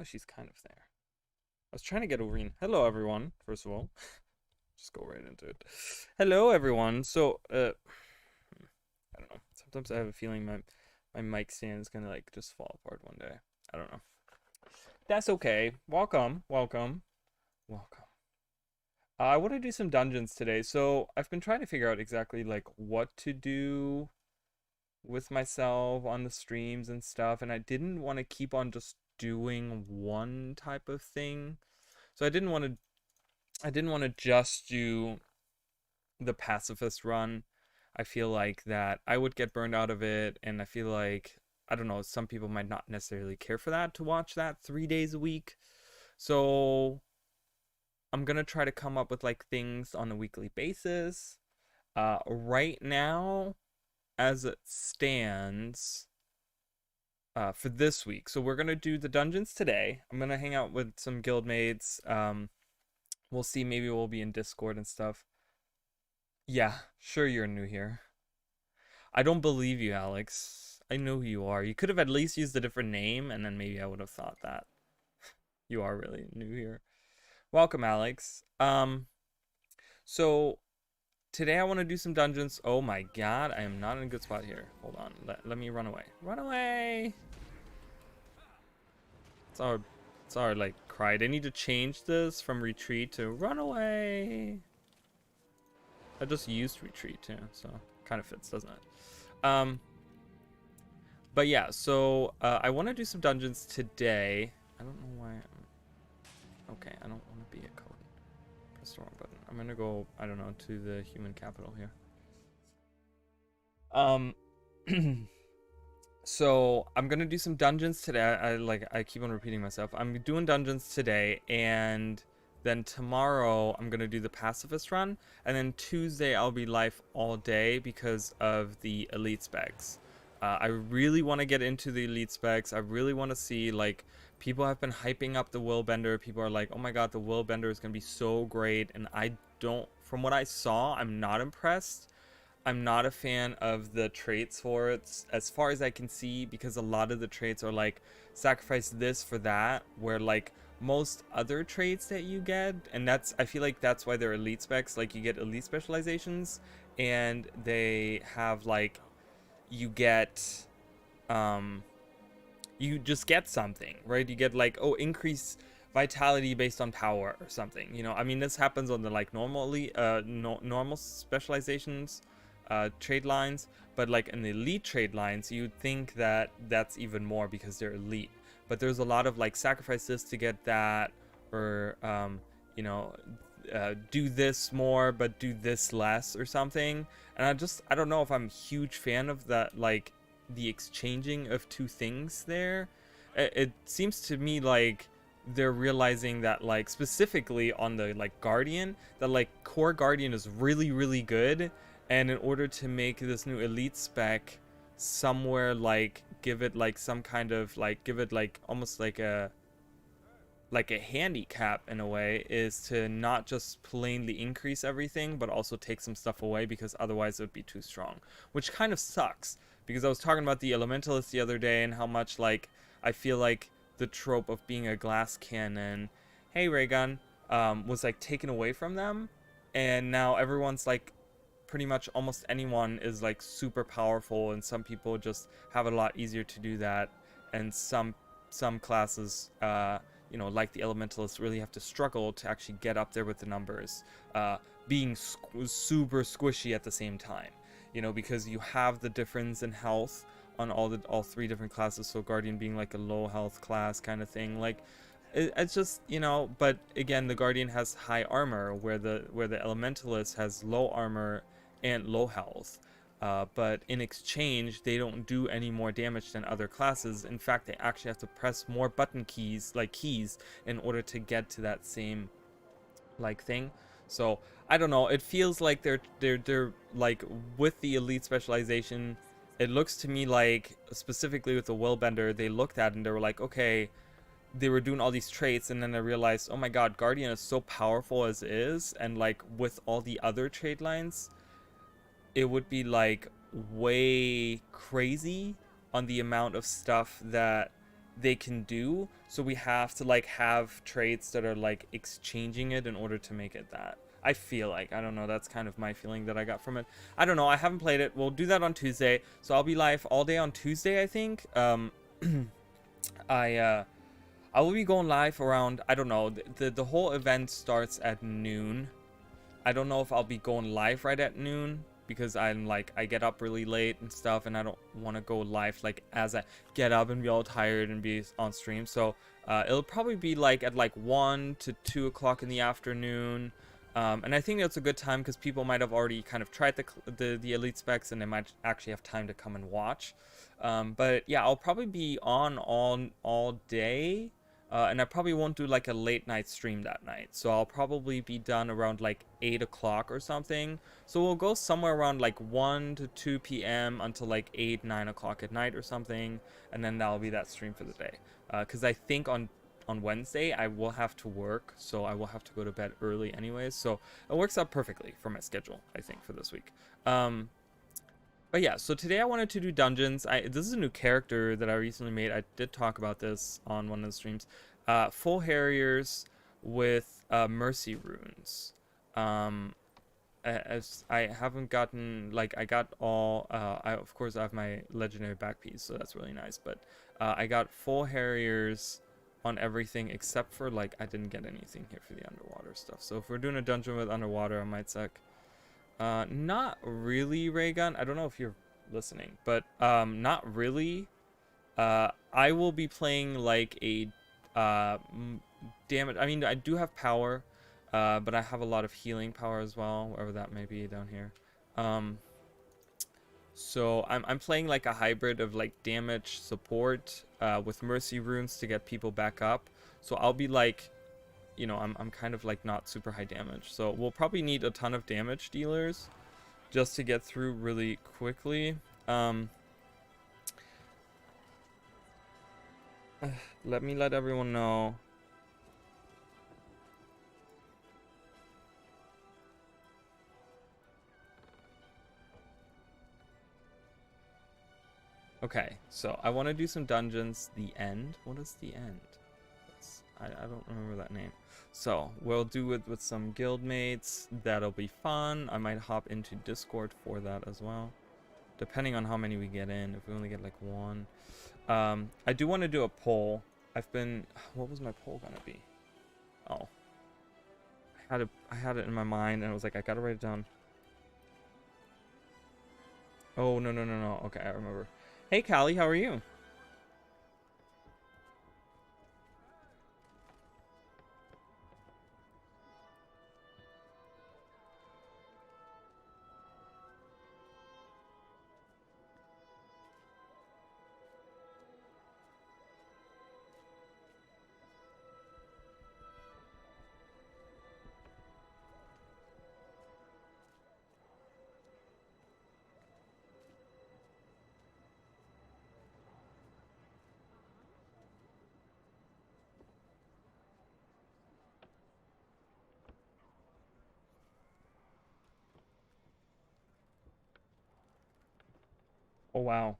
Oh, she's kind of there. I was trying to get Oreen. Hello, everyone. First of all, just go right into it. Hello, everyone. So, I don't know. Sometimes I have a feeling my mic stand is gonna like just fall apart one day. I don't know. That's okay. Welcome, welcome, welcome. I want to do some dungeons today. So I've been trying to figure out exactly like what to do with myself on the streams and stuff, and I didn't want to keep on just doing one type of thing. So I didn't want to just do the pacifist run. I feel like that I would get burned out of it, and I feel like I don't know, some people might not necessarily care for that to watch that 3 days a week. So I'm going to try to come up with like things on a weekly basis. Right now as it stands, for this week. So we're gonna do the dungeons today. I'm gonna hang out with some guildmates. We'll see. Maybe we'll be in Discord and stuff. Yeah, sure. You're new here. I don't believe you, Alex. I know who you are. You could have at least used a different name, and then maybe I would have thought that you are really new here. Welcome, Alex. So today I want to do some dungeons. Oh my god, I am not in a good spot here. Hold on. Let me run away. Run away! It's our like cry. They need to change this from retreat to run away. I just used retreat too, so kind of fits, doesn't it? But yeah, so I want to do some dungeons today. I don't know why. Okay, I don't want to be a code. Press the wrong button. I'm gonna go. I don't know, to the human capital here. Um. So I'm gonna do some dungeons today. I keep on repeating myself. I'm doing dungeons today, and then tomorrow I'm gonna do the pacifist run, and then Tuesday I'll be live all day because of the elite specs. I really want to get into the elite specs. I really want to see, like, people have been hyping up the willbender. People are like, oh my god, the willbender is gonna be so great, and I don't. From what I saw, I'm not impressed. I'm not a fan of the traits for it, as far as I can see, because a lot of the traits are like sacrifice this for that, where like most other traits that you get, and that's, I feel like that's why they're elite specs. Like, you get elite specializations, and they have like, you get you just get something, right? You get like, oh, increase vitality based on power or something. I mean, this happens on the like normally normal specializations, trade lines, but like in the elite trade lines, you'd think that that's even more because they're elite. But there's a lot of like sacrifice this to get that, or you know, do this more but do this less or something. And I don't know if I'm a huge fan of that, like the exchanging of two things there. It seems to me like they're realizing that, like, specifically on the like guardian, that like core guardian is really really good, and in order to make this new elite spec somewhere, like give it like some kind of like, give it like almost like a handicap in a way, is to not just plainly increase everything but also take some stuff away, because otherwise it would be too strong, which kind of sucks. Because I was talking about the elementalist the other day, and how much like I feel like the trope of being a glass cannon, hey Raygun, was like taken away from them, and now everyone's like, pretty much almost anyone is like super powerful, and some people just have it a lot easier to do that, and some classes, like the elementalists, really have to struggle to actually get up there with the numbers, being super squishy at the same time, because you have the difference in health on all three different classes. So guardian being like a low health class kind of thing, like it's just, but again, the guardian has high armor, where the elementalist has low armor and low health. But in exchange, they don't do any more damage than other classes. In fact, they actually have to press more button keys, like keys, in order to get to that same like thing. So I don't know. It feels like they're like, with the elite specialization, it looks to me like, specifically with the willbender, they looked at and they were like, okay, they were doing all these traits, and then I realized, oh my god, guardian is so powerful as is, and like with all the other trade lines, it would be like way crazy on the amount of stuff that they can do. So we have to like have traits that are like exchanging it in order to make it that. I feel like, I don't know, that's kind of my feeling that I got from it. I don't know, I haven't played it. We'll do that on Tuesday. So I'll be live all day on Tuesday, I think. I will be going live around, I don't know, the whole event starts at noon. I don't know if I'll be going live right at noon, because I'm like, I get up really late and stuff, and I don't want to go live like as I get up and be all tired and be on stream. So it'll probably be like at like 1 to 2 o'clock in the afternoon. And I think that's a good time because people might have already kind of tried the elite specs, and they might actually have time to come and watch. But yeah, I'll probably be on all day. And I probably won't do like a late night stream that night. So I'll probably be done around like 8 o'clock or something. So we'll go somewhere around like 1 to 2 p.m. until like 8, 9 o'clock at night or something. And then that'll be that stream for the day. Because I think on Wednesday I will have to work. So I will have to go to bed early anyways. So it works out perfectly for my schedule, I think, for this week. But yeah, so today I wanted to do dungeons. This is a new character that I recently made. I did talk about this on one of the streams. Full Harriers with Mercy Runes. As I haven't gotten, like, I got all, of course I have my legendary back piece, so that's really nice. But I got Full Harriers on everything except for, like, I didn't get anything here for the underwater stuff. So if we're doing a dungeon with underwater, I might suck. Not really, Raygun. I don't know if you're listening, but not really. I will be playing like a damage. I mean, I do have power, but I have a lot of healing power as well, wherever that may be down here. So I'm playing like a hybrid of like damage support with mercy runes to get people back up. So I'll be like, you know, I'm kind of like not super high damage. So we'll probably need a ton of damage dealers just to get through really quickly. Let me let everyone know. Okay, so I want to do some dungeons. The End? What is The End? I don't remember that name. So we'll do it with some guildmates. That'll be fun. I might hop into Discord for that as well, depending on how many we get in. If we only get like one. I do want to do a poll. What was my poll gonna be? Oh, I had it in my mind, and I was like, I gotta write it down. Oh, no. Okay, I remember. Hey, Callie, how are you? Oh, wow.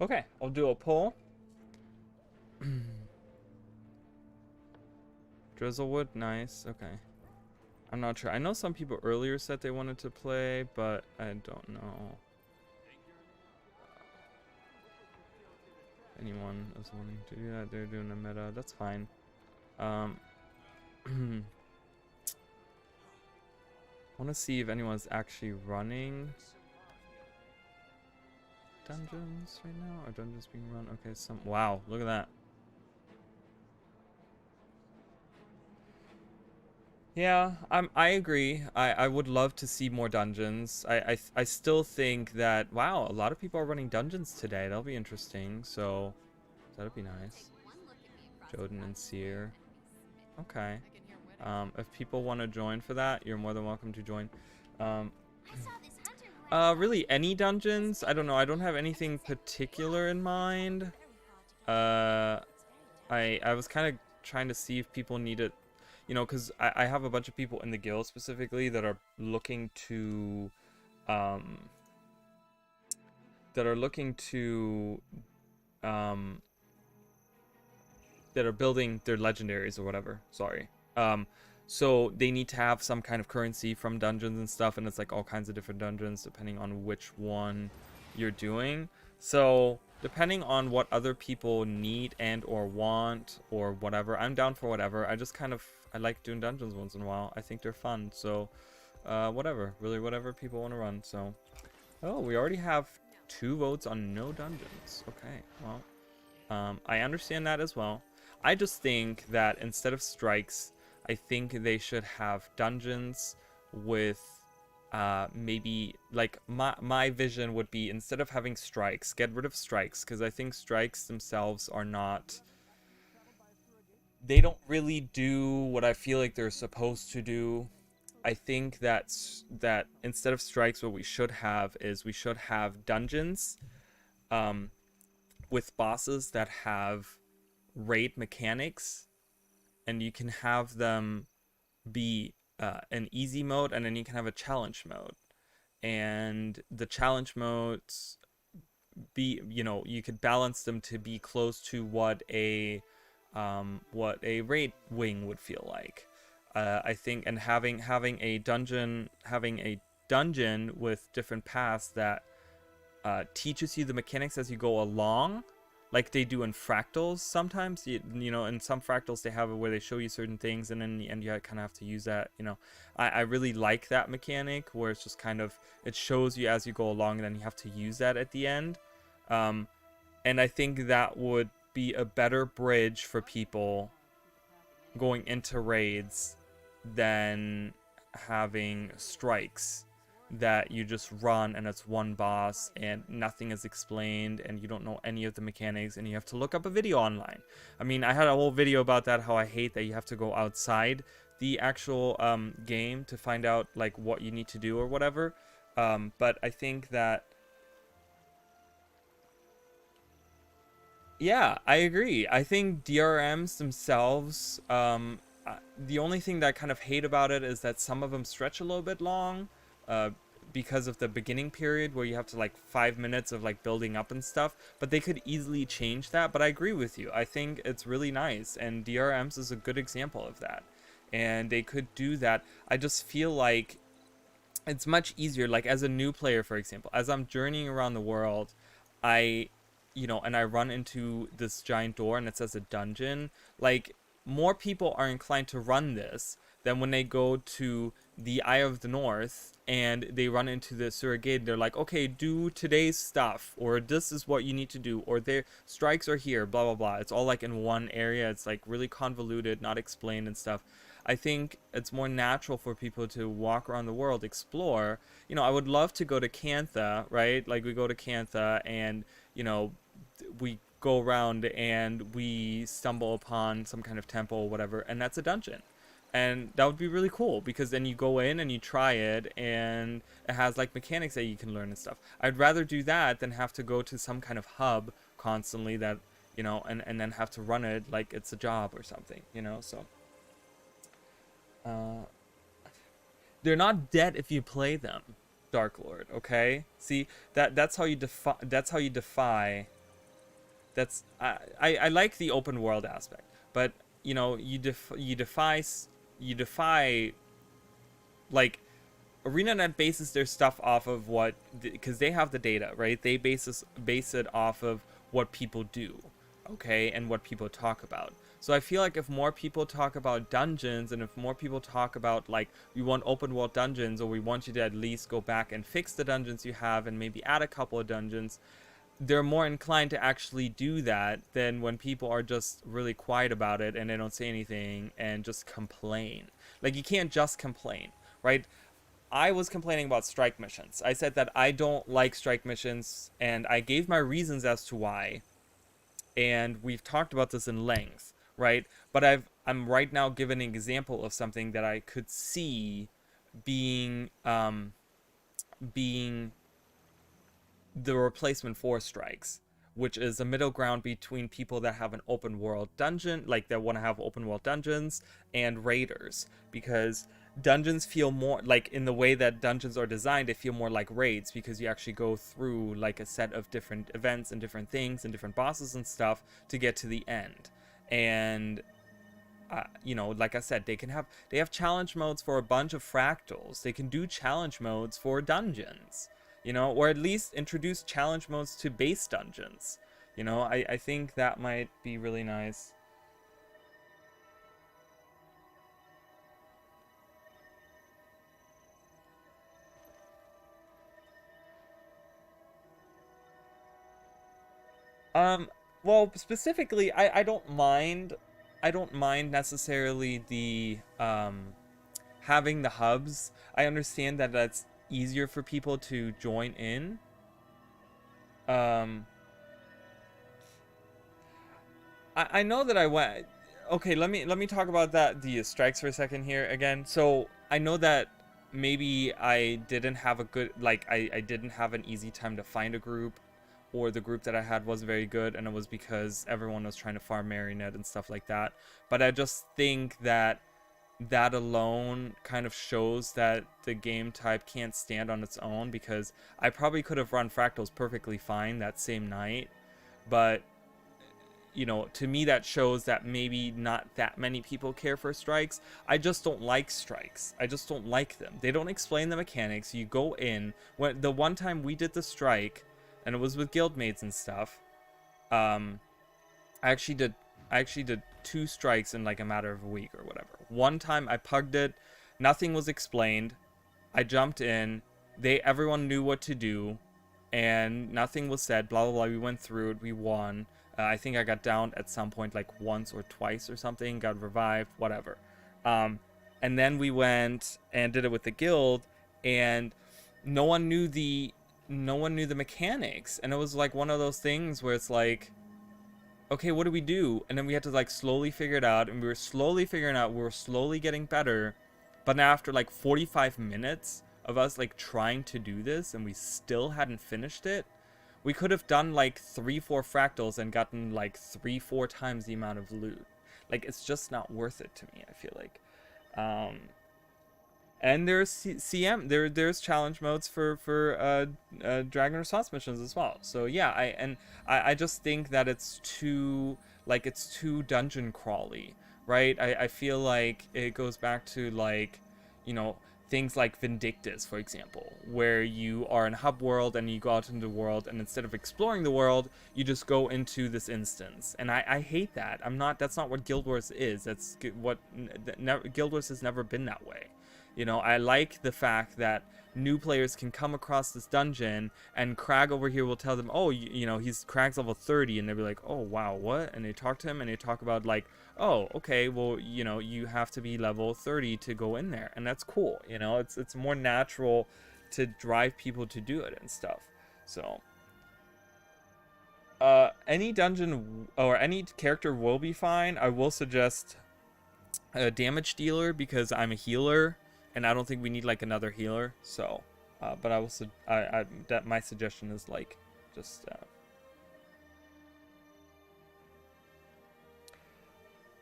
Okay, I'll do a poll. Drizzlewood, nice. Okay. I'm not sure. I know some people earlier said they wanted to play, but I don't know. Anyone is wanting to do that. They're doing a meta. That's fine. I want to see if anyone's actually running dungeons right now. Are dungeons being run? Okay, wow, look at that. Yeah, I agree. I would love to see more dungeons. I still think that, wow, a lot of people are running dungeons today. That'll be interesting. So that'll be nice. Joden and Seer. Okay. If people want to join for that, you're more than welcome to join. Really any dungeons? I don't know. I don't have anything particular in mind. I was kind of trying to see if people needed, you know, because I have a bunch of people in the guild specifically that are looking to that are looking to um that are building their legendaries or whatever. Sorry. So they need to have some kind of currency from dungeons and stuff, and it's like all kinds of different dungeons depending on which one you're doing. So depending on what other people need and or want or whatever, I'm down for whatever. I like doing dungeons once in a while. I think they're fun. So whatever, really whatever people want to run. So oh, we already have 2 votes on no dungeons. Okay, well, I understand that as well. I just think that instead of strikes, I think they should have dungeons with maybe like my vision would be, instead of having strikes, get rid of strikes, because I think strikes themselves are not, they don't really do what I feel like they're supposed to do. I think that instead of strikes, what we should have is we should have dungeons with bosses that have raid mechanics, and you can have them be an easy mode, and then you can have a challenge mode, and the challenge modes be, you could balance them to be close to what a raid wing would feel like. I think, and having a dungeon with different paths that teaches you the mechanics as you go along, like they do in fractals sometimes. In some fractals they have it where they show you certain things, and in the end you kind of have to use that. I really like that mechanic where it's just kind of, it shows you as you go along, and then you have to use that at the end. And I think that would be a better bridge for people going into raids than having strikes that you just run and it's one boss and nothing is explained and you don't know any of the mechanics and you have to look up a video online. I mean, I had a whole video about that, how I hate that you have to go outside the actual game to find out like what you need to do or whatever. But I think that, yeah, I agree. I think DRMs themselves, the only thing that I kind of hate about it is that some of them stretch a little bit long, because of the beginning period where you have to like 5 minutes of like building up and stuff, but they could easily change that. But I agree with you. I think it's really nice, and DRMs is a good example of that, and they could do that. I just feel like it's much easier, like as a new player, for example, as I'm journeying around the world, and I run into this giant door and it says a dungeon, like more people are inclined to run this than when they go to the Eye of the North and they run into the surrogate. They're like, okay, do today's stuff, or this is what you need to do, or their strikes are here, blah blah blah. It's all like in one area. It's like really convoluted, not explained and stuff. I think it's more natural for people to walk around the world, explore. I would love to go to Cantha, right? Like we go to Cantha and we go around and we stumble upon some kind of temple or whatever, and that's a dungeon. And that would be really cool, because then you go in and you try it and it has like mechanics that you can learn and stuff. I'd rather do that than have to go to some kind of hub constantly that, and then have to run it like it's a job or something, so they're not dead if you play them, Dark Lord, okay? See, that's how you defy. That's I like the open world aspect, but you defy like ArenaNet bases their stuff off of what, because they have the data, right? They base it off of what people do, okay, and what people talk about. So I feel like if more people talk about dungeons, and if more people talk about like, we want open world dungeons, or we want you to at least go back and fix the dungeons you have and maybe add a couple of dungeons, they're more inclined to actually do that than when people are just really quiet about it and they don't say anything and just complain. Like, you can't just complain, right? I was complaining about strike missions. I said that I don't like strike missions, and I gave my reasons as to why. And we've talked about this in length, right? But I'm right now giving an example of something that I could see being the replacement for strikes, which is a middle ground between people that have an open world dungeon, like that want to have open world dungeons, and raiders, because dungeons feel more like, in the way that dungeons are designed, they feel more like raids because you actually go through like a set of different events and different things and different bosses and stuff to get to the end. And like I said, they have challenge modes for a bunch of fractals. They can do challenge modes for dungeons, or at least introduce challenge modes to base dungeons. I think that might be really nice. Um, well, specifically, I don't mind necessarily the having the hubs. I understand that that's easier for people to join in. Um, I know that I went. Okay, let me talk about the strikes for a second here again. So I know that maybe I didn't have a good, like, I didn't have an easy time to find a group, or the group that I had wasn't very good, and it was because everyone was trying to farm Marionette and stuff like that. But I just think that that alone kind of shows that the game type can't stand on its own, because I probably could have run Fractals perfectly fine that same night, but to me that shows that maybe not that many people care for strikes. I just don't like strikes. I just don't like them. They don't explain the mechanics. You go in, when the one time we did the strike, and it was with guildmates and stuff, um, I actually did two strikes in like a matter of a week or whatever. One time I pugged it, nothing was explained. I jumped in, everyone knew what to do, and nothing was said. Blah blah blah. We went through it. We won. I think I got down at some point like once or twice or something. Got revived. Whatever. And then we went and did it with the guild, and no one knew the mechanics, and it was like one of those things where it's like, okay, what do we do? And then we had to like slowly figure it out, and we were slowly figuring out, we were slowly getting better. But now after like 45 minutes of us like trying to do this, and we still hadn't finished it, we could have done like 3-4 fractals and gotten like 3-4 times the amount of loot. Like, it's just not worth it to me, I feel like. And there's there's challenge modes for dragon response missions as well. So yeah, I just think that it's too dungeon crawly, right? I feel like it goes back to like, you know things like Vindictus, for example, where you are in a hub world and you go out into the world, and instead of exploring the world, you just go into this instance. And I hate that. That's not what Guild Wars is. Guild Wars has never been that way. I like the fact that new players can come across this dungeon, and Crag over here will tell them, oh, he's Crag's level 30, and they'll be like, oh, wow, what? And they talk to him, and they talk about like, oh, okay, well, you have to be level 30 to go in there, and that's cool. It's more natural to drive people to do it and stuff. So, any dungeon or any character will be fine. I will suggest a damage dealer, because I'm a healer, and I don't think we need like another healer. So, but I will. That my suggestion is like just.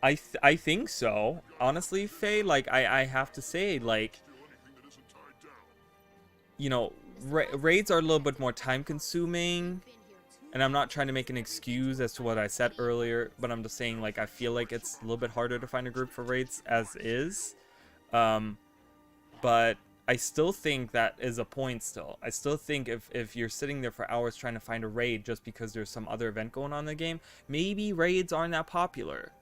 I think so. Honestly, Faye, like I have to say, like, raids are a little bit more time consuming, and I'm not trying to make an excuse as to what I said earlier, but I'm just saying, like, I feel like it's a little bit harder to find a group for raids as is. But I still think that is a point still. I still think if you're sitting there for hours trying to find a raid just because there's some other event going on in the game, maybe raids aren't that popular.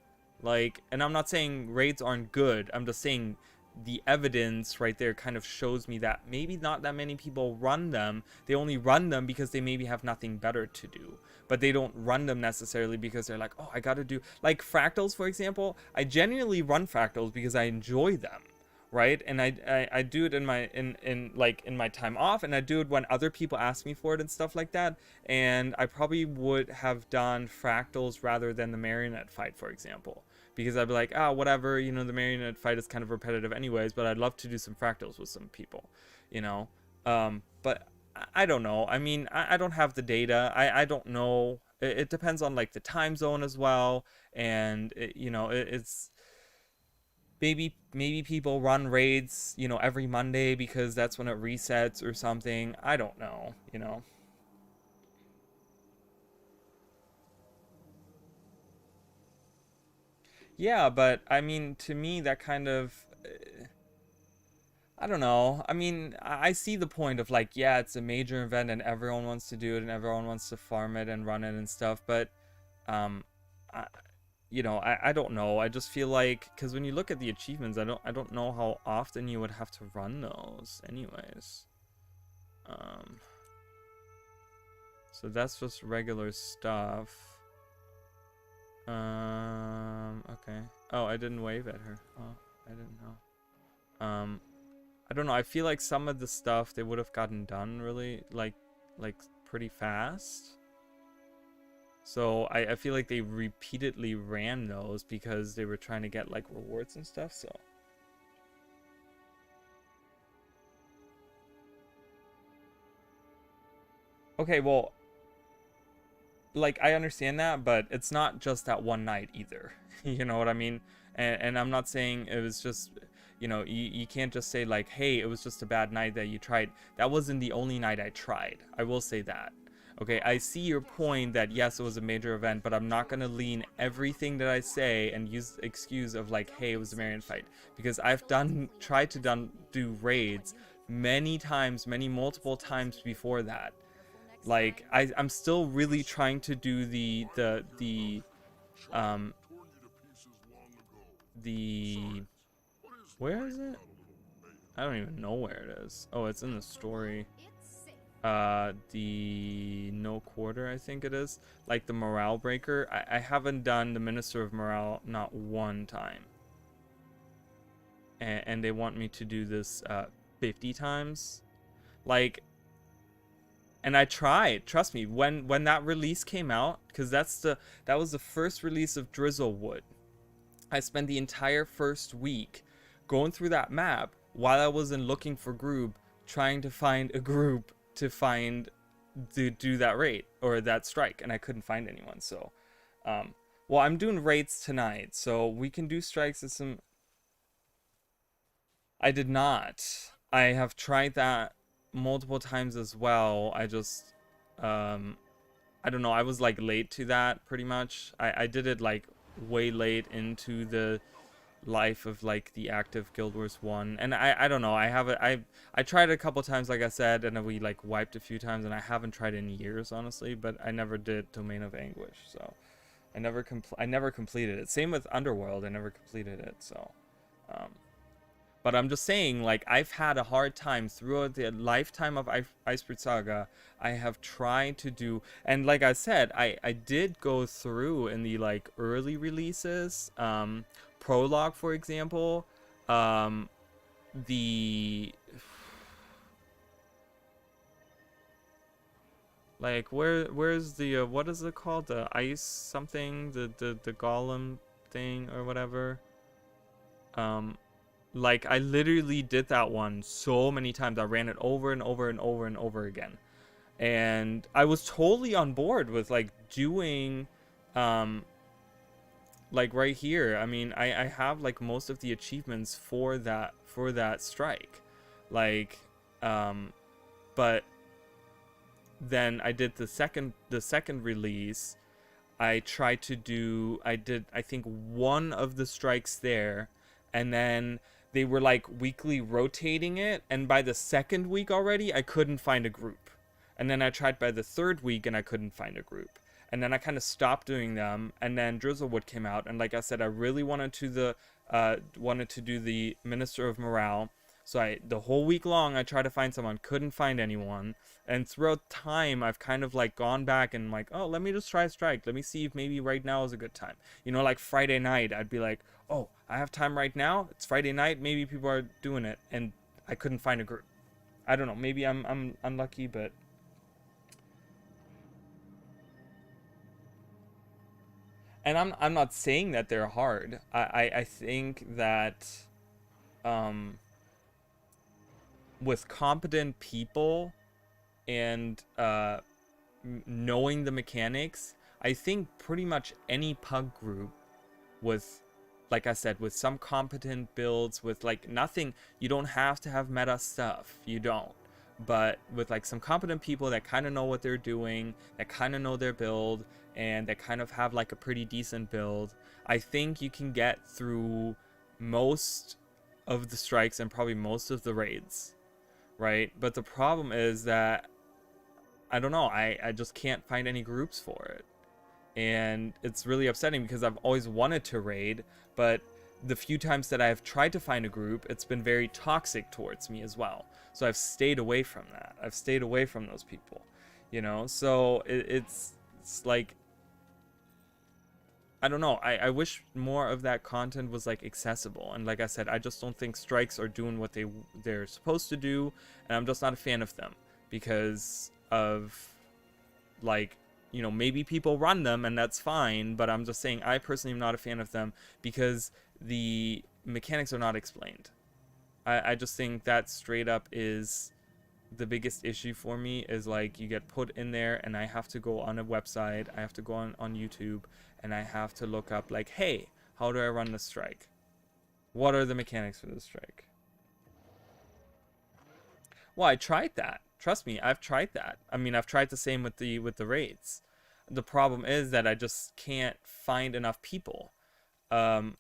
Like, and I'm not saying raids aren't good. I'm just saying the evidence right there kind of shows me that maybe not that many people run them. They only run them because they maybe have nothing better to do. But they don't run them necessarily because they're like, oh, I gotta do... Like, fractals, for example. I genuinely run fractals because I enjoy them, right? And I do it in my time off, and I do it when other people ask me for it and stuff like that. And I probably would have done fractals rather than the marionette fight, for example, because I'd be like, whatever, the marionette fight is kind of repetitive anyways, but I'd love to do some fractals with some people, but I don't know. I mean, I don't have the data. I don't know. It depends on like the time zone as well, and it's maybe people run raids, you know, every Monday because that's when it resets or something. I don't know, you know. Yeah, but I mean, to me, that kind of, I don't know. I mean, I see the point of like, yeah, it's a major event and everyone wants to do it and everyone wants to farm it and run it and stuff. But, um, I, you know, I don't know. I just feel like, because when you look at the achievements, I don't know how often you would have to run those, anyways. Um, so that's just regular stuff. Okay. Oh, I didn't wave at her. Oh, I didn't know. I don't know. I feel like some of the stuff they would have gotten done really like pretty fast. So I feel like they repeatedly ran those because they were trying to get like rewards and stuff. So okay, well, like I understand that, but it's not just that one night either. You know what I mean? And I'm not saying it was just, you know, you can't just say like, hey, it was just a bad night that you tried. That wasn't the only night I tried. I will say that. Okay, I see your point that yes, it was a major event, but I'm not gonna lean everything that I say and use the excuse of like, hey, it was a Marion fight, because I've tried to do raids many times, multiple times before that. Like I'm still really trying to do um the where is it? I don't even know where it is. Oh, it's in the story. The no quarter, I think it is. Like the morale breaker. I haven't done the Minister of Morale not one time. And they want me to do this 50 times. Like, and I tried. Trust me, when that release came out, because that was the first release of Drizzlewood. I spent the entire first week going through that map while I wasn't looking for group, trying to find a group to do that raid or that strike, and I couldn't find anyone. So, well, I'm doing raids tonight, so we can do strikes at some. I did not. I have tried that multiple times as well. I just, I don't know. I was like late to that pretty much. I did it like way late into the life of like the active Guild Wars 1, and I don't know. I tried it a couple times, like I said, and then we like wiped a few times, and I haven't tried in years, honestly. But I never did Domain of Anguish, so I never completed it. Same with Underworld. I never completed it, so. Um, but I'm just saying, like, I've had a hard time throughout the lifetime of Icebreath Saga. I have tried to do, and like I said, I did go through in the like early releases, Prologue, for example, the like where's the what is it called, the ice something, the golem thing or whatever. Like, I literally did that one so many times. I ran it over and over and over and over again. And I was totally on board with, like, doing, like, right here. I mean, I have, like, most of the achievements for that strike. Like, but then I did the second release. I did, I think, one of the strikes there. And then they were like weekly rotating it, and by the second week already I couldn't find a group, and then I tried by the third week and I couldn't find a group, and then I kind of stopped doing them, and then Drizzlewood came out, and like I said, I really wanted to do the Minister of Morale. So the whole week long I tried to find someone, couldn't find anyone, and throughout time I've kind of like gone back and like, oh, let me just try strike, let me see if maybe right now is a good time, you know, like Friday night I'd be like, oh, I have time right now, it's Friday night, maybe people are doing it, and I couldn't find a group. I don't know, maybe I'm unlucky, but and I'm not saying that they're hard. I think that um with competent people and knowing the mechanics, I think pretty much any pug group with like I said, with some competent builds, with like nothing, you don't have to have meta stuff. You don't. But with like some competent people that kind of know what they're doing, that kind of know their build, and that kind of have like a pretty decent build, I think you can get through most of the strikes and probably most of the raids, right? But the problem is that I don't know, I just can't find any groups for it. And it's really upsetting because I've always wanted to raid, but the few times that I've tried to find a group, it's been very toxic towards me as well. So I've stayed away from that. I've stayed away from those people, you know? So it's like, I don't know. I wish more of that content was like accessible. And like I said, I just don't think strikes are doing what they're supposed to do. And I'm just not a fan of them because of like, you know, maybe people run them and that's fine, but I'm just saying I personally am not a fan of them because the mechanics are not explained. I just think that straight up is the biggest issue for me, is like you get put in there and I have to go on a website, I have to go on YouTube, and I have to look up like, hey, how do I run the strike? What are the mechanics for the strike? Well, I tried that. Trust me, I've tried that. I mean, I've tried the same with the raids. The problem is that I just can't find enough people. I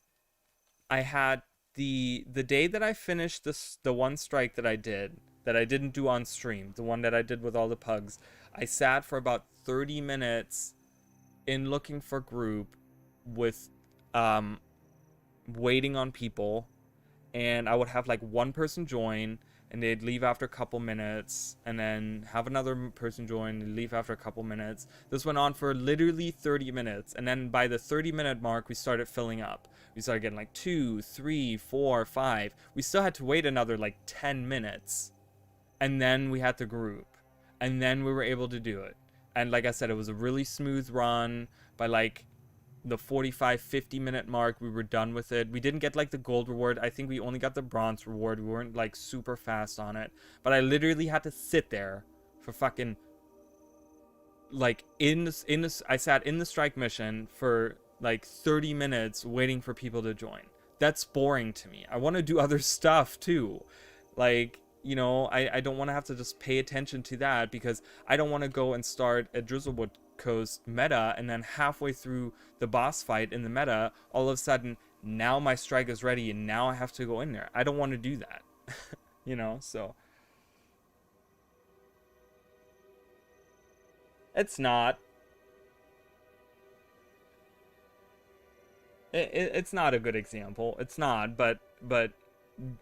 had the day that I finished the one strike that I didn't do on stream, the one that I did with all the pugs. I sat for about 30 minutes in looking for group with waiting on people, and I would have like one person join and they'd leave after a couple minutes, and then have another person join and leave after a couple minutes. This went on for literally 30 minutes, and then by the 30-minute mark we started filling up. We started getting like 2, 3, 4, 5. We still had to wait another like 10 minutes, and then we had to group, and then we were able to do it. And like I said, it was a really smooth run. By like the 45-50 minute mark, we were done with it. We didn't get like the gold reward. I think we only got the bronze reward. We weren't like super fast on it, but I literally had to sit there for fucking like I sat in the strike mission for like 30 minutes waiting for people to join. That's boring to me. I want to do other stuff too. Like, you know, I don't want to have to just pay attention to that, because I don't want to go and start a Drizzlewood Coast meta and then halfway through the boss fight in the meta, all of a sudden now my strike is ready and now I have to go in there. I don't want to do that. You know, so it's not it's not a good example. It's not, but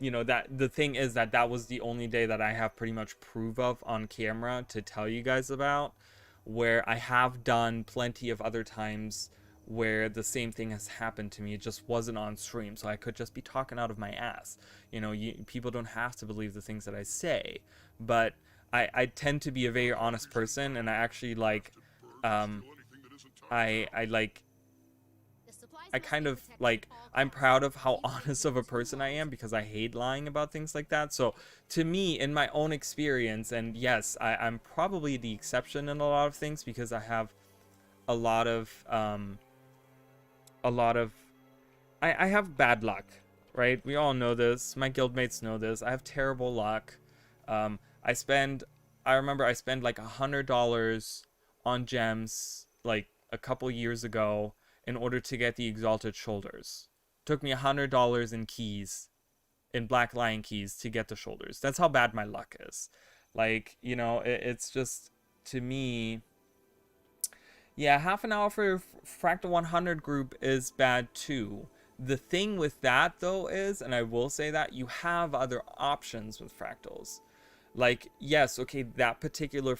you know, that the thing is that that was the only day that I have pretty much proof of on camera to tell you guys about, where I have done plenty of other times where the same thing has happened to me. It just wasn't on stream, so I could just be talking out of my ass. You know, people don't have to believe the things that I say, but I tend to be a very honest person, and I actually like, I like, I kind of like, I'm proud of how honest of a person I am, because I hate lying about things like that. So to me, in my own experience, and yes, I'm probably the exception in a lot of things, because I have a lot of I have bad luck, right? We all know this. My guildmates know this. I have terrible luck. I remember I spent like $100 on gems like a couple years ago in order to get the exalted shoulders. Took me $100 in keys, in Black Lion keys, to get the shoulders. That's how bad my luck is. Like, you know, it's just, to me, yeah, half an hour for Fractal 100 group is bad too. The thing with that though is, and I will say that, you have other options with fractals. Like, yes, okay, that particular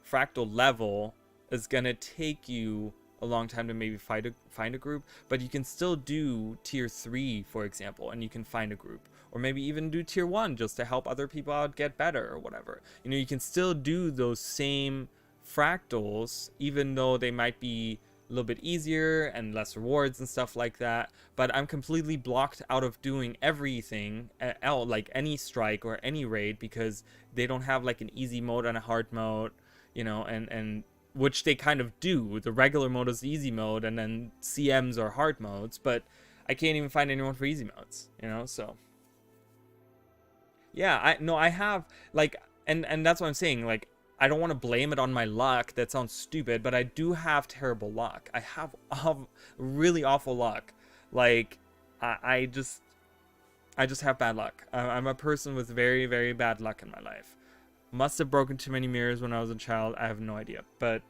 fractal level is gonna take you a long time to maybe find a group, but you can still do tier 3, for example, and you can find a group, or maybe even do tier 1 just to help other people out get better or whatever. You know, you can still do those same fractals, even though they might be a little bit easier and less rewards and stuff like that. But I'm completely blocked out of doing everything, like any strike or any raid, because they don't have like an easy mode and a hard mode, you know, and which they kind of do. The regular mode is the easy mode, and then CMs are hard modes, but I can't even find anyone for easy modes, you know? So yeah, I have like, and that's what I'm saying, like, I don't want to blame it on my luck. That sounds stupid, but I do have terrible luck. I have really awful luck. Like, I just have bad luck. I'm a person with very, very bad luck in my life. Must have broken too many mirrors when I was a child. I have no idea. But,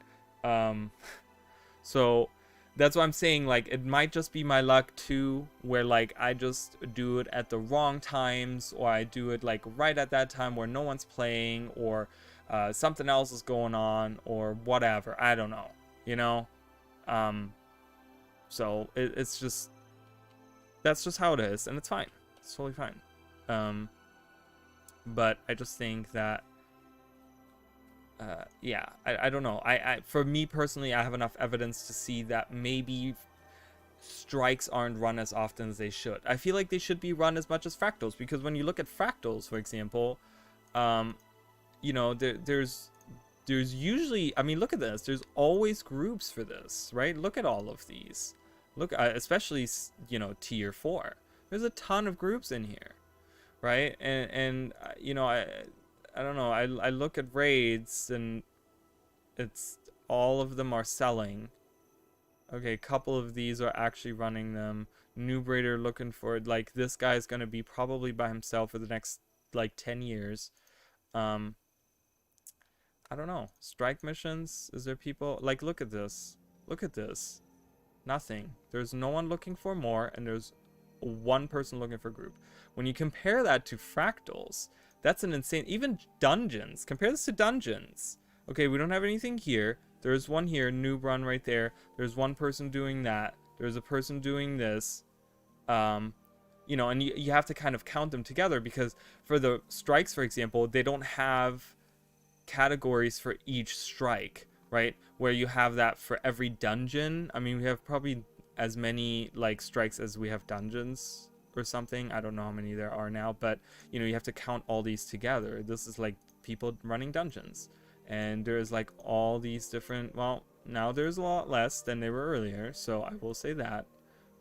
so that's what I'm saying. Like, it might just be my luck too, where like I just do it at the wrong times, or I do it like right at that time where no one's playing, or something else is going on, or whatever. I don't know, you know? So it's just, that's just how it is, and it's fine. It's totally fine. But I just think that, yeah, I don't know. For me personally, I have enough evidence to see that maybe strikes aren't run as often as they should. I feel like they should be run as much as fractals, because when you look at fractals, for example, you know, there's usually, I mean, look at this. There's always groups for this, right? Look at all of these. Look, especially, you know, tier 4. There's a ton of groups in here, right? And you know, I don't know. I look at raids, and it's all of them are selling. Okay, a couple of these are actually running them. Noob Raider looking for it. Like, this guy's gonna be probably by himself for the next like 10 years. I don't know. Strike missions? Is there people? Like, look at this. Look at this. Nothing. There's no one looking for more, and there's one person looking for group. When you compare that to fractals, that's an insane. Even dungeons. Compare this to dungeons. Okay, we don't have anything here. There's one here, noob run right there. There's one person doing that. There's a person doing this. You know, and you have to kind of count them together, because for the strikes, for example, they don't have categories for each strike, right? Where you have that for every dungeon. I mean, we have probably as many like strikes as we have dungeons or something. I don't know how many there are now, but you know, you have to count all these together. This is like people running dungeons, and there's like all these different, well, now there's a lot less than they were earlier, so I will say that.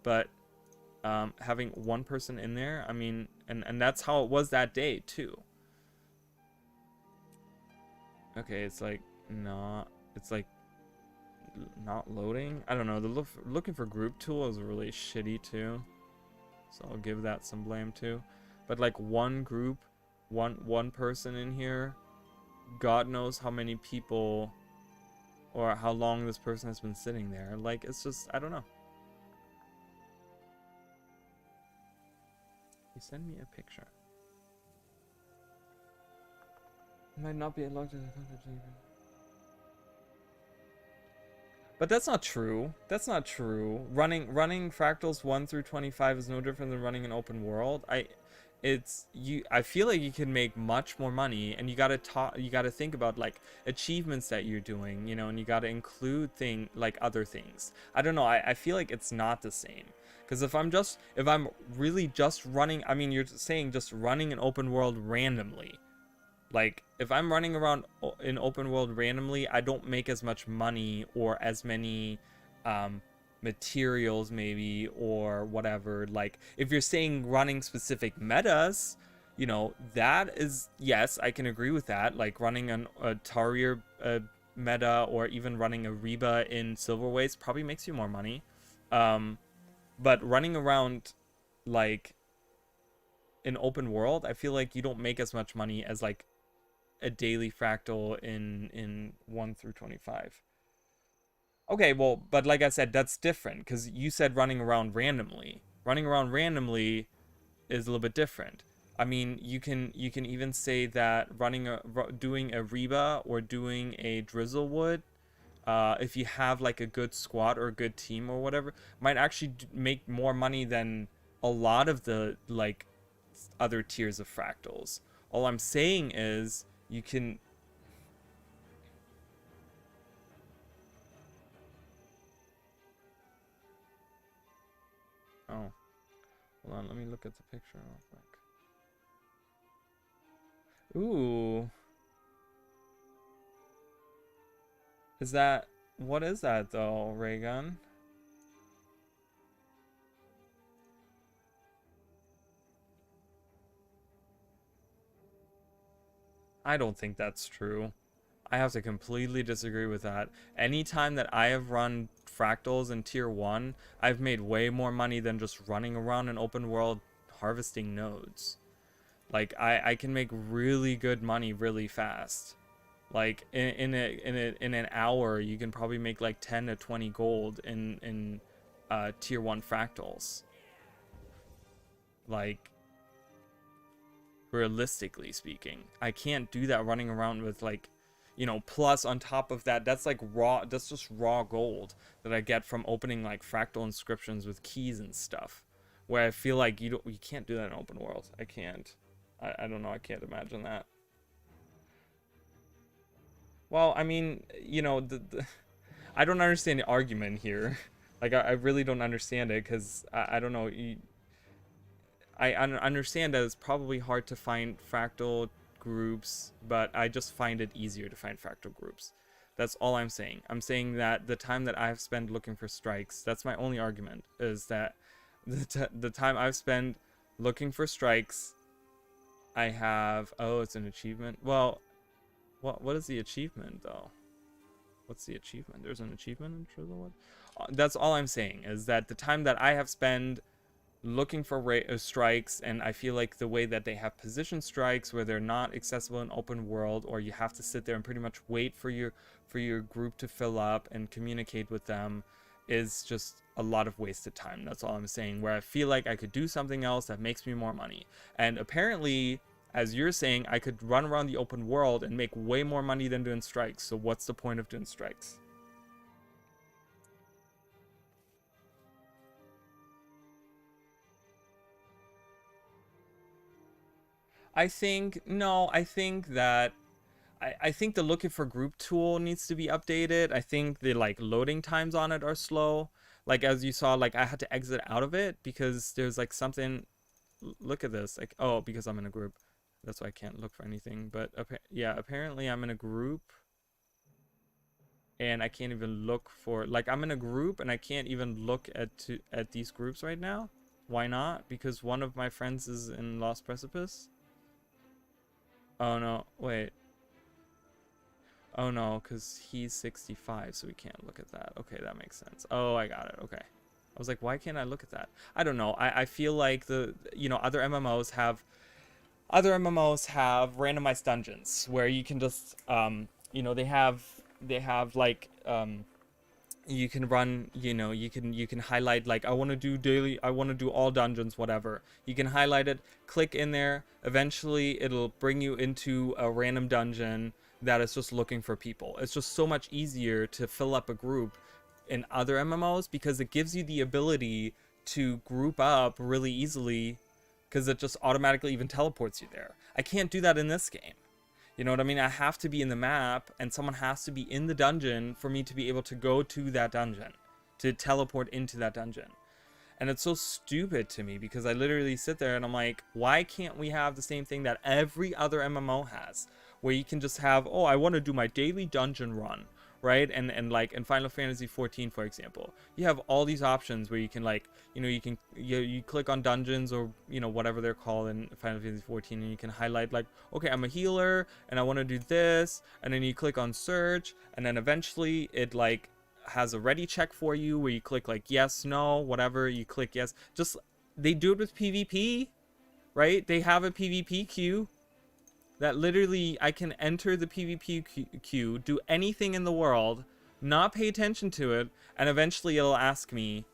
But having one person in there, I mean, and that's how it was that day too. Okay, it's like not, it's like not loading. I don't know. The looking for group tool is really shitty too, so I'll give that some blame too. But like one group, one person in here, God knows how many people or how long this person has been sitting there. Like, it's just, I don't know. He sent me a picture. Might not be logged in the contact. But that's not true. That's not true. Running fractals 1 through 25 is no different than running an open world. I feel like you can make much more money, and you gotta think about like achievements that you're doing, you know, and you gotta include like other things. I don't know. I feel like it's not the same. Because if I'm really just running, I mean, you're saying just running an open world randomly. Like, if I'm running around in open world randomly, I don't make as much money or as many materials maybe, or whatever. Like, if you're saying running specific metas, you know, that is, yes, I can agree with that. Like, running a Tarrier meta, or even running a Reba in Silverways probably makes you more money. But running around, like, in open world, I feel like you don't make as much money as, like, a daily fractal in 1 through 25. Okay, well, but like I said, that's different, because you said running around randomly. Running around randomly is a little bit different. I mean, you can even say that doing a Reba or doing a Drizzlewood, if you have like a good squad or a good team or whatever, might actually make more money than a lot of the like other tiers of fractals. All I'm saying is you can. Oh, hold on. Let me look at the picture real quick. Ooh. Is that, what is that though, Raygun? I don't think that's true. I have to completely disagree with that. Anytime that I have run fractals in tier 1, I've made way more money than just running around an open world harvesting nodes. Like I can make really good money really fast. Like in an hour, you can probably make like 10 to 20 gold in tier 1 fractals. Like, realistically speaking, I can't do that running around with like, you know, plus on top of that, that's like raw, that's just raw gold that I get from opening like fractal inscriptions with keys and stuff, where I feel like you can't do that in open world. I can't. I don't know, I can't imagine that. Well, I mean, you know, I don't understand the argument here. Like, I really don't understand it, because I don't know. I understand that it's probably hard to find fractal groups, but I just find it easier to find fractal groups. That's all I'm saying. I'm saying that the time that I've spent looking for strikes, that's my only argument, is that the time I've spent looking for strikes, I have... Oh, it's an achievement? Well, what is the achievement, though? What's the achievement? There's an achievement in Trizzlewood? That's all I'm saying, is that the time that I have spent looking for strikes, and I feel like the way that they have position strikes where they're not accessible in open world, or you have to sit there and pretty much wait for your group to fill up and communicate with them, is just a lot of wasted time. That's all I'm saying, where I feel like I could do something else that makes me more money. And apparently, as you're saying, I could run around the open world and make way more money than doing strikes. So what's the point of doing strikes? I think, no, I think that I think the looking for group tool needs to be updated. I think the like loading times on it are slow. Like, as you saw, like I had to exit out of it because there's like something. Look at this. Like, oh, because I'm in a group. That's why I can't look for anything. But yeah, apparently I'm in a group and I can't even look for, like, I'm in a group and I can't even look at these groups right now. Why not? Because one of my friends is in Lost Precipice. Oh no, wait. Oh no, because he's 65, so we can't look at that. Okay, that makes sense. Oh, I got it. Okay. I was like, why can't I look at that? I don't know. I feel like other MMOs have randomized dungeons where you can just they have like you can run, you can highlight, like, I want to do daily, I want to do all dungeons, whatever. You can highlight it, click in there, eventually it'll bring you into a random dungeon that is just looking for people. It's just so much easier to fill up a group in other MMOs because it gives you the ability to group up really easily, because it just automatically even teleports you there. I can't do that in this game. You know what I mean? I have to be in the map, and someone has to be in the dungeon for me to be able to go to that dungeon, to teleport into that dungeon. And it's so stupid to me because I literally sit there and I'm like, why can't we have the same thing that every other MMO has? Where you can just have, oh, I want to do my daily dungeon run, right? And like in Final Fantasy 14, for example, you have all these options where you can, like, you click on dungeons, or whatever they're called in Final Fantasy 14, and you can highlight, like, okay, I'm a healer and I want to do this, and then you click on search, and then eventually it like has a ready check for you where you click like yes, no, whatever, you click yes. Just, they do it with PvP, right? They have a PvP queue that literally I can enter the PvP queue, do anything in the world, not pay attention to it, and eventually it'll ask me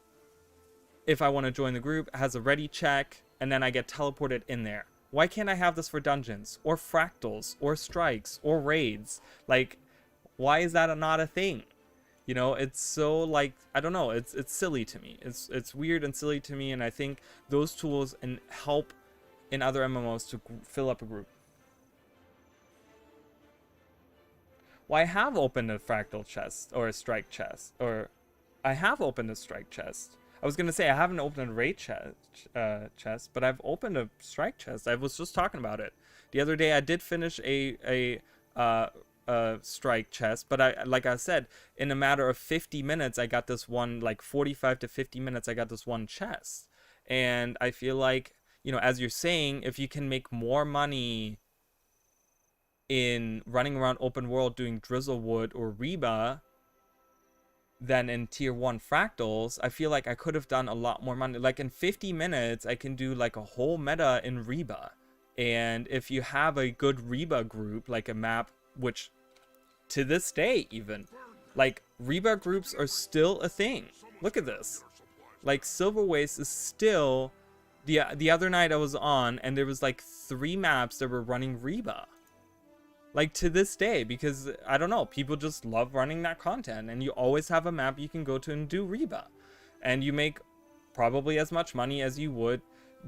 if I want to join the group. It has a ready check, and then I get teleported in there. Why can't I have this for dungeons, or fractals, or strikes, or raids? Like, why is that not a thing? It's so, like, I don't know, it's silly to me. It's weird and silly to me, and I think those tools and help in other MMOs to fill up a group. Well, I have opened a fractal chest, or a strike chest, or I have opened a strike chest. I was gonna say I haven't opened a raid chest, but I've opened a strike chest. I was just talking about it the other day. I did finish a strike chest, but I, like I said, in a matter of 50 minutes I got this one, like 45 to 50 minutes I got this one chest. And I feel like, you know, as you're saying, if you can make more money in running around open world doing Drizzlewood or Reba than in tier 1 fractals, I feel like I could have done a lot more money. Like in 50 minutes I can do like a whole meta in Reba. And if you have a good Reba group, like a map, which to this day even, like Reba groups are still a thing. Look at this. Like Silver Waste is still, the other night I was on and there was like 3 maps that were running Reba. Like to this day, because I don't know, people just love running that content, and you always have a map you can go to and do Reba, and you make probably as much money as you would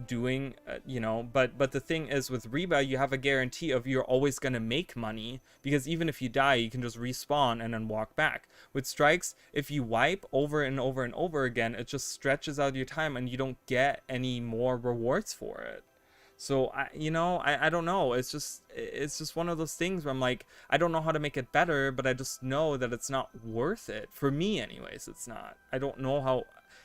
doing, you know, but the thing is with Reba, you have a guarantee of you're always going to make money, because even if you die, you can just respawn and then walk back. With strikes, if you wipe over and over and over again, it just stretches out your time and you don't get any more rewards for it. So I don't know. It's just one of those things where I'm like, I don't know how to make it better, but I just know that it's not worth it. For me anyways, it's not. I don't know how,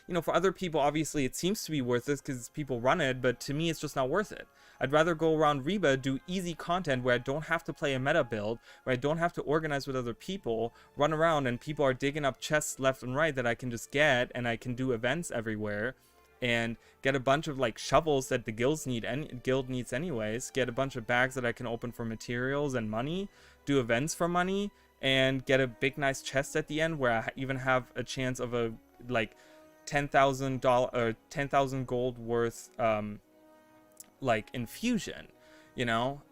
you know, for other people, obviously it seems to be worth it because people run it, but to me it's just not worth it. I'd rather go around Reba, do easy content where I don't have to play a meta build, where I don't have to organize with other people, run around and people are digging up chests left and right that I can just get, and I can do events everywhere. And get a bunch of like shovels that the guild needs anyways, get a bunch of bags that I can open for materials and money, do events for money, and get a big nice chest at the end where I even have a chance of a like $10,000 or 10,000 gold worth like infusion, you know.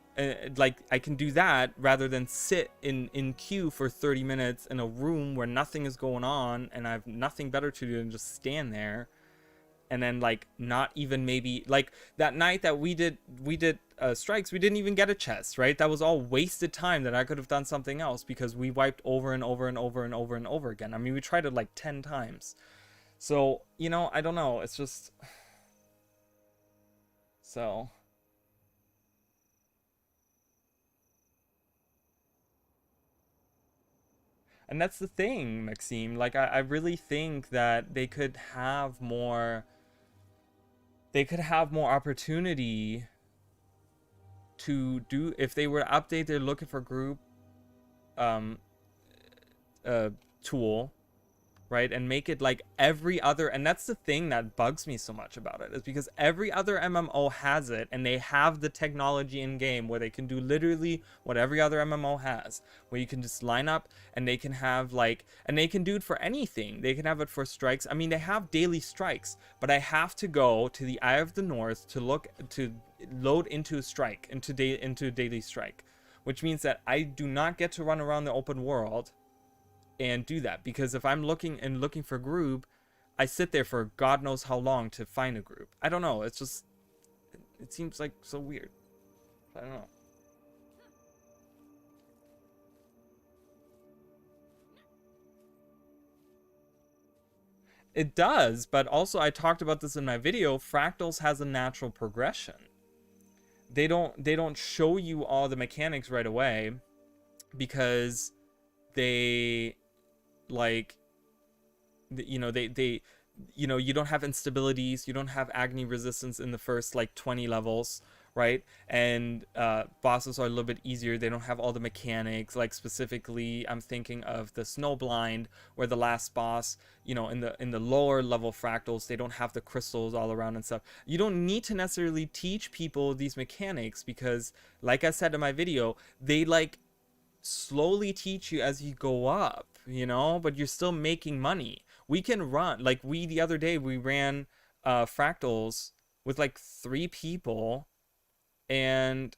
Like I can do that rather than sit in queue for 30 minutes in a room where nothing is going on and I have nothing better to do than just stand there. And then like not even maybe like that night that we did strikes, we didn't even get a chest, right? That was all wasted time that I could have done something else because we wiped over and over and over and over and over again. I mean, we tried it like 10 times. So, you know, I don't know. It's just so. And that's the thing, Maxime. Like I really think that they could have more opportunity to do, if they were to update their looking for group tool, right, and make it like every other, and that's the thing that bugs me so much about it, is because every other MMO has it, and they have the technology in game where they can do literally what every other MMO has, where you can just line up and they can have like, and they can do it for anything. They can have it for strikes. I mean, they have daily strikes, but I have to go to the Eye of the North to load into a strike, into daily strike, which means that I do not get to run around the open world and do that, because if I'm looking for a group, I sit there for God knows how long to find a group. I don't know, it's just, it seems like so weird. I don't know. It does, but also I talked about this in my video, Fractals has a natural progression. They don't show you all the mechanics right away because they like, you know, they you know, you don't have instabilities, you don't have agony resistance in the first like 20 levels, right? And bosses are a little bit easier. They don't have all the mechanics, like specifically I'm thinking of the Snowblind, where the last boss, you know, in the lower level fractals, they don't have the crystals all around and stuff. You don't need to necessarily teach people these mechanics because, like I said in my video, they like slowly teach you as you go up, you know, but you're still making money. We can run, like the other day we ran fractals with like 3 people, and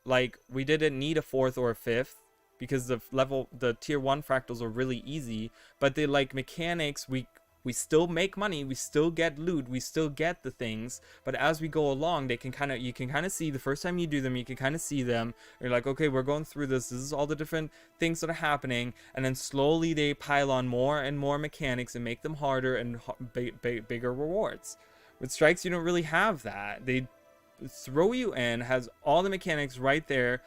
like we didn't need a 4th or a 5th because the tier 1 fractals are really easy, but they like mechanics, we still make money, we still get loot, we still get the things, but as we go along, you can kind of see the first time you do them, you can kind of see them. You're like, okay, we're going through this is all the different things that are happening, and then slowly they pile on more and more mechanics and make them harder and bigger rewards. With strikes, you don't really have that. They throw you in, has all the mechanics right there,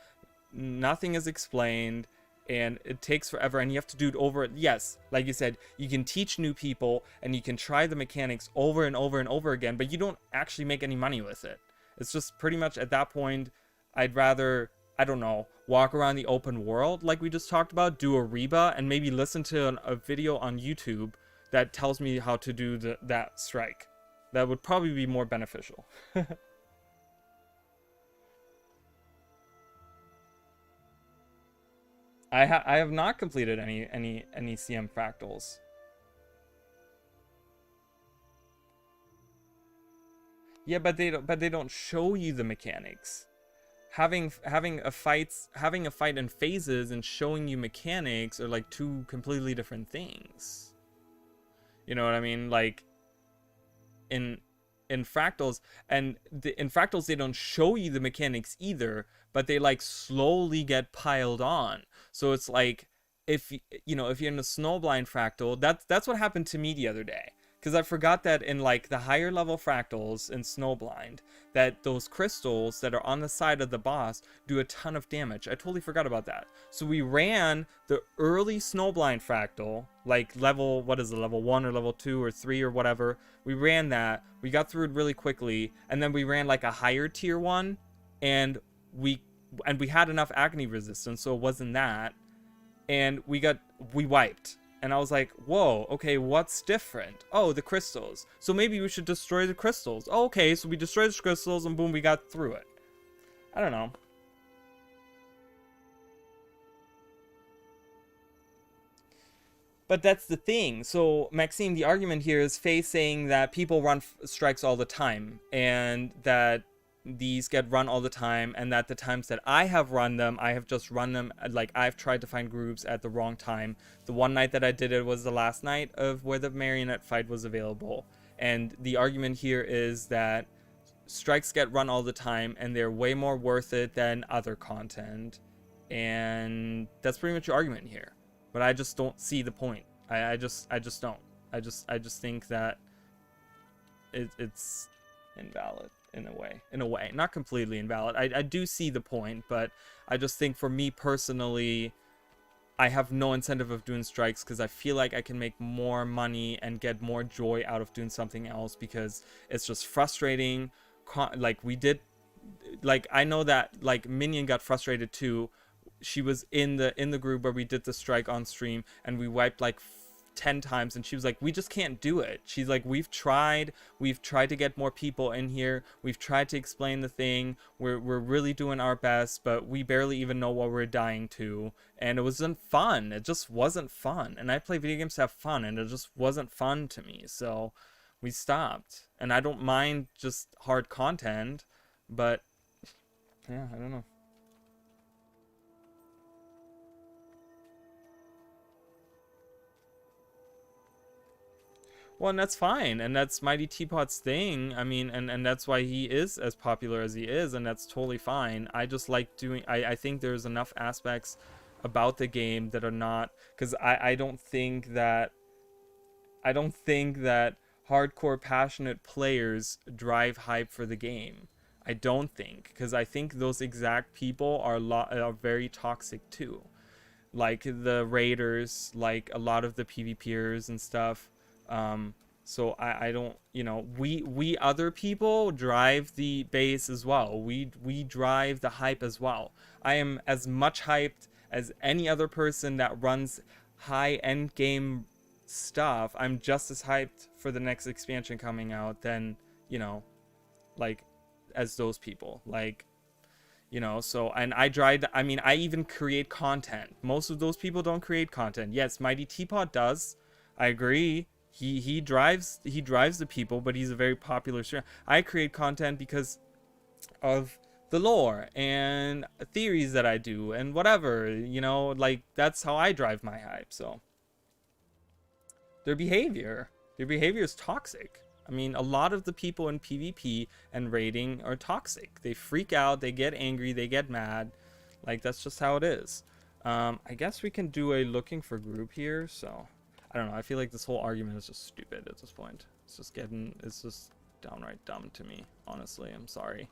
nothing is explained, and it takes forever, and you have to do it over. Yes, like you said, you can teach new people and you can try the mechanics over and over and over again, but you don't actually make any money with it. It's just pretty much at that point, I'd rather, I don't know, walk around the open world like we just talked about, do a reba, and maybe listen to a video on YouTube that tells me how to do that strike. That would probably be more beneficial. I have not completed any CM fractals. Yeah, but they don't show you the mechanics. Having a fight in phases and showing you mechanics are like two completely different things. You know what I mean? Like in fractals, and in fractals they don't show you the mechanics either, but they like slowly get piled on. So it's like, if you know, if you're in a snowblind fractal, that's what happened to me the other day, because I forgot that in like the higher level fractals in snowblind, that those crystals that are on the side of the boss do a ton of damage. I totally forgot about that. So we ran the early snowblind fractal, like level, what is it, level 1 or level 2 or 3 or whatever. We ran that, we got through it really quickly, and then we ran like a higher tier one, and we had enough agony resistance, so it wasn't that, and we wiped. And I was like, whoa, okay, what's different? Oh, the crystals. So maybe we should destroy the crystals. Oh, okay, so we destroyed the crystals, and boom, we got through it. I don't know. But that's the thing. So, Maxime, the argument here is Faye saying that people run strikes all the time, and that these get run all the time, and that the times that I have run them, I have just run them, like, I've tried to find groups at the wrong time. The one night that I did it was the last night of where the marionette fight was available. And the argument here is that strikes get run all the time, and they're way more worth it than other content. And that's pretty much your argument here. But I just don't see the point. I just don't. I just think that it's invalid in a way. Not completely invalid. I do see the point, but I just think for me personally, I have no incentive of doing strikes, because I feel like I can make more money and get more joy out of doing something else, because it's just frustrating. Like we did, like I know that like Minion got frustrated too. She was in the group where we did the strike on stream, and we wiped like 10 times, and she was like, we just can't do it. She's like, we've tried to get more people in here, we've tried to explain the thing, we're really doing our best, but we barely even know what we're dying to, and it wasn't fun. It just wasn't fun. And I play video games to have fun, and it just wasn't fun to me, so we stopped. And I don't mind just hard content, but yeah, I don't know. Well, and that's fine, and that's Mighty Teapot's thing. I mean, and that's why he is as popular as he is, and that's totally fine. I just like doing, I think there's enough aspects about the game that are not, because I don't think that, hardcore passionate players drive hype for the game. I don't think, because I think those exact people are very toxic too. Like the raiders, like a lot of the PvPers and stuff. So I don't, you know, we other people drive the base as well. We drive the hype as well. I am as much hyped as any other person that runs high end game stuff. I'm just as hyped for the next expansion coming out than, you know, like as those people. Like, you know, so, and I mean, I even create content. Most of those people don't create content. Yes, Mighty Teapot does. I agree. He drives the people, but he's a very popular streamer. I create content because of the lore and theories that I do and whatever, you know, like that's how I drive my hype. So their behavior is toxic. I mean, a lot of the people in PvP and raiding are toxic. They freak out, they get angry, they get mad. Like, that's just how it is. I guess we can do a looking for group here, so I don't know. I feel like this whole argument is just stupid at this point. It's just downright dumb to me, honestly. I'm sorry.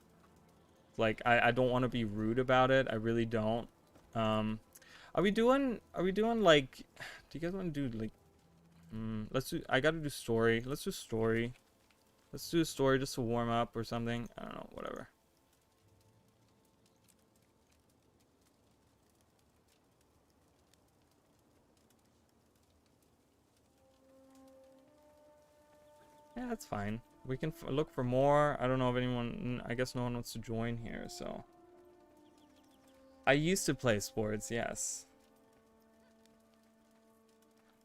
Like, I don't want to be rude about it. I really don't. Are we doing like, do you guys want to do like, let's do, I gotta do story. Let's do story. Let's do a story just to warm up or something. I don't know, whatever. Yeah, that's fine. We can look for more. I don't know if anyone, I guess no one wants to join here, so. I used to play sports, yes.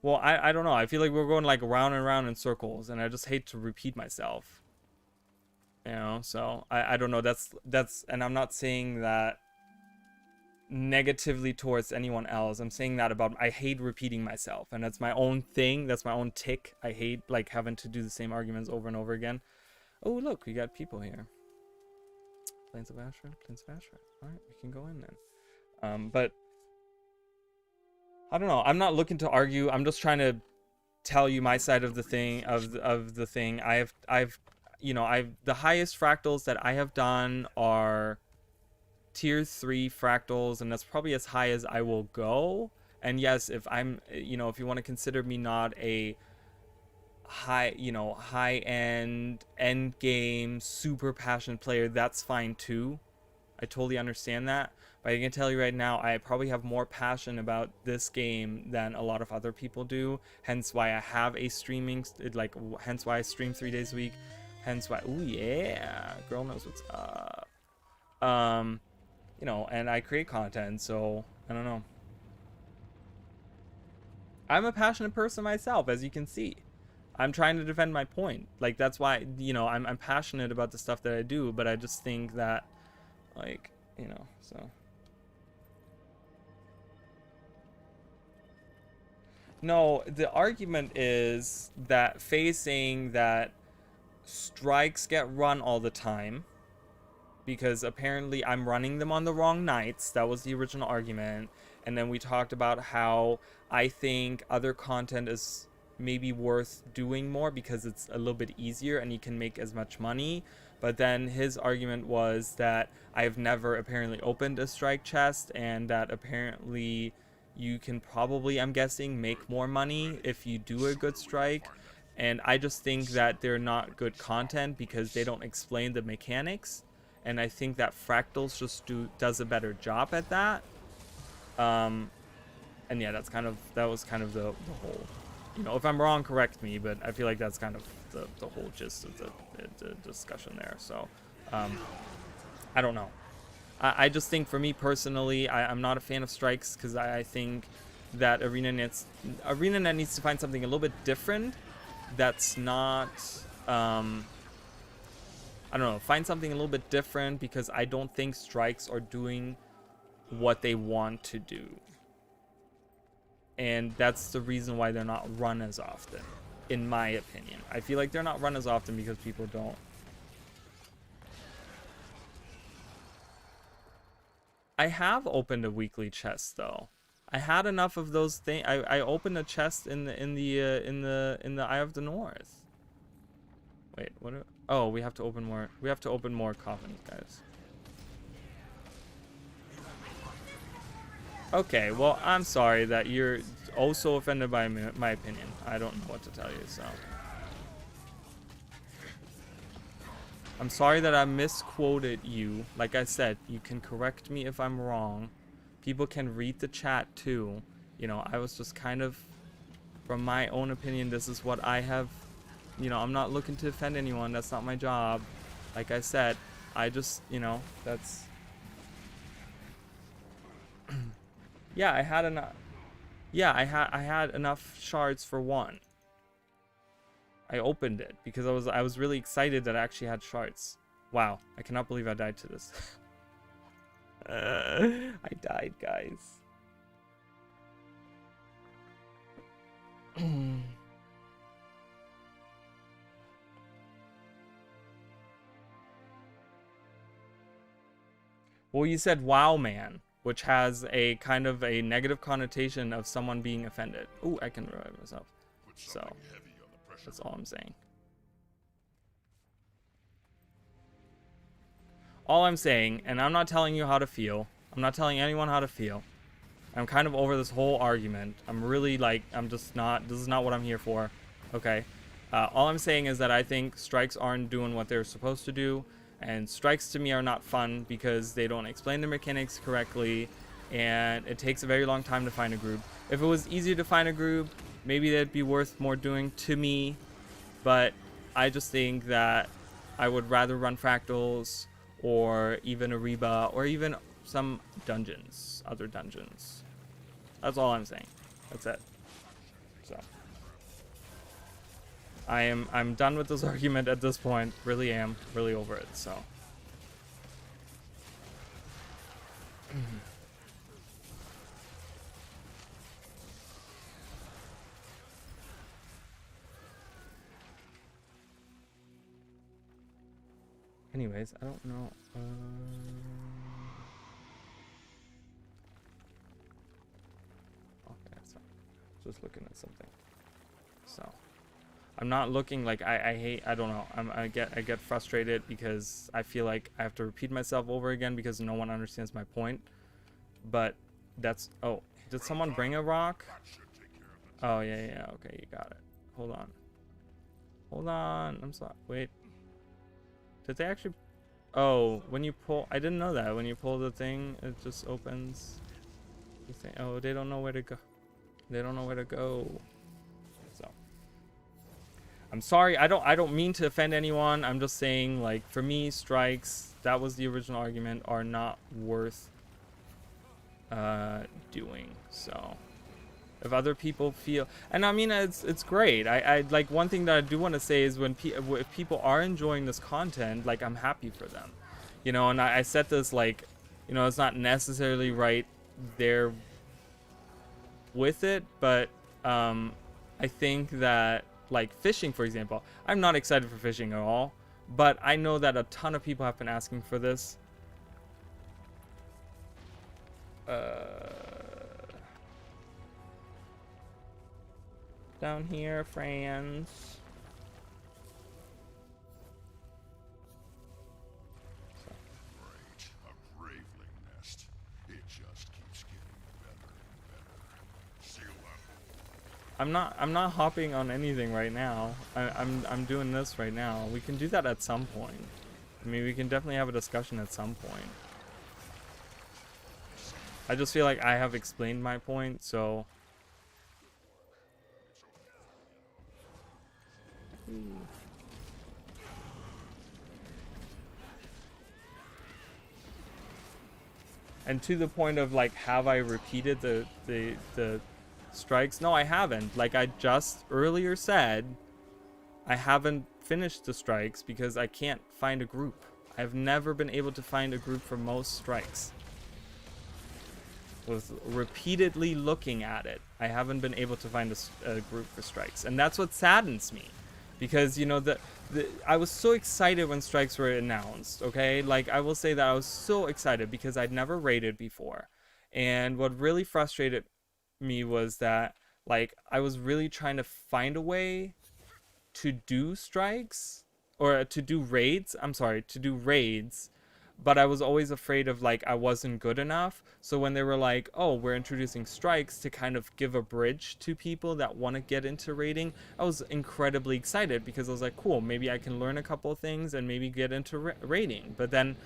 Well, I don't know. I feel like we're going like round and round in circles, and I just hate to repeat myself. You know, so I don't know. That's, and I'm not saying that negatively towards anyone else. I'm saying that about, I hate repeating myself, and that's my own thing. That's my own tick. I hate like having to do the same arguments over and over again. Oh, look, we got people here. Plains of Ashford, Plains of Ashford. All right, we can go in then. But I don't know. I'm not looking to argue. I'm just trying to tell you my side of the thing. Of the thing. I've you know, the highest fractals that I have done are tier 3 fractals, and that's probably as high as I will go. And yes, if I'm, you know, if you want to consider me not a high, you know, high end game super passionate player, that's fine too. I totally understand that. But I can tell you right now, I probably have more passion about this game than a lot of other people do. Hence why I have a streaming, like, hence why I stream 3 days a week. Hence why, ooh yeah, girl knows what's up. You know, and I create content, so I don't know. I'm a passionate person myself, as you can see. I'm trying to defend my point. Like, that's why, you know, I'm passionate about the stuff that I do, but I just think that, like, you know, so. No, the argument is that facing that strikes get run all the time, because apparently I'm running them on the wrong nights. That was the original argument. And then we talked about how I think other content is maybe worth doing more because it's a little bit easier and you can make as much money. But then his argument was that I've never apparently opened a strike chest, and that apparently you can probably, I'm guessing, make more money if you do a good strike. And I just think that they're not good content because they don't explain the mechanics. And I think that Fractals just does a better job at that. And yeah, that was kind of the whole, you know, if I'm wrong, correct me, but I feel like that's kind of the whole gist of the discussion there. So, I don't know. I just think for me personally, I'm not a fan of strikes because I think that ArenaNet needs to find something a little bit different that's not, I don't know, find something a little bit different, because I don't think strikes are doing what they want to do. And that's the reason why they're not run as often, in my opinion. I feel like they're not run as often because people don't. I have opened a weekly chest though. I had enough of those things. I opened a chest in the Eye of the North. Wait, what? Oh, we have to open more. We have to open more coffins, guys. Okay, well, I'm sorry that you're also offended by my opinion. I don't know what to tell you, so. I'm sorry that I misquoted you. Like I said, you can correct me if I'm wrong. People can read the chat too. You know, I was just kind of, from my own opinion, this is what I have. You know, I'm not looking to offend anyone. That's not my job. Like I said, I just, you know, that's... Yeah, I had enough. Yeah, I had enough shards for one. I opened it because I was really excited that I actually had shards. Wow, I cannot believe I died to this. I died, guys. Well, you said "wow, man," which has a kind of a negative connotation of someone being offended. Ooh, I can revive myself. So, that's all I'm saying. All I'm saying, and I'm not telling you how to feel. I'm not telling anyone how to feel. I'm kind of over this whole argument. I'm really like, I'm just not, this is not what I'm here for. Okay. All I'm saying is that I think strikes aren't doing what they're supposed to do. And strikes to me are not fun because they don't explain the mechanics correctly. And it takes a very long time to find a group. If it was easier to find a group, maybe that'd be worth more doing to me. But I just think that I would rather run fractals or even Ariba or even some dungeons, other dungeons. That's all I'm saying. That's it. So I'm done with this argument at this point. Really am. Really over it. So anyways, I don't know. Okay, so just looking at something. So I'm not looking like I hate. I don't know. I get frustrated because I feel like I have to repeat myself over again because no one understands my point. But that's, oh, did someone bring a rock? Oh yeah. Okay, you got it. Hold on. I'm sorry. Wait. Did they actually? Oh, when you pull, I didn't know that. When you pull the thing, it just opens. The thing. Oh, they don't know where to go. They don't know where to go. So, I'm sorry. I don't mean to offend anyone. I'm just saying, like, for me, strikes. That was the original argument. Are not worth doing. So, if other people feel, and I mean, it's great. I like, one thing that I do want to say is when if people are enjoying this content, like, I'm happy for them, you know. And I said this, like, you know, it's not necessarily right there with it, but I think that, like, fishing, for example, I'm not excited for fishing at all, but I know that a ton of people have been asking for this. Down here, friends. So. Great, a graveling nest. It just keeps getting better and better. Seal that. I'm not hopping on anything right now. I'm doing this right now. We can do that at some point. I mean, we can definitely have a discussion at some point. I just feel like I have explained my point, so. And to the point of, like, have I repeated the strikes? No, I haven't. Like I just earlier said, I haven't finished the strikes because I can't find a group. I've never been able to find a group for most strikes. With repeatedly looking at it, I haven't been able to find a group for strikes, and that's what saddens me, because, you know, I was so excited when strikes were announced. Okay, like, I will say that I was so excited because I'd never raided before, and what really frustrated me was that, like, I was really trying to find a way to do strikes, or to do raids. I'm sorry, to do raids, but I was always afraid of, like, I wasn't good enough. So when they were like, oh, we're introducing strikes to kind of give a bridge to people that want to get into raiding, I was incredibly excited because I was like, cool, maybe I can learn a couple of things and maybe get into raiding. But then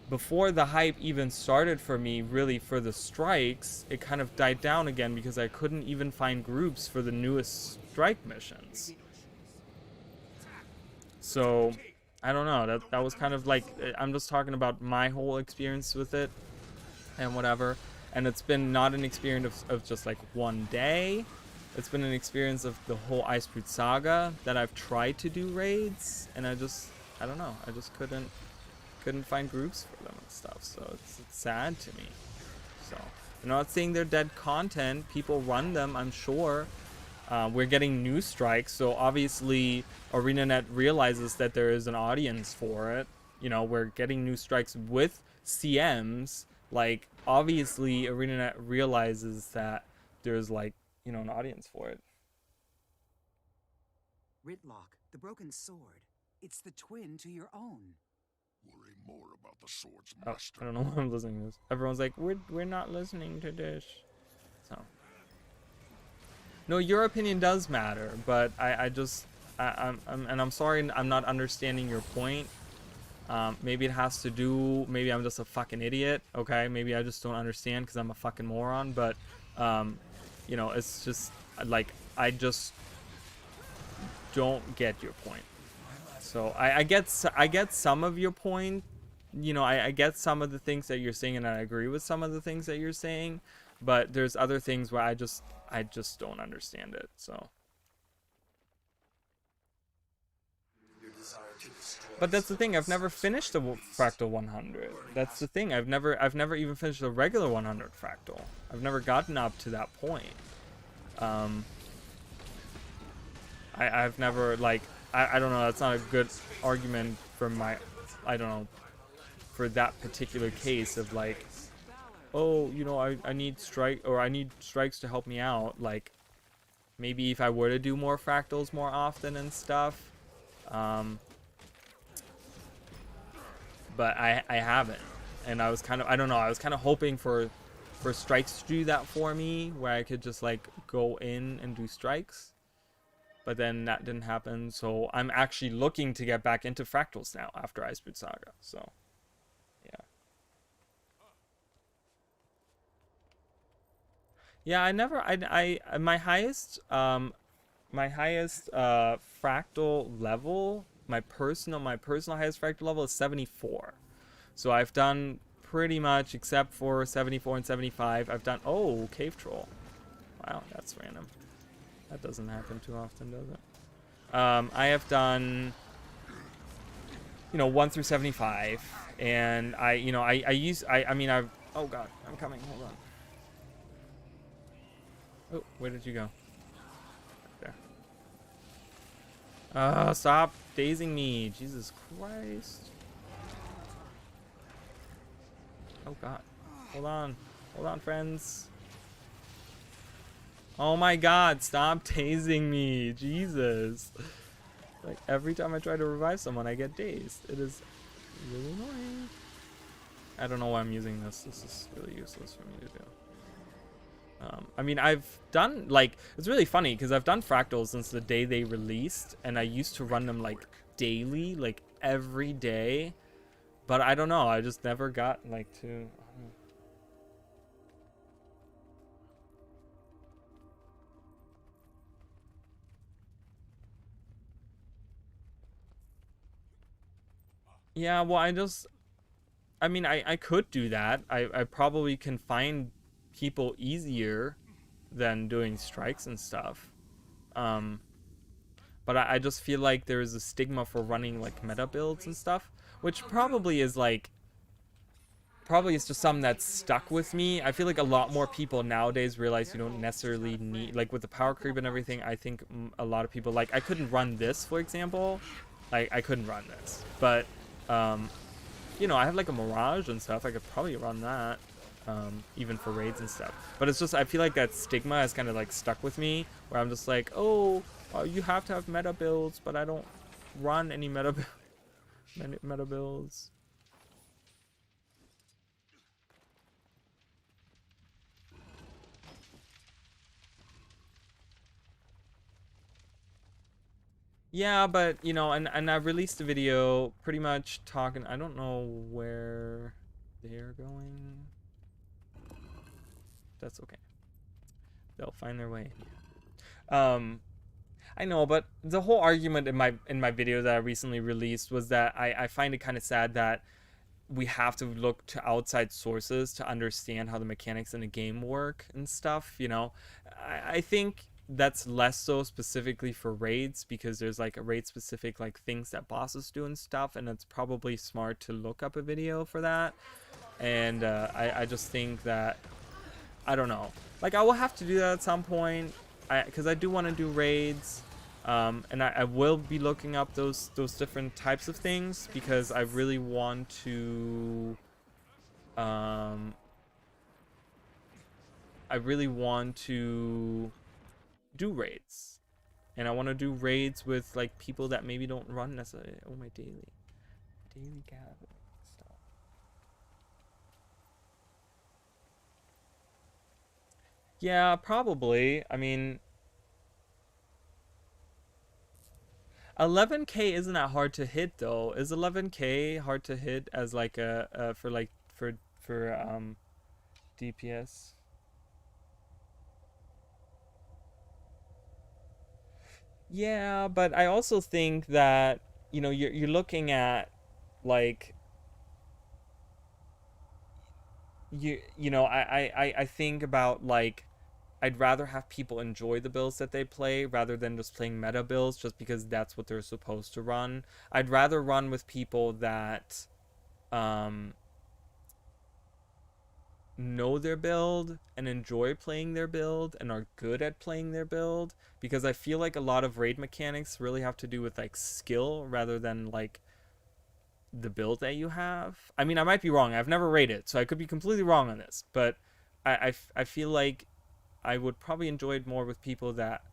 before the hype even started for me, really, for the strikes, it kind of died down again because I couldn't even find groups for the newest strike missions. So I don't know, that was kind of like, I'm just talking about my whole experience with it and whatever. And it's been not an experience of just like one day. It's been an experience of the whole Icebrute saga that I've tried to do raids, and I don't know, I just couldn't find groups for them and stuff. So it's sad to me. So I'm not saying they're dead content. People run them, I'm sure. We're getting new strikes, so obviously ArenaNet realizes that there is an audience for it. You know, we're getting new strikes with CMs. Like, obviously ArenaNet realizes that there's, like, you know, an audience for it. Ritlock, the broken sword. It's the twin to your own. Worry more about the sword's Oh, master. I don't know why I'm listening to this. Everyone's like, we're not listening to this. So no, your opinion does matter, but I'm sorry I'm not understanding your point. Maybe it has to do, maybe I'm just a fucking idiot, okay? Maybe I just don't understand because I'm a fucking moron, but, you know, it's just, like, I just don't get your point. So, I get some of your point, you know, I get some of the things that you're saying, and I agree with some of the things that you're saying, but there's other things where I just don't understand it, so. But that's the thing, I've never finished a fractal 100. That's the thing, I've never even finished a regular 100 fractal. I've never gotten up to that point. I've never, like, I don't know, that's not a good argument for my, I don't know, for that particular case of, like, oh, you know, I need I need strikes to help me out. Like, maybe if I were to do more fractals more often and stuff, but I haven't, and I was kind of, I don't know, I was kind of hoping for strikes to do that for me, where I could just like go in and do strikes, but then that didn't happen. So I'm actually looking to get back into fractals now after Iceboot Saga. So yeah, my highest fractal level, my personal highest fractal level is 74. So I've done pretty much, except for 74 and 75, I've done, oh, cave troll. Wow, that's random. That doesn't happen too often, does it? I have done, you know, 1 through 75, and I mean, oh god, I'm coming, hold on. Oh, where did you go? There. Stop dazing me. Jesus Christ. Oh god. Hold on. Hold on, friends. Oh my god, stop tasing me. Jesus. Like, every time I try to revive someone, I get dazed. It is really annoying. I don't know why I'm using this. This is really useless for me to do. I mean, I've done, like, it's really funny because I've done fractals since the day they released, and I used to run them, like, daily, like, every day, but I don't know, I just never got, like, to, yeah, well, I mean, I could do that. I probably can find people easier than doing strikes and stuff. But I just feel like there is a stigma for running like meta builds and stuff, which probably is just something that's stuck with me. I feel like a lot more people nowadays realize you don't necessarily need, like with the power creep and everything, I think a lot of people, like, I couldn't run this, for example. Like, I couldn't run this. But, you know, I have like a Mirage and stuff. I could probably run that. Even for raids and stuff, but it's just, I feel like that stigma has kind of like stuck with me, where I'm just like, oh, you have to have meta builds, but I don't run any meta builds. Yeah, but you know, and I released a video pretty much talking, I don't know where they're going. That's okay. They'll find their way. I know, but the whole argument in my video that I recently released was that I find it kind of sad that we have to look to outside sources to understand how the mechanics in the game work and stuff, you know. I think that's less so specifically for raids, because there's like a raid specific like things that bosses do and stuff, and it's probably smart to look up a video for that. And I just think that, I don't know, like, I will have to do that at some point, because I do want to do raids, and I will be looking up those different types of things, because I really want to do raids, and I want to do raids with like people that maybe don't run necessarily. Oh, my daily gathering stuff. Yeah, probably. I mean, 11K isn't that hard to hit though. Is 11K hard to hit as like a for like for DPS? Yeah, but I also think that you're looking at like I think about like I'd rather have people enjoy the builds that they play rather than just playing meta builds just because that's what they're supposed to run. I'd rather run with people that um know their build and enjoy playing their build and are good at playing their build, because I feel like a lot of raid mechanics really have to do with like skill rather than like the build that you have. I mean, I might be wrong. I've never raided, so I could be completely wrong on this, but I feel like I would probably enjoy it more with people that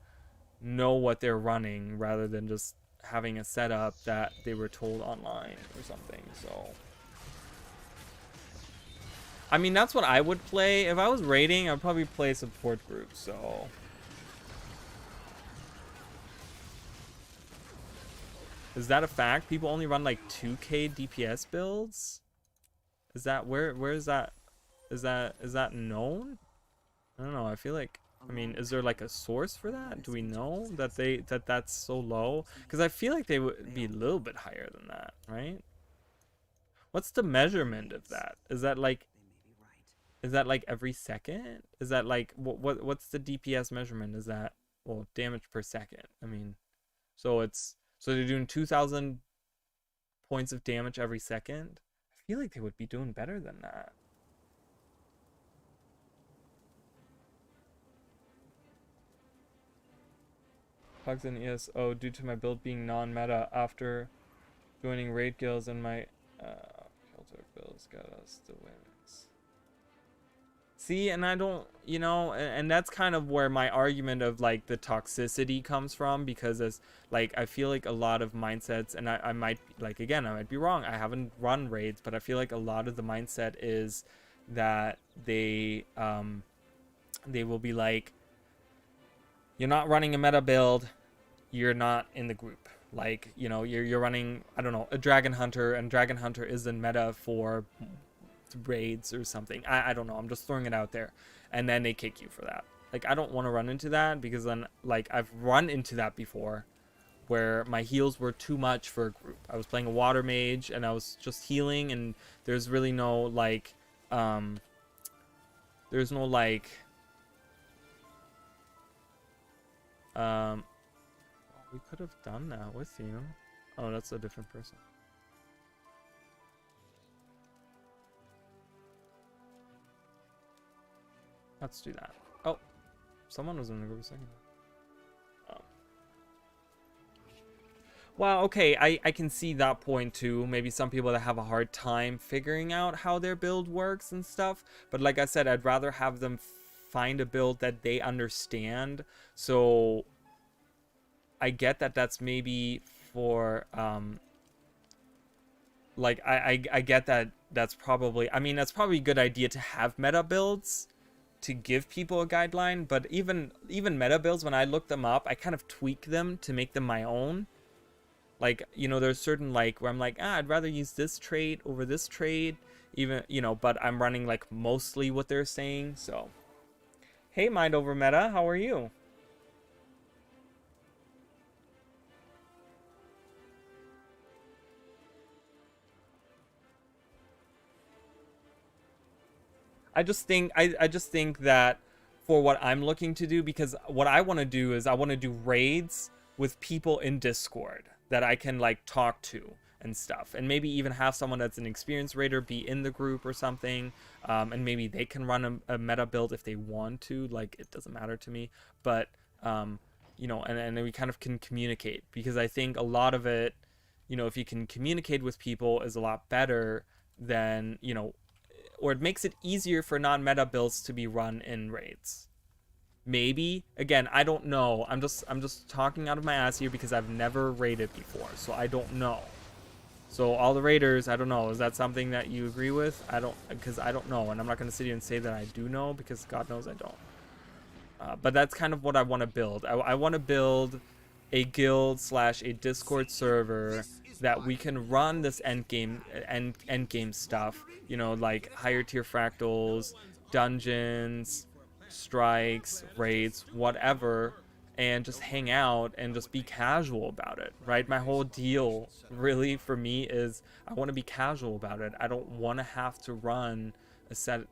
know what they're running rather than just having a setup that they were told online or something. So I mean, that's what I would play. If I was raiding, I'd probably play support groups, so. Is that a fact? People only run like 2K DPS builds? Is that, where is that known? I don't know, I feel like, I mean, is there like a source for that? Do we know that that's so low? Because I feel like they would be a little bit higher than that, right? What's the measurement of that? Is that like every second? Is that like what's the DPS measurement? Is that, well, damage per second? I mean, so they're doing 2,000 points of damage every second. I feel like they would be doing better than that. Pugs in ESO due to my build being non-meta after joining raid guilds, and my filter builds got us the wins. See, and I don't, and that's kind of where my argument of like the toxicity comes from, because as like I feel like a lot of mindsets, and I might, like, again, I might be wrong, I haven't run raids, but I feel like a lot of the mindset is that they will be like, you're not running a meta build, you're not in the group. Like, you're running, I don't know, a dragon hunter, and dragon hunter isn't meta for raids or something. I don't know, I'm just throwing it out there, and then they kick you for that. Like, I don't want to run into that, because then, like, I've run into that before where my heals were too much for a group. I was playing a water mage and I was just healing, and there's really no like there's no like we could have done that with you. Oh, that's a different person. Let's do that. Oh, someone was in the group a second. Oh. Well, okay, I can see that point too. Maybe some people that have a hard time figuring out how their build works and stuff. But like I said, I'd rather have them find a build that they understand. So I get that that's maybe for like I get that that's probably, I mean, that's probably a good idea to have meta builds to give people a guideline, but even meta builds, when I look them up, I kind of tweak them to make them my own. Like, there's certain, like, where I'm like, I'd rather use this trait over this trait, even, but I'm running like mostly what they're saying. So hey, Mind Over Meta, how are you? I just think that for what I'm looking to do, because what I want to do is I want to do raids with people in Discord that I can like talk to and stuff, and maybe even have someone that's an experienced raider be in the group or something, and maybe they can run a meta build if they want to. Like, it doesn't matter to me, but and then we kind of can communicate, because I think a lot of it, if you can communicate with people, is a lot better than, or it makes it easier for non-meta builds to be run in raids. Maybe, again, I don't know. I'm just talking out of my ass here because I've never raided before, so I don't know. So all the raiders, I don't know. Is that something that you agree with? Because I don't know, and I'm not going to sit here and say that I do know, because God knows I don't. But that's kind of what I want to build. I want to build a guild slash a Discord server that we can run this end game stuff. You know, like higher tier fractals, dungeons, strikes, raids, whatever, and just hang out and just be casual about it, right? My whole deal really for me is I want to be casual about it. I don't want to have to run a set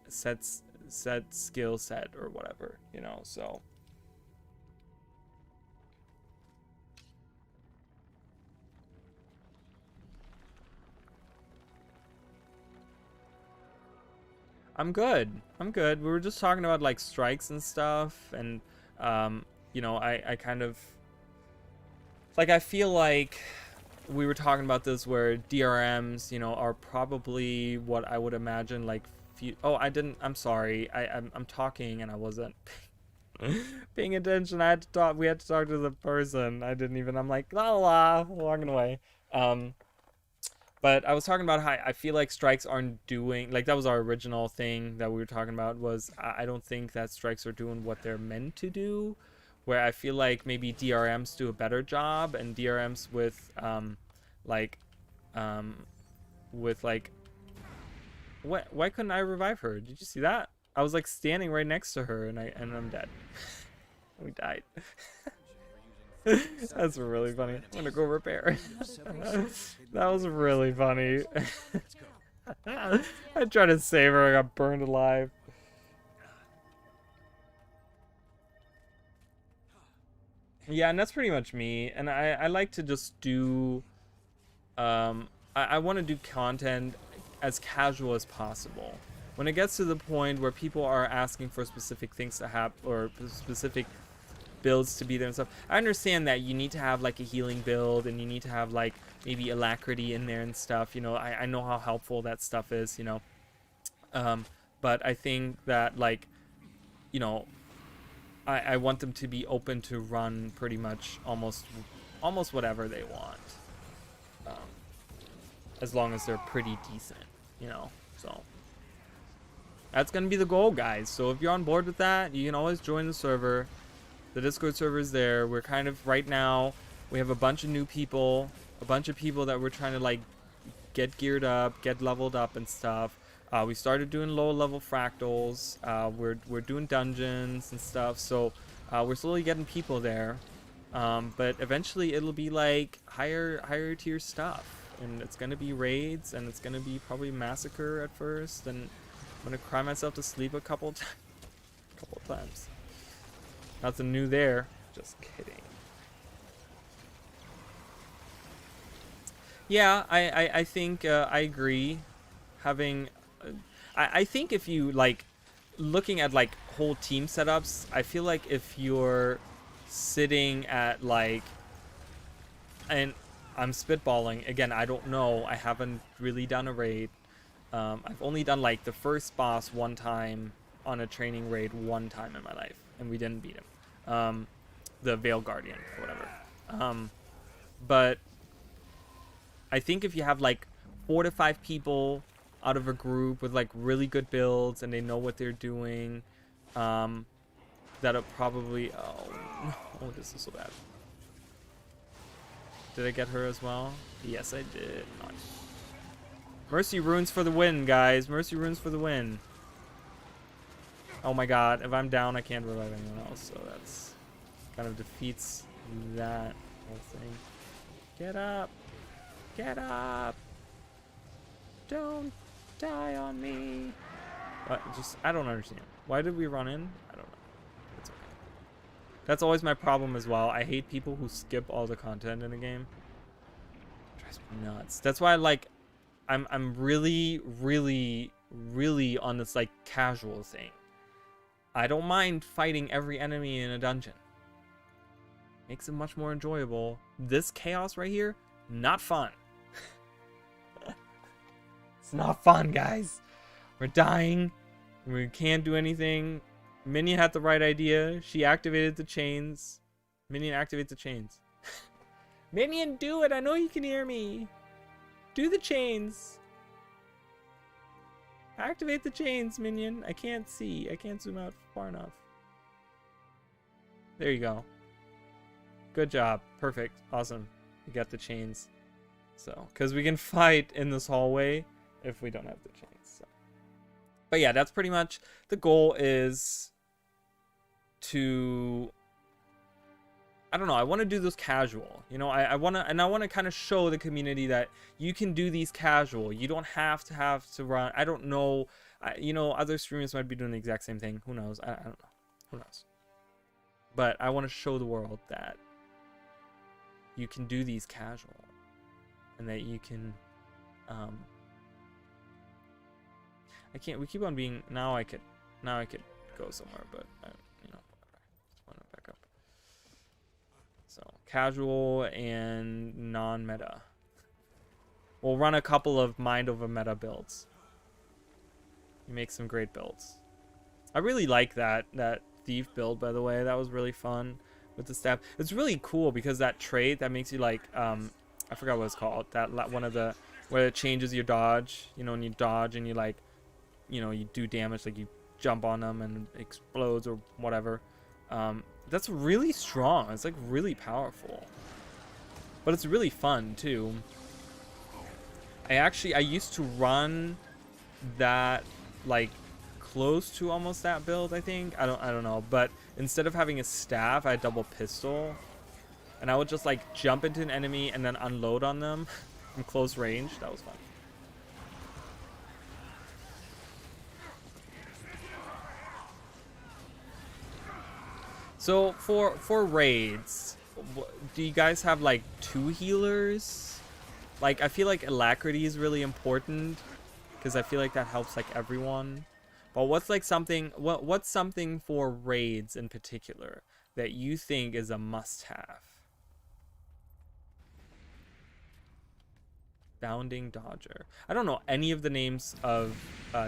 skill set or whatever, you know. So I'm good. I'm good. We were just talking about like strikes and stuff, and you know, I kind of like, I feel like we were talking about this where DRMs, you know, are probably what I would imagine like oh, I'm sorry. I'm talking and I wasn't paying attention. I had to talk. We had to talk to the person. I'm like, la la, walking away. But I was talking about how I feel like strikes aren't doing, like, that was our original thing that we were talking about, was I don't think that strikes are doing what they're meant to do, where I feel like maybe DRMs do a better job, and DRMs with why couldn't I revive her? Did you see that? I was like standing right next to her and I'm dead. We died. That's really funny. I'm gonna go repair. That was really funny. I tried to save her, I got burned alive. Yeah, and that's pretty much me. And I like to just do I want to do content as casual as possible. When it gets to the point where people are asking for specific things to have, or specific builds to be there and stuff, I understand that you need to have like a healing build, and you need to have like maybe alacrity in there and stuff, you know. I know how helpful that stuff is, you know. But I think that, like, you know, I want them to be open to run pretty much almost whatever they want, as long as they're pretty decent, you know. So that's gonna be the goal, guys. So if you're on board with that, you can always join the server. The Discord server is there. We're kind of, right now, we have a bunch of new people, a bunch of people that we're trying to like get geared up, get leveled up and stuff. We started doing low level fractals. We're doing dungeons and stuff. So we're slowly getting people there. But eventually it'll be like higher tier stuff, and it's gonna be raids, and it's gonna be probably massacre at first, and I'm gonna cry myself to sleep a couple times. Nothing new there. Just kidding. Yeah, I think I agree. Having, I think if you like looking at like whole team setups, I feel like if you're sitting at like, and I'm spitballing again, I don't know. I haven't really done a raid. I've only done like the first boss one time on a training raid one time in my life, and we didn't beat him. The Veil Guardian or whatever. But I think if you have like 4 to 5 people out of a group with like really good builds and they know what they're doing, that'll probably, oh, this is so bad. Did I get her as well? Yes, I did. Nice. Mercy runes for the win, guys. Mercy runes for the win. Oh my god, if I'm down, I can't revive anyone else, so that's kind of defeats that whole thing. Get up! Get up! Don't die on me! What? Just, I don't understand. Why did we run in? I don't know. It's okay. That's always my problem as well. I hate people who skip all the content in a game. It drives me nuts. That's why, like, I'm really on this like casual thing. I don't mind fighting every enemy in a dungeon. Makes it much more enjoyable. This chaos right here, not fun. It's not fun, guys. We're dying. We can't do anything. Minion had the right idea. She activated the chains. Minion, activate the chains. Minion, do it. I know you can hear me. Do the chains. Activate the chains, Minion. I can't see. I can't zoom out far enough. There you go. Good job. Perfect. Awesome. You got the chains. So, because we can fight in this hallway if we don't have the chains. So. But yeah, that's pretty much the goal is to... I don't know. I want to do this casual. You know, I want to kind of show the community that you can do these casual. You don't have to run. I don't know. You know, other streamers might be doing the exact same thing. Who knows? I don't know. Who knows? But I want to show the world that you can do these casual, and that you can. I can't. We keep on being. Now I could go somewhere, but you know, whatever. Just want to back up. So casual and non-meta. We'll run a couple of mind over meta builds. You make some great builds. I really like that thief build, by the way. That was really fun with the staff. It's really cool because that trait that makes you like I forgot what it's called. That one of the where it changes your dodge. You know, when you dodge and you like, you know, you do damage, like you jump on them and it explodes or whatever. That's really strong. It's like really powerful, but it's really fun too. I used to run that like close to almost that build. I think I don't know, but instead of having a staff, I had double pistol, and I would just like jump into an enemy and then unload on them from close range. That was fun. So for raids, do you guys have like 2 healers? Like I feel like alacrity is really important because I feel like that helps like everyone. But what's like something what's something for raids in particular that you think is a must-have? Bounding Dodger. I don't know any of the names of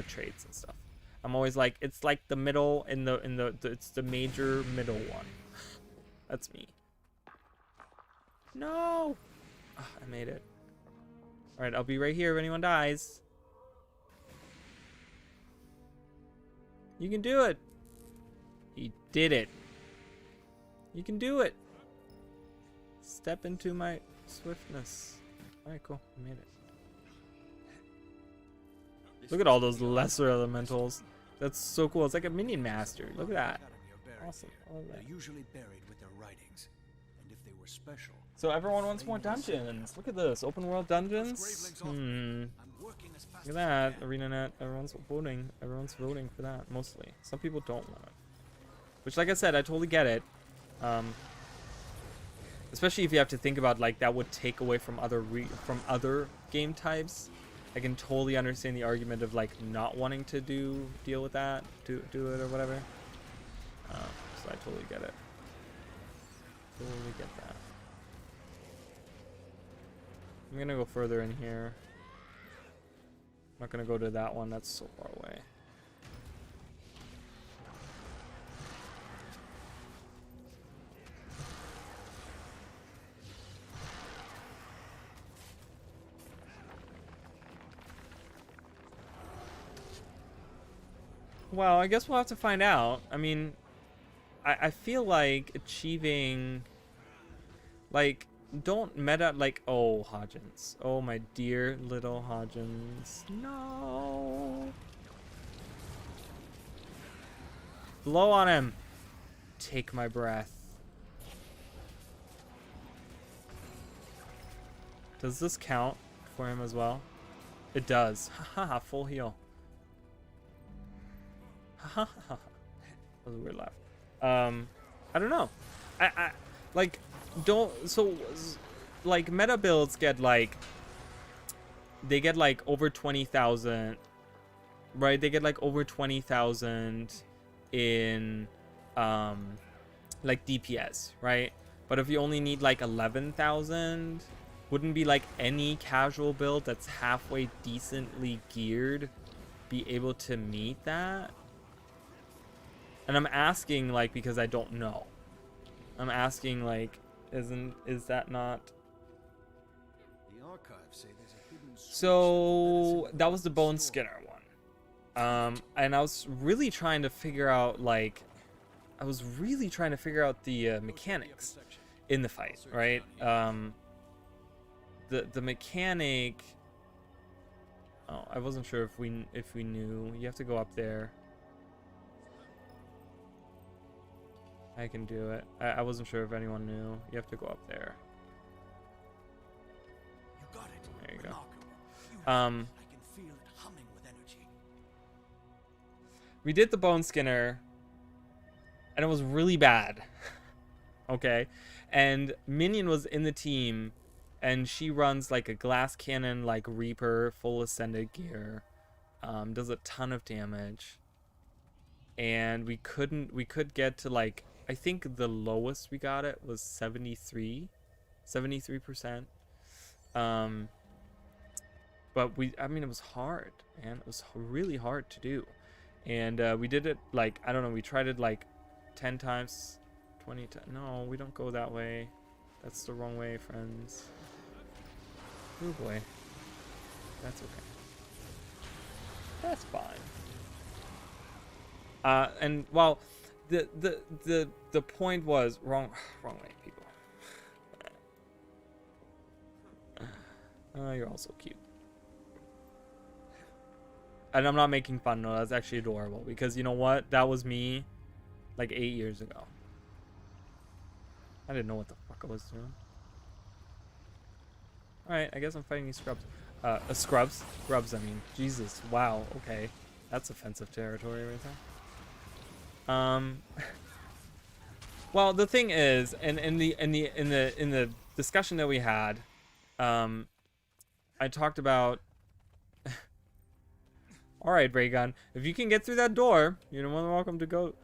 traits and stuff. I'm always like, it's like the middle it's the major middle one. That's me. No. Oh, I made it. All right, I'll be right here if anyone dies. You can do it. He did it. You can do it. Step into my swiftness. All right, cool. I made it. Look at all those lesser elementals. That's so cool. It's like a minion master. Look at that. Awesome. I love that. They're usually buried with their writings, and if they were special. So everyone wants more dungeons. Look at this. Open world dungeons. Look at that. ArenaNet. Everyone's voting. Everyone's voting for that mostly. Some people don't want it. Which, like I said, I totally get it. Especially if you have to think about like that would take away from other game types. I can totally understand the argument of like not wanting to deal with that, do it or whatever. So I totally get it. Totally get that. I'm gonna go further in here. I'm not gonna go to that one. That's so far away. Well, I guess we'll have to find out. I mean, I feel like achieving, like, don't meta, like, oh, Hodgins. Oh, my dear little Hodgins. No. Blow on him. Take my breath. Does this count for him as well? It does. Haha, full heal. That was a weird laugh. I don't know. I like don't so like meta builds get like they get like over 20,000, right? They get like over 20,000 in like DPS, right? But if you only need like 11,000, wouldn't be like any casual build that's halfway decently geared be able to meet that? And I'm asking like because I don't know. I'm asking like is that not? The archives say there's a hidden So that was the Bone Skinner one. And I was really trying to figure out like I was really trying to figure out the mechanics in the fight, right? The mechanic. Oh, I wasn't sure if we knew. You have to go up there. I can do it. I wasn't sure if anyone knew. You have to go up there. You got it. There you go. I can feel it humming with energy. We did the bone skinner, and it was really bad. Okay, and Minion was in the team, and she runs like a glass cannon, like Reaper, full ascended gear, does a ton of damage, and we could get to like, I think the lowest we got it was 73%. But I mean, it was hard, man. It was really hard to do. And we did it like, I don't know, we tried it like 10 times, 20 times. No, we don't go that way. That's the wrong way, friends. Oh boy. That's okay. That's fine. And well, the point was wrong way, people. You're all so cute. And I'm not making fun, no, that's actually adorable, because you know what? That was me like 8 years ago. I didn't know what the fuck I was doing. Alright, I guess I'm fighting these scrubs. Scrubs? Grubs, I mean. Jesus, wow, okay. That's offensive territory right there. Well, the thing is, in the discussion that we had, I talked about. All right, Raygun, if you can get through that door, you're more than welcome to go.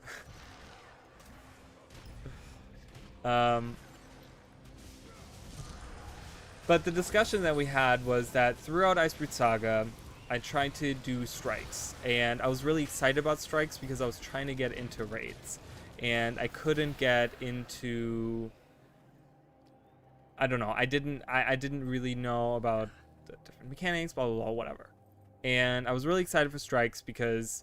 But the discussion that we had was that throughout Icebreed Saga, I tried to do strikes, and I was really excited about strikes because I was trying to get into raids, and I couldn't get into. I don't know. I didn't really know about the different mechanics, blah blah blah, whatever. And I was really excited for strikes because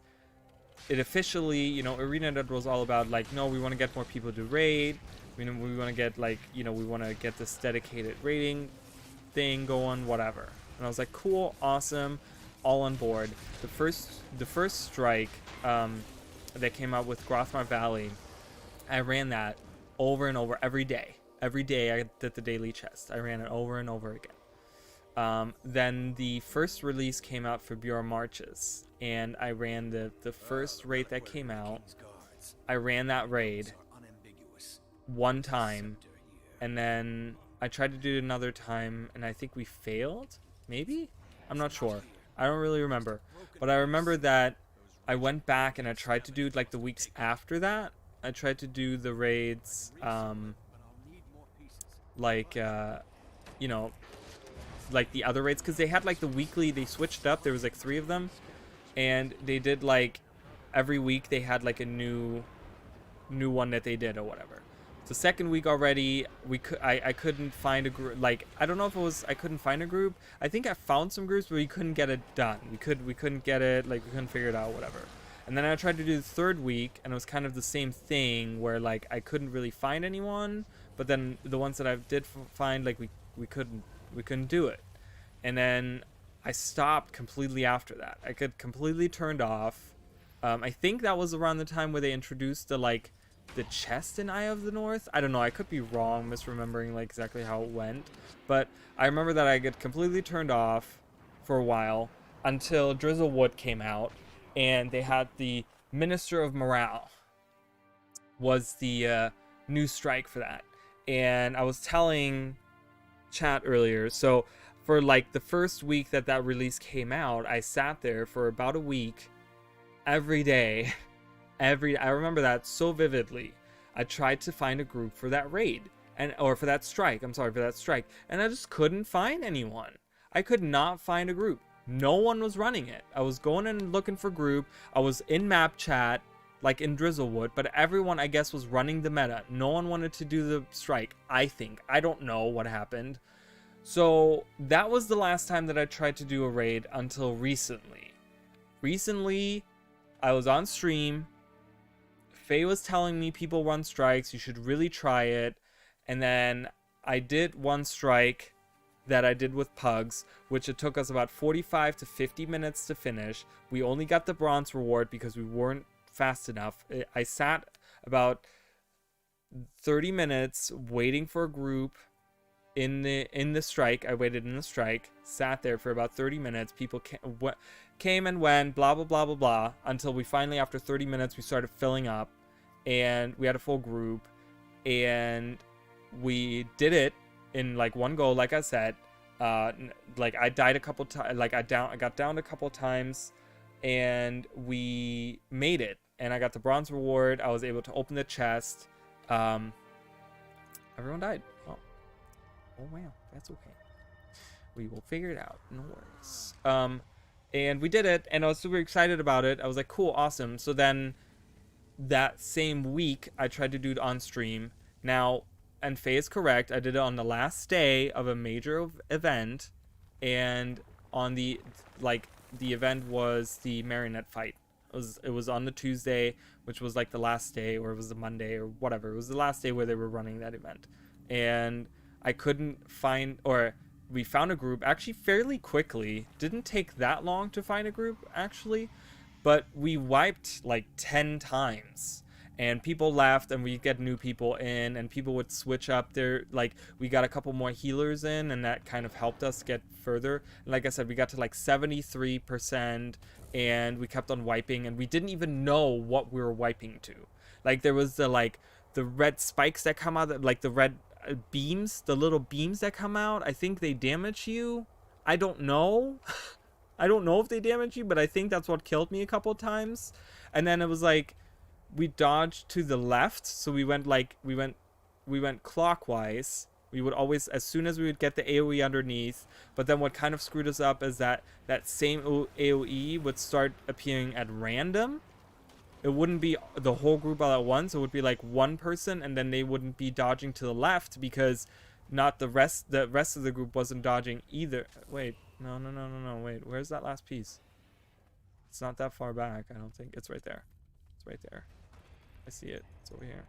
it officially, you know, ArenaNet was all about like, no, we want to get more people to raid. We want to get like, you know, we want to get this dedicated raiding thing going, whatever. And I was like, cool, awesome, all on board. The first strike that came out with Grothmar Valley, I ran that over and over every day. Every day I did the daily chest. I ran it over and over again. Then the first release came out for Bureau Marches, and I ran the first raid that came out. I ran that raid one time, and then I tried to do it another time, and I think we failed, maybe? I'm not sure. I don't really remember. But I remember that I went back and I tried to do like the weeks after that. I tried to do the raids, you know, like the other raids, because they had like the weekly, they switched up, there was like 3 of them, and they did like every week they had like a new one that they did or whatever. The second week already, I couldn't find a group. Like, I don't know if it was I couldn't find a group. I think I found some groups, but we couldn't get it done. We couldn't get it, like we couldn't figure it out, whatever. And then I tried to do the third week, and it was kind of the same thing where like I couldn't really find anyone, but then the ones that I did find, like we couldn't do it. And then I stopped completely after that. I got completely turned off. I think that was around the time where they introduced the chest in Eye of the North. I don't know, I could be wrong, misremembering like exactly how it went, but I remember that I got completely turned off for a while until Drizzlewood came out, and they had the Minister of Morale was the new strike for that. And I was telling chat earlier, so for like the first week that release came out, I sat there for about a week every day. I remember that so vividly. I tried to find a group for that raid, or for that strike. I'm sorry, for that strike, and I just couldn't find anyone. I could not find a group. No one was running it. I was going and looking for group. I was in map chat, like in Drizzlewood, but everyone, I guess, was running the meta. No one wanted to do the strike, I think. I don't know what happened. So that was the last time that I tried to do a raid until recently. Recently, I was on stream Faye was telling me people run strikes, you should really try it. And then I did one strike that I did with pugs, which it took us about 45 to 50 minutes to finish. We only got the bronze reward because we weren't fast enough. I sat about 30 minutes waiting for a group in the strike. I waited in the strike, sat there for about 30 minutes. People came and went, blah blah blah blah blah, until we finally, after 30 minutes, we started filling up, and we had a full group, and we did it in like one go. Like I said, like I died a couple times, like I got down a couple times, and we made it, and I got the bronze reward. I was able to open the chest. Everyone died. Oh wow, that's okay. We will figure it out. No worries. And we did it, and I was super excited about it. I was like, cool, awesome. So then that same week, I tried to do it on stream. Now, and Faye is correct, I did it on the last day of a major event, and on the event was the marionette fight. It was on the Tuesday, which was like the last day, or it was the Monday or whatever. It was the last day where they were running that event. And I couldn't find, or we found a group actually fairly quickly. Didn't take that long to find a group actually, but we wiped like 10 times, and people left, and we get new people in, and people would switch up their, like, we got a couple more healers in, and that kind of helped us get further. And like I said, we got to like 73%, and we kept on wiping, and we didn't even know what we were wiping to. Like, there was the red spikes that come out, like the red beams, the little beams that come out. I think they damage you. I don't know. I don't know if they damage you, but I think that's what killed me a couple times. And then it was like we dodged to the left, so we went clockwise. We would always, as soon as we would get the AoE underneath, but then what kind of screwed us up is that same AoE would start appearing at random. It wouldn't be the whole group all at once. It would be like one person, and then they wouldn't be dodging to the left because not the rest of the group wasn't dodging either. Wait, no, wait, where's that last piece? It's not that far back, I don't think. It's right there. It's right there. I see it. It's over here.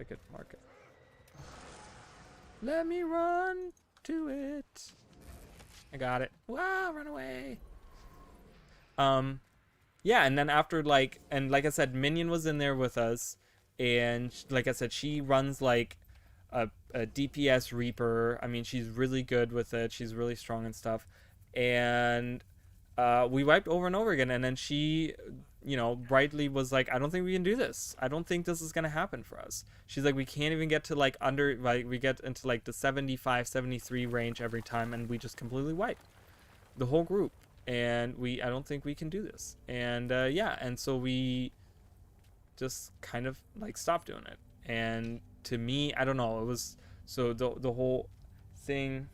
I could mark it. Let me run to it. I got it. Wow, run away. Yeah, and then after like I said, Minion was in there with us, and like I said, she runs like a DPS Reaper. I mean, she's really good with it. She's really strong and stuff. And we wiped over and over again, and then she, brightly was like, I don't think we can do this. I don't think this is going to happen for us. She's like, we can't even get to like we get into like the 75, 73 range every time, and we just completely wipe the whole group. And I don't think we can do this. And yeah, and so we just kind of like stopped doing it. And to me, I don't know, it was, so the whole thing,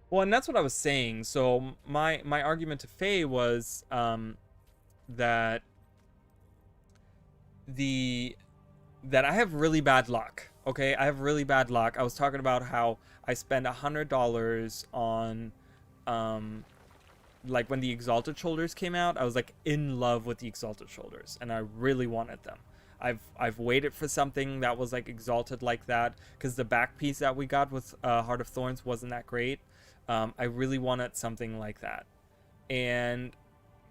well, and that's what I was saying. So my argument to Faye was that I have really bad luck. Okay, I have really bad luck. I was talking about how I spent $100 on like when the Exalted Shoulders came out. I was like in love with the Exalted Shoulders, and I really wanted them. I've waited for something that was like exalted like that, because the back piece that we got with Heart of Thorns wasn't that great. I really wanted something like that, and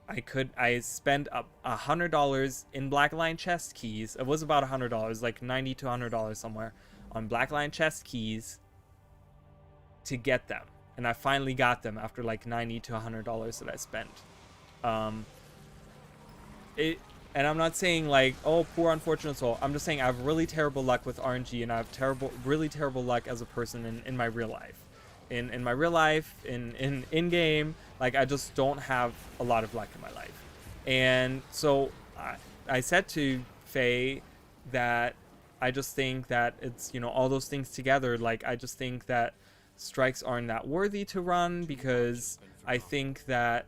I spent $100 in Blackline chest keys. It was about $100, like $90 to $100 somewhere, on Blackline chest keys to get them. And I finally got them after like $90 to $100 that I spent. And I'm not saying like, oh, poor unfortunate soul. I'm just saying I have really terrible luck with RNG, and I have really terrible luck as a person in my real life. In my real life, in game, like I just don't have a lot of luck in my life. And so I said to Faye that I just think that it's, all those things together, like I just think that strikes aren't that worthy to run, because I think that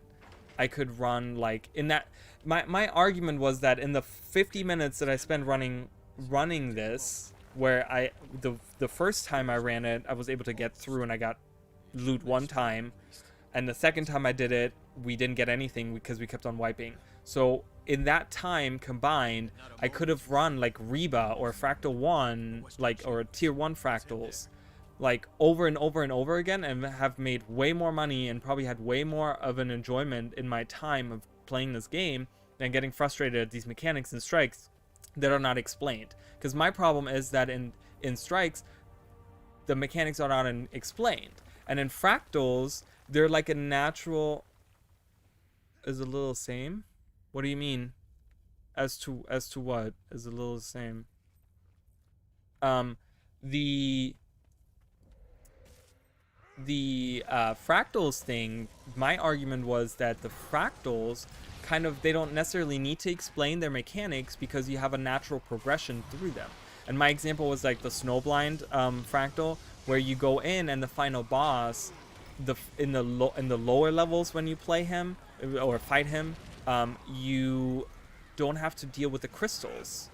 I could run like in that, my argument was that in the 50 minutes that I spent running this, where the first time I ran it, I was able to get through and I got loot one time, and the second time I did it, we didn't get anything because we kept on wiping. So in that time combined, I could have run like Reba or Fractal 1, like, or Tier 1 fractals, like over and over and over again, and have made way more money and probably had way more of an enjoyment in my time of playing this game than getting frustrated at these mechanics and strikes that are not explained. Because my problem is that in strikes, the mechanics are not explained, and in fractals, they're like a natural. Is a little same. What do you mean? As to what is a little the same? Um, the fractals thing. My argument was that the fractals kind of, they don't necessarily need to explain their mechanics because you have a natural progression through them. And my example was like the snowblind fractal, where you go in and the final boss, in the lower levels when you play him or fight him, you don't have to deal with the crystals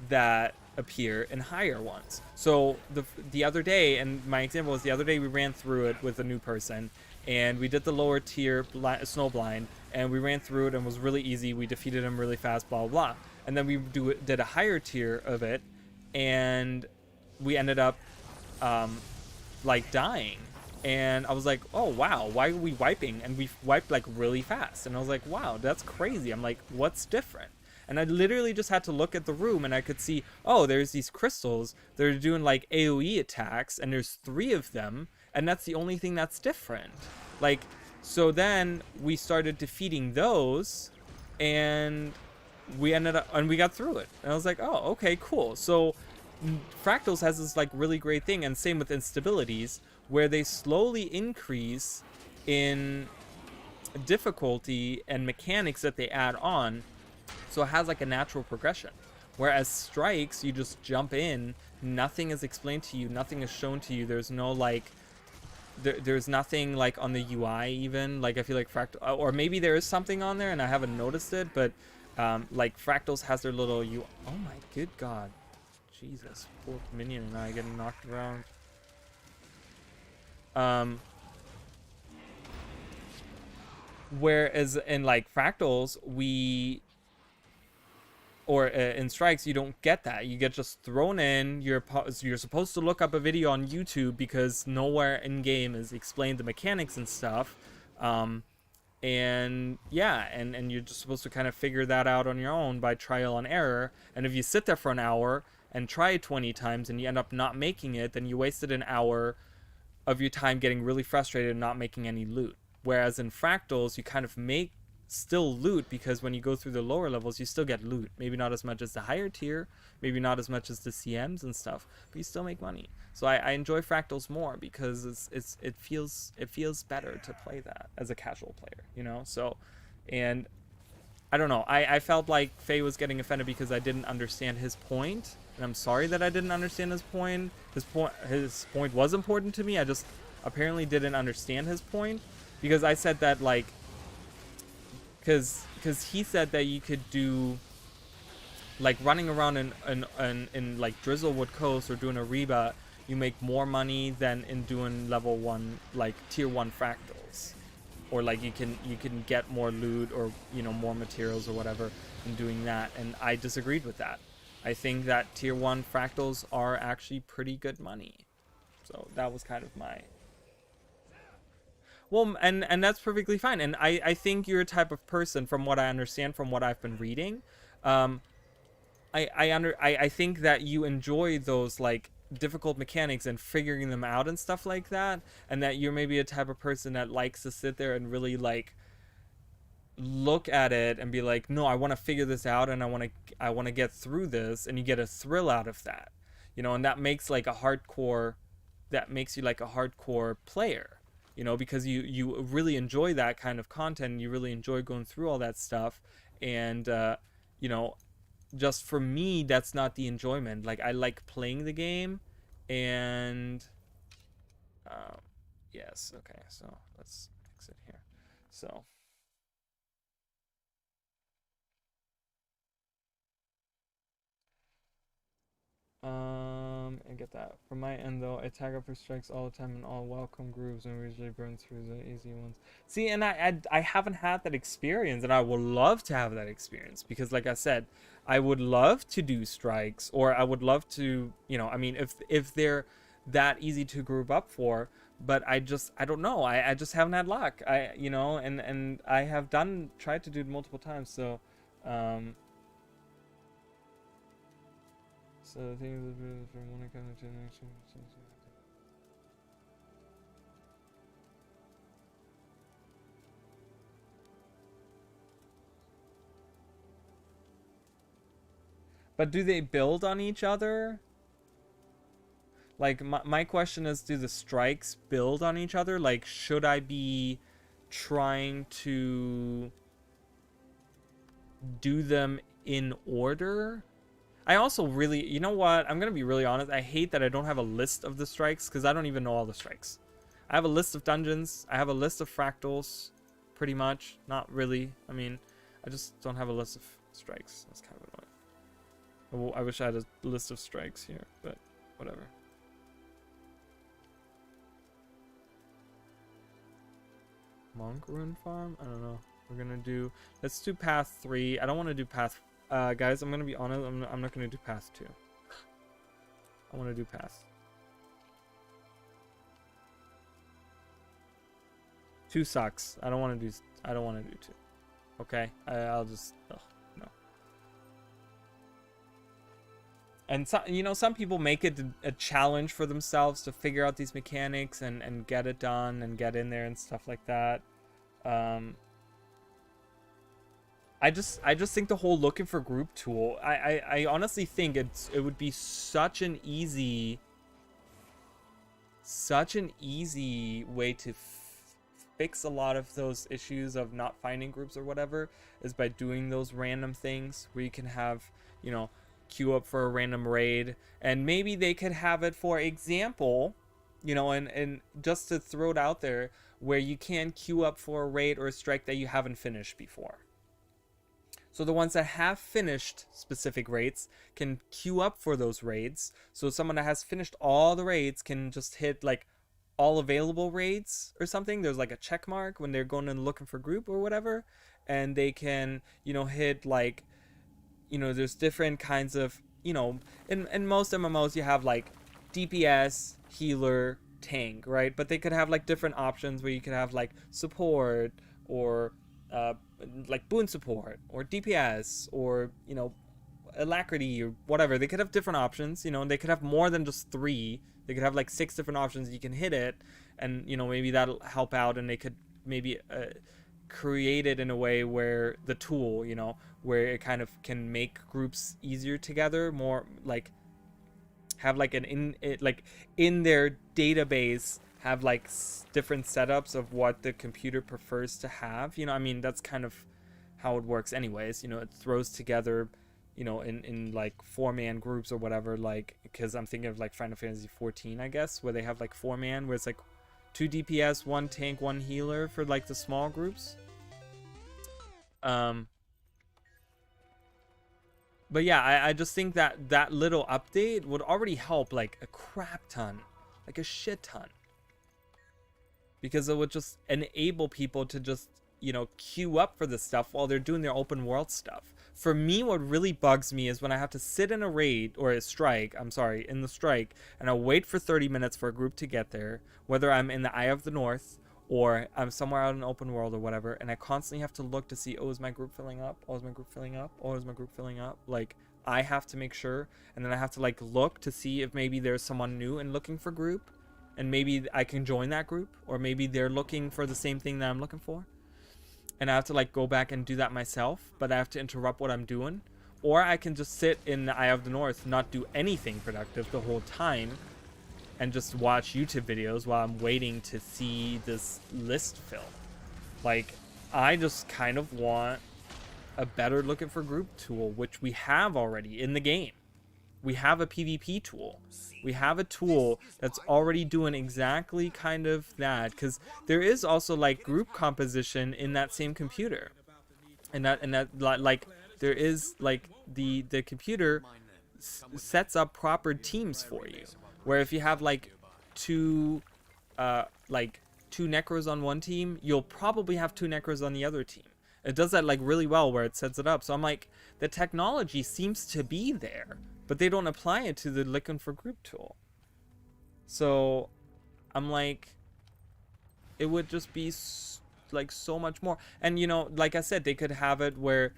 that appear in higher ones. So the other day, and my example was the other day, we ran through it with a new person, and we did the lower tier snowblind, and we ran through it and it was really easy. We defeated him really fast, blah blah blah. And then we did a higher tier of it, and we ended up like dying. And I was like, oh wow, why are we wiping? And we wiped like really fast. And I was like, wow, that's crazy. I'm like, what's different? And I literally just had to look at the room and I could see, oh, there's these crystals. They're doing like AoE attacks, and there's 3 of them, and that's the only thing that's different. Like, so then we started defeating those, and we ended up, and we got through it. And I was like, oh, okay, cool. So Fractals has this like really great thing, and same with instabilities, where they slowly increase in difficulty and mechanics that they add on. So it has like a natural progression. Whereas strikes, you just jump in, nothing is explained to you, nothing is shown to you. There's no like, there's nothing like on the UI even. Like I feel like Fractal, or maybe there is something on there and I haven't noticed it, but like Fractals has their little UI. Oh my good god. Jesus, poor minion and I getting knocked around. Whereas in like Fractals, in strikes, you don't get that. You get just thrown in. You're supposed to look up a video on YouTube because nowhere in game is explained the mechanics and stuff. And yeah, and you're just supposed to kind of figure that out on your own by trial and error. And if you sit there for an hour and try it 20 times and you end up not making it, then you wasted an hour of your time getting really frustrated and not making any loot. Whereas in Fractals, you kind of make still loot, because when you go through the lower levels, you still get loot. Maybe not as much as the higher tier, maybe not as much as the CMs and stuff, but you still make money. So I enjoy Fractals more because it feels better to play that as a casual player, you know. So, and I don't know. I felt like Faye was getting offended because I didn't understand his point, and I'm sorry that I didn't understand his point. His point was important to me. I just apparently didn't understand his point, because I said that like, because he said that you could do like running around in like Drizzlewood Coast or doing a Reba, you make more money than in doing level 1 like tier 1 fractals, or like you can get more loot, or you know, more materials or whatever in doing that. And I disagreed with that. I think that tier 1 fractals are actually pretty good money. So that was kind of my, well, and that's perfectly fine. And I think you're a type of person, from what I understand, from what I've been reading, I think that you enjoy those like difficult mechanics and figuring them out and stuff like that, and that you're maybe a type of person that likes to sit there and really like look at it and be like, no, I want to figure this out, and I want to get through this, and you get a thrill out of that, you know. And that makes like a hardcore, that makes you like a hardcore player, you know, because you really enjoy that kind of content, and you really enjoy going through all that stuff. And you know, just for me, that's not the enjoyment. Like, I like playing the game, and yes, okay, so let's exit here. So exit. get that. From my end, though, I tag up for strikes all the time in all welcome groups and we usually burn through the easy ones. See, and I haven't had that experience, and I would love to have that experience because, like I said, I would love to do strikes, or I would love to, you know, I mean, if they're that easy to group up for, but I don't know. I just haven't had luck. You know, and I have tried to do it multiple times, so. So the thing is from one kind of generation. But do they build on each other? Like, my question is, do the strikes build on each other? Like, should I be trying to do them in order? I also really, you know what? I'm going to be really honest. I hate that I don't have a list of the strikes because I don't even know all the strikes. I have a list of dungeons. I have a list of fractals, pretty much. Not really. I mean, I just don't have a list of strikes. That's kind of annoying. I wish I had a list of strikes here, but whatever. Monk Rune Farm? I don't know. We're going to do... Let's do Path 3. I don't want to do Path... guys, I'm going to be honest. I'm not going to do Path 2. I want to do Path. 2 sucks. I don't want to do 2. Okay? I'll just... Ugh, no. And so, you know, some people make it a challenge for themselves to figure out these mechanics and get it done and get in there and stuff like that. I just think the whole looking for group tool, I honestly think it would be such an easy way to fix a lot of those issues of not finding groups or whatever, is by doing those random things where you can have, you know, queue up for a random raid, and maybe they could have it, for example, you know, and just to throw it out there, where you can queue up for a raid or a strike that you haven't finished before. So the ones that have finished specific raids can queue up for those raids. So someone that has finished all the raids can just hit like all available raids or something. There's like a check mark when they're going and looking for group or whatever, and they can, you know, hit like, you know, there's different kinds of, you know, in most MMOs you have like DPS, healer, tank, right? But they could have like different options where you could have like support, or like boon support, or DPS, or, you know, alacrity, or whatever. They could have different options, you know, and they could have more than just 3. They could have like 6 different options. You can hit it, and, you know, maybe that'll help out, and they could maybe create it in a way where the tool, you know, where it kind of can make groups easier together, more like have like in their database have like different setups of what the computer prefers to have, you know. I mean, that's kind of how it works anyways, you know. It throws together, you know, in like 4-man groups or whatever, like, because I'm thinking of like Final Fantasy 14, I guess, where they have like 4-man, where it's like 2 DPS, 1 tank, 1 healer for like the small groups. But yeah, I just think that that little update would already help like a crap ton, like a shit ton, because it would just enable people to just, you know, queue up for this stuff while they're doing their open world stuff. For me, what really bugs me is when I have to sit in a raid, or a strike, in the strike, and I wait for 30 minutes for a group to get there, whether I'm in the Eye of the North or I'm somewhere out in open world or whatever, and I constantly have to look to see, oh, is my group filling up? Oh, is my group filling up? Oh, is my group filling up? Like, I have to make sure, and then I have to like look to see if maybe there's someone new and looking for group, and maybe I can join that group, or maybe they're looking for the same thing that I'm looking for, and I have to like go back and do that myself, but I have to interrupt what I'm doing. Or I can just sit in the Eye of the North, not do anything productive the whole time, and just watch YouTube videos while I'm waiting to see this list fill. Like, I just kind of want a better looking for group tool, which we have already in the game. We have a PvP tool. We have a tool that's already doing exactly kind of that, because there is also like group composition in that same computer, and that like there is like the computer sets up proper teams for you. Where if you have like two necros on one team, you'll probably have two necros on the other team. It does that like really well where it sets it up. So I'm like, the technology seems to be there, but they don't apply it to the looking for group tool. So I'm like, it would just be like so much more. And you know, like I said, they could have it where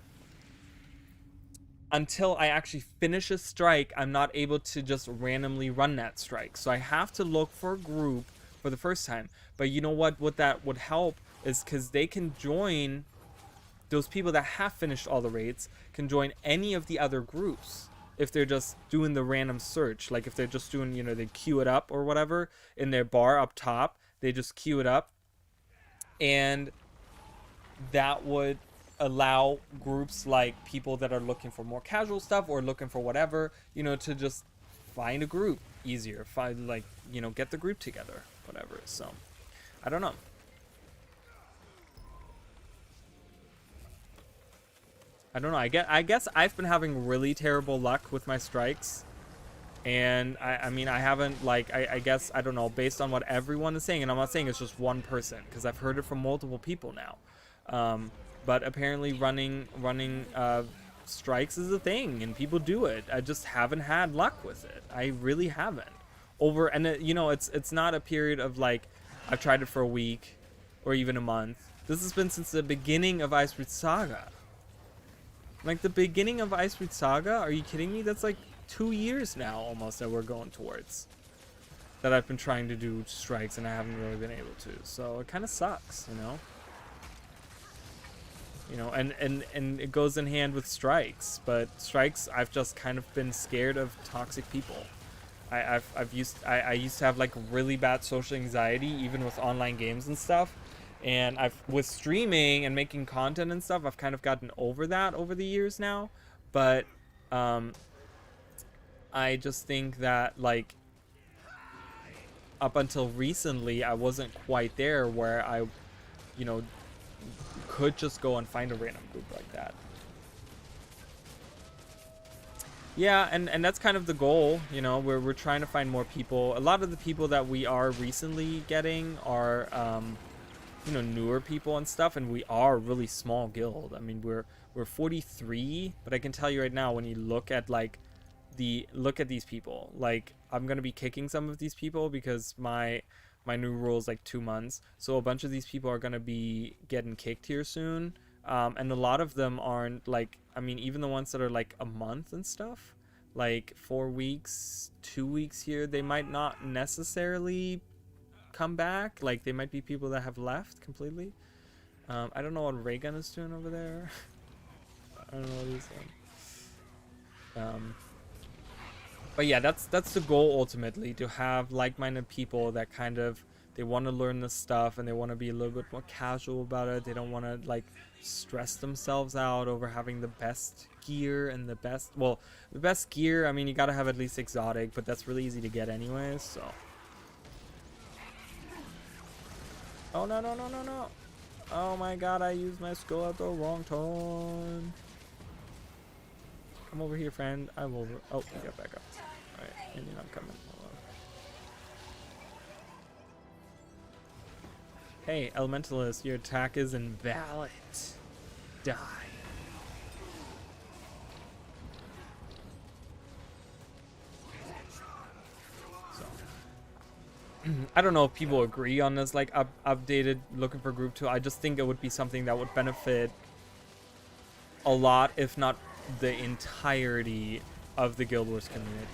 until I actually finish a strike, I'm not able to just randomly run that strike. So I have to look for a group for the first time. But you know what that would help is because they can join, those people that have finished all the raids can join any of the other groups if they're just doing the random search. Like if they're just doing, you know, they queue it up or whatever in their bar up top, they just queue it up, and that would allow groups like people that are looking for more casual stuff or looking for whatever, you know, to just find a group easier, find, like, you know, get the group together, whatever. So I don't know. I guess I've been having really terrible luck with my strikes, and I mean, I haven't, like, I guess, I don't know, based on what everyone is saying, and I'm not saying it's just one person because I've heard it from multiple people now, but apparently running strikes is a thing and people do it. I just haven't had luck with it. I really haven't. And it, you know, it's not a period of like I've tried it for a week or even a month. This has been since the beginning of Ice Root Saga. Like the beginning of Ice Root Saga? Are you kidding me? That's like 2 years now almost that we're going towards. That I've been trying to do strikes and I haven't really been able to. So it kind of sucks, you know? You know, and it goes in hand with strikes, but strikes, I've just kind of been scared of toxic people. I used to have like really bad social anxiety even with online games and stuff, and with streaming and making content and stuff, I've kind of gotten over that over the years now. But I just think that like up until recently I wasn't quite there where I, you know, could just go and find a random group like that. Yeah, and that's kind of the goal, you know. We're trying to find more people. A lot of the people that we are recently getting are you know, newer people and stuff, and we are a really small guild. I mean, we're 43, but I can tell you right now, when you look at like look at these people, like I'm gonna be kicking some of these people because my new rule is like 2 months, so a bunch of these people are gonna be getting kicked here soon, and a lot of them aren't, like, I mean, even the ones that are like a month and stuff, like 4 weeks, 2 weeks here, they might not necessarily come back. Like they might be people that have left completely. I don't know what Raygun is doing over there. I don't know what he's doing. But yeah, that's the goal ultimately, to have like-minded people that kind of, they want to learn this stuff and they want to be a little bit more casual about it. They don't want to like stress themselves out over having the best gear and the best gear. I mean, you got to have at least exotic, but that's really easy to get anyways, so. Oh no. Oh my god, I used my skill at the wrong time. Come over here, friend. I will. Oh, you got back up. Alright, and you're not coming. Hold on. Hey, Elementalist, your attack is invalid. Die. I don't know if people agree on this, like, updated looking for group 2. I just think it would be something that would benefit a lot, if not the entirety of the Guild Wars community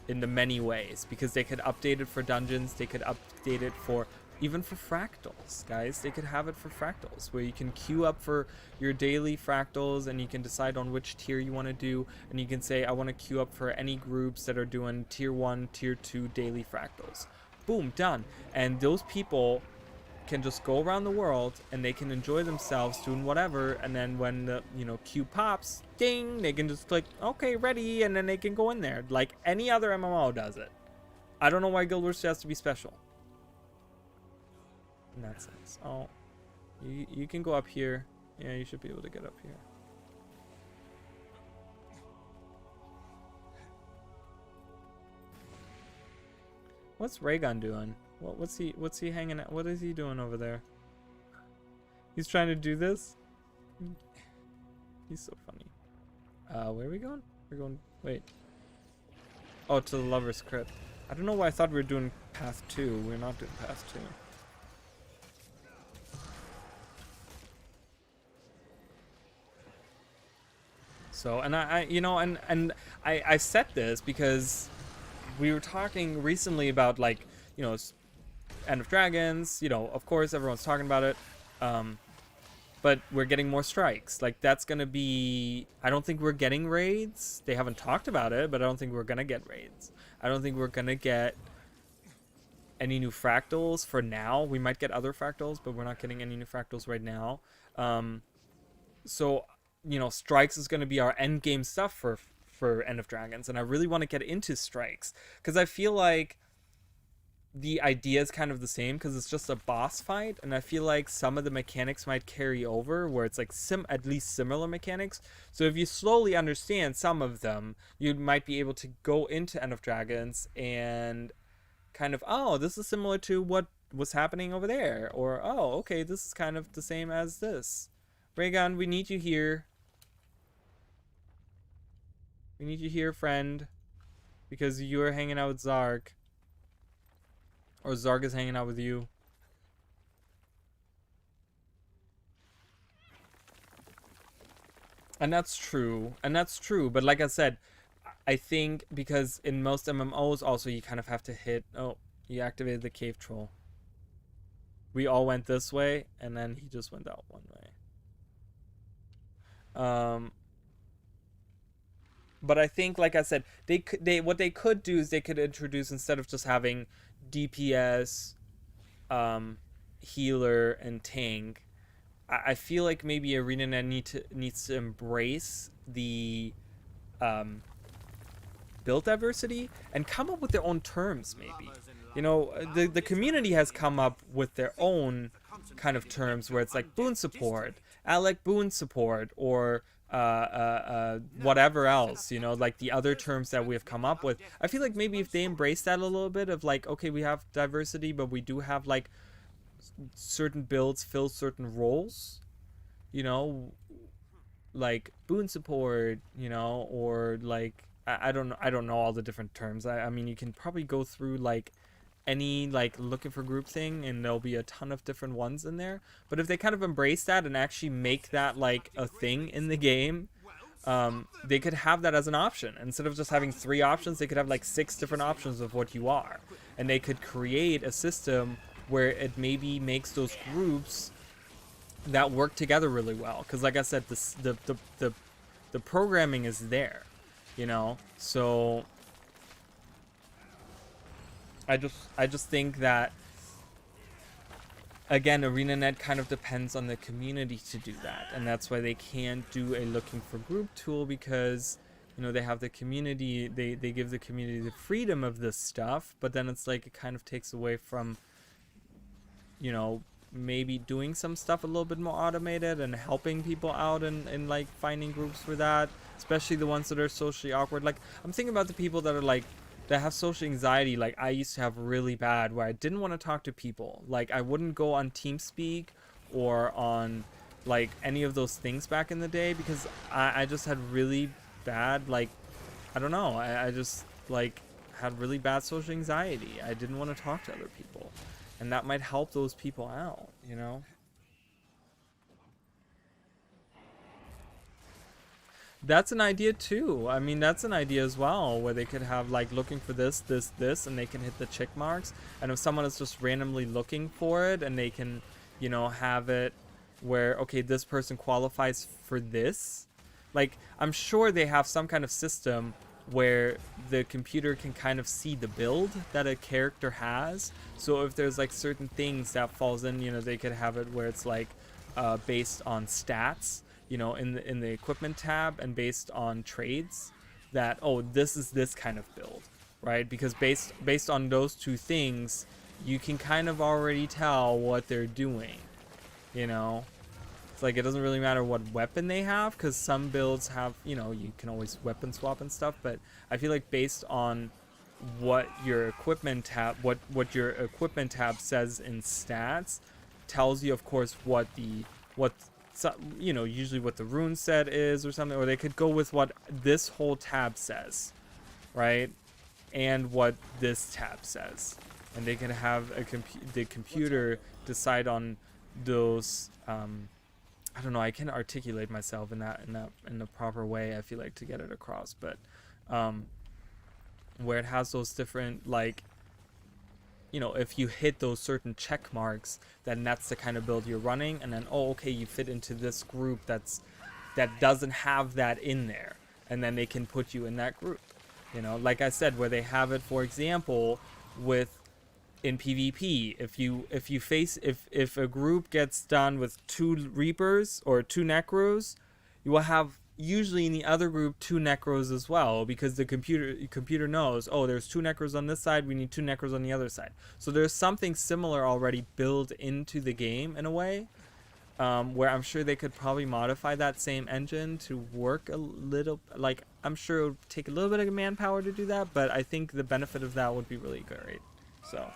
in the many ways, because they could update it for dungeons, they could update it for, even for fractals, guys. They could have it for fractals, where you can queue up for your daily fractals and you can decide on which tier you want to do, and you can say, I want to queue up for any groups that are doing tier 1, tier 2 daily fractals. Boom, done. And those people can just go around the world and they can enjoy themselves doing whatever, and then when the, you know, queue pops, ding, they can just click okay, ready, and then they can go in there like any other MMO does it. I don't know why Guild Wars has to be special in that sense. Oh, you can go up here. Yeah, you should be able to get up here. What's Raygun doing? What's he hanging at? What is he doing over there? He's trying to do this? He's so funny. Where are we going? We're going, wait. Oh, to the Lover's Crypt. I don't know why I thought we were doing path 2. We're not doing path 2. So, and I said this because we were talking recently about, like, you know, End of Dragons, you know, of course everyone's talking about it. But we're getting more strikes. Like, that's gonna be, I don't think we're getting raids. They haven't talked about it, but I don't think we're gonna get raids. I don't think we're gonna get any new fractals for now. We might get other fractals, but we're not getting any new fractals right now. So, you know, strikes is gonna be our end game stuff for End of Dragons, and I really want to get into strikes because I feel like the idea is kind of the same because it's just a boss fight, and I feel like some of the mechanics might carry over where it's like at least similar mechanics. So if you slowly understand some of them, you might be able to go into End of Dragons and kind of, oh, this is similar to what was happening over there, or oh, okay, this is kind of the same as this. Raygun, we need you here. We need you here, friend, because you're hanging out with Zarg. Or Zarg is hanging out with you. And that's true. And that's true. But like I said, I think because in most MMOs also you kind of have to hit... Oh, you activated the cave troll. We all went this way, and then he just went out one way. But I think, like I said, what they could do is they could introduce, instead of just having DPS, healer, and tank, I feel like maybe ArenaNet needs to embrace the build diversity and come up with their own terms, maybe. You know, the community has come up with their own kind of terms where it's like boon support, Alec boon support, or whatever else, you know, like the other terms that we have come up with. I feel like maybe if they embrace that a little bit of like, okay, we have diversity, but we do have like certain builds fill certain roles, you know, like boon support, you know, or like I don't know all the different terms. I mean, you can probably go through like any like looking for group thing and there'll be a ton of different ones in there. But if they kind of embrace that and actually make that like a thing in the game, they could have that as an option. Instead of just having 3 options, they could have like 6 different options of what you are, and they could create a system where it maybe makes those groups that work together really well. Because like I said, the programming is there, you know. So I just think that, again, ArenaNet kind of depends on the community to do that, and that's why they can't do a looking for group tool, because, you know, they have the community, they give the community the freedom of this stuff, but then it's like it kind of takes away from, you know, maybe doing some stuff a little bit more automated and helping people out in like finding groups for that, especially the ones that are socially awkward. Like, I'm thinking about the people that are like, that have social anxiety, like I used to have really bad, where I didn't want to talk to people. Like, I wouldn't go on TeamSpeak or on like any of those things back in the day, because I just had really bad, like, I don't know, I just like had really bad social anxiety. I didn't want to talk to other people, and that might help those people out, you know. That's an idea too. I mean, that's an idea as well, where they could have like looking for this, and they can hit the check marks. And if someone is just randomly looking for it, and they can, you know, have it where, okay, this person qualifies for this. Like, I'm sure they have some kind of system where the computer can kind of see the build that a character has. So if there's like certain things that falls in, you know, they could have it where it's like based on stats, you know, in the equipment tab, and based on trades, that, oh, this is this kind of build, right? Because based on those 2 things, you can kind of already tell what they're doing, you know. It's like, it doesn't really matter what weapon they have, because some builds have, you know, you can always weapon swap and stuff, but I feel like based on what your equipment tab says in stats tells you, of course, usually what the rune set is or something, or they could go with what this whole tab says, right? And what this tab says, and they can have the computer decide on those. I don't know. I can't articulate myself in the proper way, I feel like, to get it across, but where it has those different, like, if you hit those certain check marks, then that's the kind of build you're running, and then, oh, okay, you fit into this group that doesn't have that in there, and then they can put you in that group. Like I said, where they have it, for example, in PvP, if a group gets done with 2 Reapers or 2 Necros, you will have usually in the other group 2 Necros as well, because the computer knows, oh, there's 2 Necros on this side, we need 2 Necros on the other side. So there's something similar already built into the game in a way, where I'm sure they could probably modify that same engine to work a little, like, I'm sure it would take a little bit of manpower to do that, but I think the benefit of that would be really great. So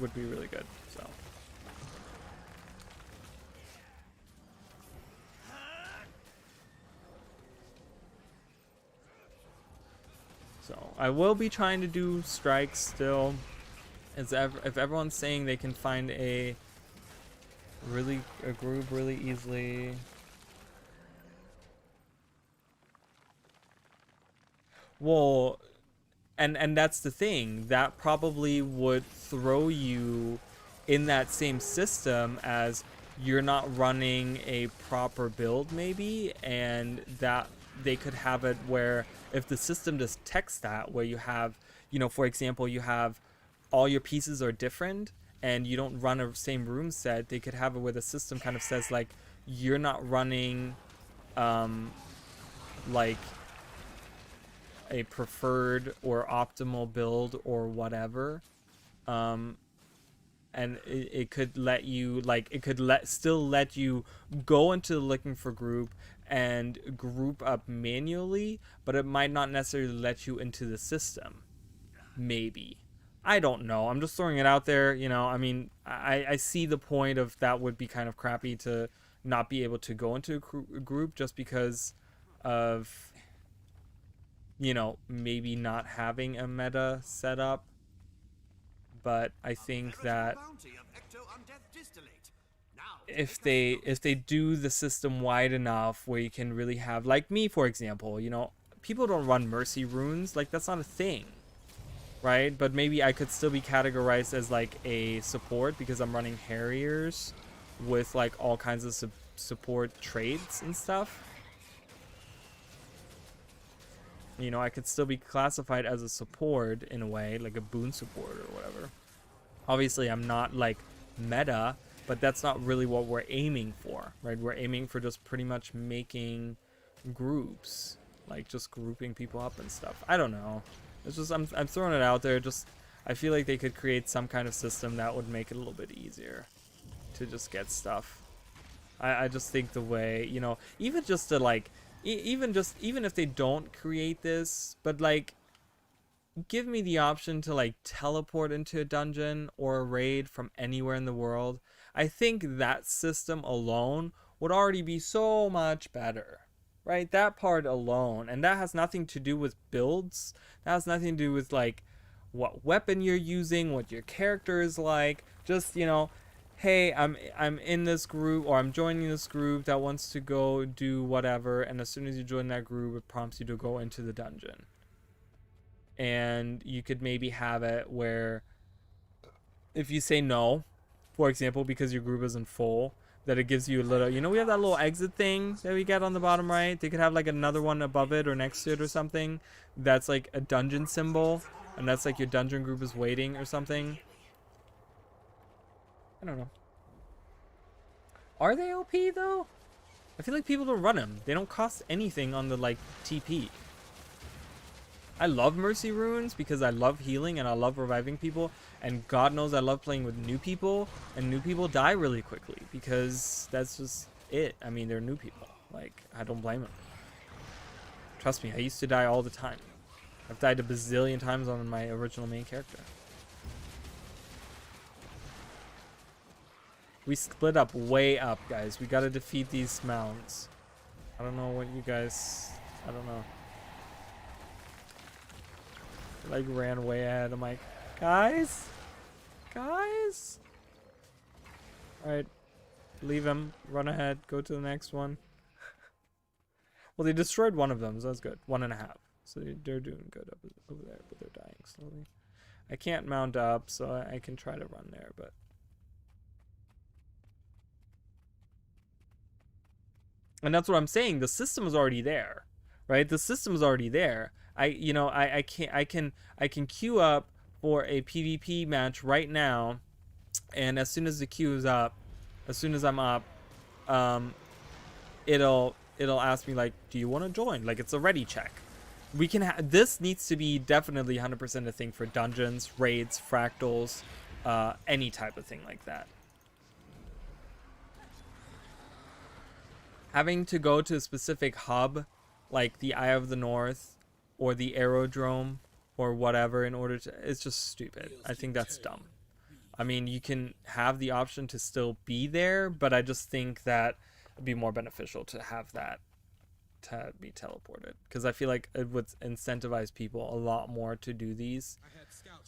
would be really good. So I will be trying to do strikes still. If everyone's saying they can find a group really easily. Well, and that's the thing, that probably would throw you in that same system as you're not running a proper build maybe, and that they could have it where if the system detects that, where you have, for example, you have all your pieces are different and you don't run a same room set, they could have it where the system kind of says, like, you're not running like a preferred or optimal build or whatever, and it could let you, like, still let you go into looking for group and group up manually, but it might not necessarily let you into the system. Maybe, I don't know, I'm just throwing it out there. I mean, I see the point of that would be kind of crappy to not be able to go into a group just because of maybe not having a meta set up. But I think that if they do the system wide enough where you can really have, like me, for example, people don't run mercy runes, like, that's not a thing, right? But maybe I could still be categorized as, like, a support because I'm running harriers with, like, all kinds of support traits and stuff. I could still be classified as a support in a way, like a boon support or whatever. Obviously, I'm not, like, meta, but that's not really what we're aiming for, right? We're aiming for just pretty much making groups, like, just grouping people up and stuff. I don't know. It's just, I'm throwing it out there. Just, I feel like they could create some kind of system that would make it a little bit easier to just get stuff. I just think the way, even just to, like, even if they don't create this, but, like, give me the option to, like, teleport into a dungeon or a raid from anywhere in the world. I think that system alone would already be so much better, right? That part alone, and that has nothing to do with builds. That has nothing to do with, like, what weapon you're using, what your character is like. Just, hey, I'm in this group, or I'm joining this group that wants to go do whatever, and as soon as you join that group, it prompts you to go into the dungeon. And you could maybe have it where if you say no, for example, because your group isn't full, that it gives you a little, we have that little exit thing that we get on the bottom right. They could have, like, another one above it or next to it or something that's, like, a dungeon symbol, and that's, like, your dungeon group is waiting or something. I don't know. Are they OP though? I feel like people don't run them. They don't cost anything on the, like, TP. I love mercy runes because I love healing and I love reviving people, and God knows I love playing with new people, and new people die really quickly because that's just it. I mean, they're new people. Like, I don't blame them. Trust me, I used to die all the time. I've died a bazillion times on my original main character. We split up way up, guys. We gotta defeat these mounds. I don't know what you guys... I don't know. Like, ran way ahead. I'm like, guys? Guys? Alright. Leave him. Run ahead. Go to the next one. Well, they destroyed one of them, so that's good. 1.5. So they're doing good over there, but they're dying slowly. I can't mount up, so I can try to run there, but... And that's what I'm saying. The system is already there, right? The system is already there. I can queue up for a PvP match right now, and as soon as the queue is up, as soon as I'm up, it'll ask me like, do you want to join? Like, it's a ready check. We can this needs to be definitely 100% a thing for dungeons, raids, fractals, any type of thing like that. Having to go to a specific hub, like the Eye of the North or the Aerodrome or whatever, in order to... It's just stupid. I think that's dumb. I mean, you can have the option to still be there, but I just think that it'd be more beneficial to have that to be teleported. Because I feel like it would incentivize people a lot more to do these.